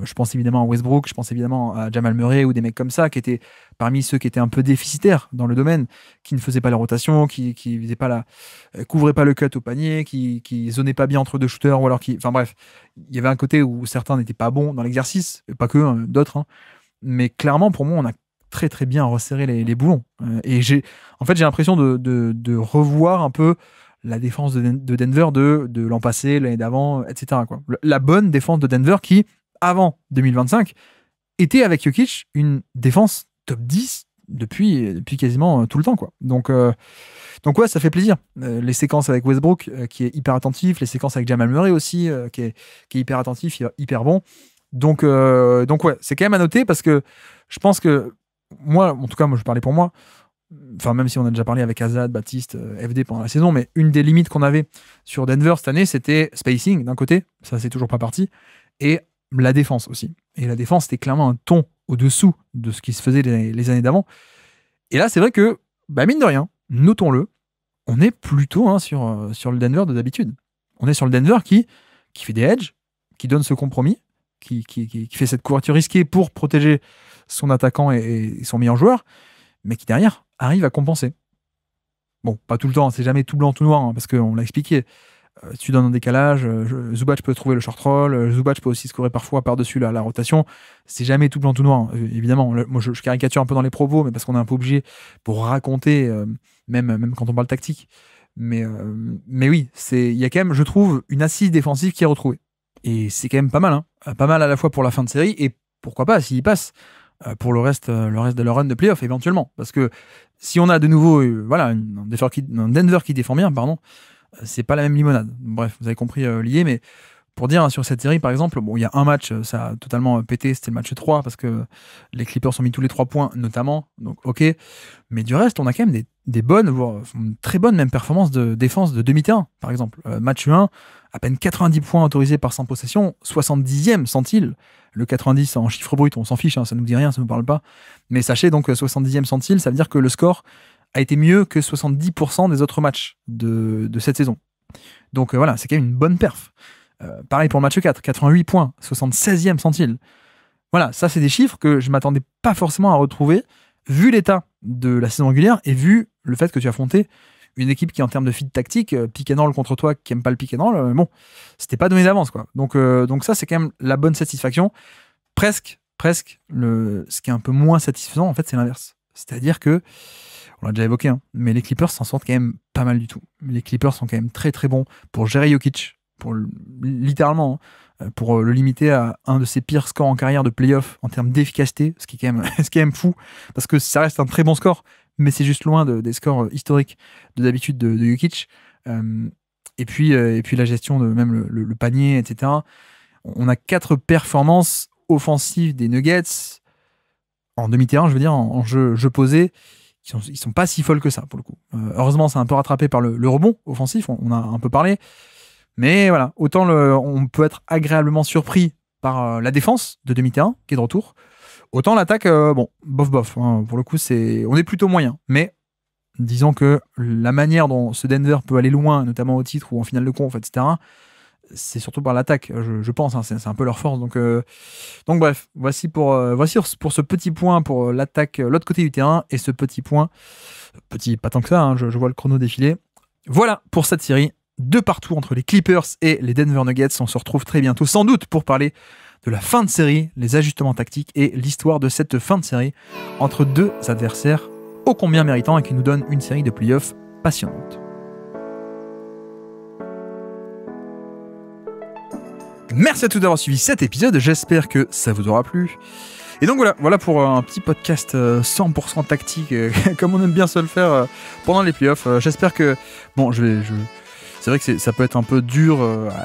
Je pense évidemment à Westbrook, je pense évidemment à Jamal Murray ou des mecs comme ça qui étaient parmi ceux qui étaient un peu déficitaires dans le domaine, qui ne faisaient pas la rotation, qui faisaient pas couvraient pas le cut au panier, qui zonaient pas bien entre deux shooters, ou alors enfin bref, il y avait un côté où certains n'étaient pas bons dans l'exercice, pas que, d'autres, hein. Mais clairement pour moi on a très très bien resserré les boulons. Et j'ai l'impression de revoir un peu la défense de Denver de l'an passé, l'année d'avant, etc., quoi. La bonne défense de Denver qui, avant 2025, était avec Jokic une défense top 10 depuis quasiment tout le temps, quoi. Donc ouais, ça fait plaisir. Les séquences avec Westbrook, qui est hyper attentif, les séquences avec Jamal Murray aussi, qui est hyper attentif, hyper bon. Donc ouais, c'est quand même à noter, parce que je pense que moi, en tout cas, moi je parlais pour moi, enfin même si on a déjà parlé avec Azad, Baptiste, FD pendant la saison, mais une des limites qu'on avait sur Denver cette année, c'était spacing d'un côté, ça c'est toujours pas parti, et la défense aussi. Et la défense, c'était clairement un ton au-dessous de ce qui se faisait les années d'avant. Et là, c'est vrai que, mine de rien, notons-le, on est plutôt sur le Denver de d'habitude. On est sur le Denver qui fait des edges, qui donne ce compromis, qui fait cette couverture risquée pour protéger son attaquant et son meilleur joueur, mais qui derrière arrive à compenser. Bon, pas tout le temps, c'est jamais tout blanc, tout noir, hein, parce qu'on l'a expliqué. Tu donnes un décalage, Zubac peut trouver le short roll, Zubac peut aussi scorer parfois par-dessus la rotation. C'est jamais tout blanc, tout noir. Évidemment, moi je caricature un peu dans les propos, mais parce qu'on est un peu obligé pour raconter, même quand on parle tactique. Mais oui, il y a quand même, je trouve, une assise défensive qui est retrouvée. Et c'est quand même pas mal, hein. Pas mal à la fois pour la fin de série, et pourquoi pas, s'ils passent, pour le reste de leur run de playoff, éventuellement. Parce que si on a de nouveau un Denver qui défend bien, pardon, c'est pas la même limonade. Bref, vous avez compris l'idée, mais pour dire, sur cette série, par exemple, bon, il y a un match, ça a totalement pété, c'était le match 3, parce que les Clippers ont mis tous les 3 points, notamment, donc ok. Mais du reste, on a quand même des bonnes, voire très bonnes même performances de défense de demi-terrain, par exemple. Match 1, à peine 90 points autorisés par 100 possessions, 70e centile. Le 90 en chiffre brut, on s'en fiche, hein, ça nous dit rien, ça nous parle pas. Mais sachez donc 70e centile, ça veut dire que le score a été mieux que 70% des autres matchs de cette saison. Donc voilà, c'est quand même une bonne perf. Pareil pour le match 4, 88 points, 76e centile. Voilà, ça c'est des chiffres que je m'attendais pas forcément à retrouver, vu l'état de la saison régulière et vu le fait que tu affrontais une équipe qui, en termes de feed tactique, pick and roll contre toi, qui aime pas le pick and roll, bon, c'était pas donné d'avance, quoi. Donc ça, c'est quand même la bonne satisfaction. Presque, ce qui est un peu moins satisfaisant, en fait, c'est l'inverse. C'est-à-dire que, on l'a déjà évoqué, hein, mais les Clippers s'en sortent quand même pas mal du tout. Les Clippers sont quand même très très bons pour gérer Jokic, littéralement, pour le limiter à un de ses pires scores en carrière de playoff en termes d'efficacité, ce qui est quand même fou, parce que ça reste un très bon score, mais c'est juste loin des scores historiques de d'habitude de Jokic. Et puis la gestion de même le panier, etc. On a 4 performances offensives des Nuggets en demi-terrain, je veux dire, en jeu posé. Ils sont pas si folles que ça, pour le coup. Heureusement, c'est un peu rattrapé par le rebond offensif, on a un peu parlé. Mais voilà, autant on peut être agréablement surpris par la défense de demi-terrain, qui est de retour, autant l'attaque, bof, hein, pour le coup, on est plutôt moyen. Mais disons que la manière dont ce Denver peut aller loin, notamment au titre ou en finale de conf, etc., c'est surtout par l'attaque, je pense, hein, c'est un peu leur force. Donc bref, voici pour ce petit point pour l'attaque, l'autre côté du terrain, et ce petit point, pas tant que ça, hein, je vois le chrono défiler. Voilà pour cette série, de partout entre les Clippers et les Denver Nuggets. On se retrouve très bientôt, sans doute, pour parler de la fin de série, les ajustements tactiques et l'histoire de cette fin de série entre deux adversaires ô combien méritants et qui nous donne une série de playoffs passionnante. Merci à tous d'avoir suivi cet épisode, j'espère que ça vous aura plu. Et donc voilà pour un petit podcast 100% tactique, comme on aime bien se le faire pendant les playoffs. J'espère que... Bon, c'est vrai que ça peut être un peu dur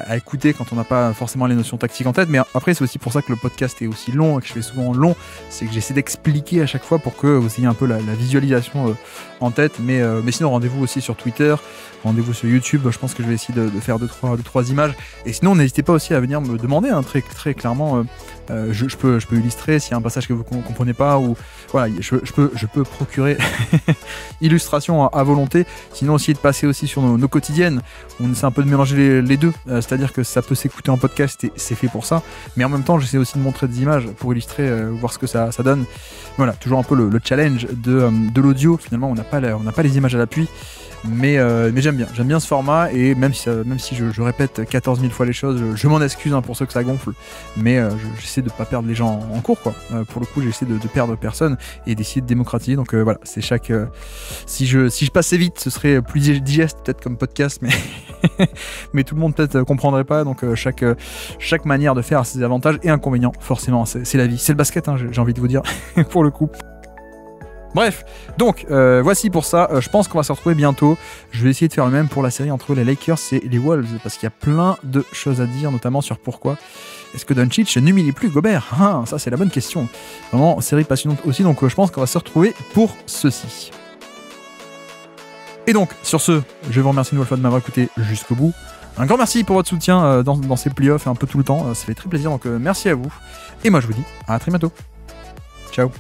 à écouter quand on n'a pas forcément les notions tactiques en tête, mais après c'est aussi pour ça que le podcast est aussi long et que je fais souvent long, c'est que j'essaie d'expliquer à chaque fois pour que vous ayez un peu la visualisation en tête, mais sinon rendez-vous aussi sur Twitter, rendez-vous sur YouTube, je pense que je vais essayer de faire 2-3 images, et sinon n'hésitez pas aussi à venir me demander, hein, très, très clairement, je peux illustrer s'il y a un passage que vous ne comprenez pas, ou voilà, je peux procurer illustration à volonté, sinon aussi de passer aussi sur nos quotidiennes, on essaie un peu de mélanger les deux, c'est-à-dire que ça peut s'écouter en podcast et c'est fait pour ça, mais en même temps j'essaie aussi de montrer des images pour illustrer, voir ce que ça donne. Voilà, toujours un peu le challenge de l'audio. Finalement on n'a pas les images à l'appui, mais j'aime bien ce format, et même si je répète 14 000 fois les choses, je m'en excuse pour ceux que ça gonfle, mais j'essaie de pas perdre les gens en cours, quoi. Pour le coup j'essaie de perdre personne et d'essayer de démocratiser, donc voilà, c'est si je passais vite ce serait plus digeste peut-être comme podcast, mais tout le monde peut-être comprendrait pas, donc chaque manière de faire a ses avantages et inconvénients, forcément, c'est la vie, c'est le basket, j'ai envie de vous dire, pour le coup. Bref, donc voici pour ça, je pense qu'on va se retrouver bientôt. Je vais essayer de faire le même pour la série entre les Lakers et les Wolves, parce qu'il y a plein de choses à dire, notamment sur pourquoi est-ce que Doncic n'humilie plus Gobert. Ça c'est la bonne question. Vraiment, série passionnante aussi, donc je pense qu'on va se retrouver pour ceci. Et donc, sur ce, je vous remercie une nouvelle fois de m'avoir écouté jusqu'au bout. Un grand merci pour votre soutien dans ces playoffs et un peu tout le temps, ça fait très plaisir, donc merci à vous. Et moi je vous dis à très bientôt. Ciao.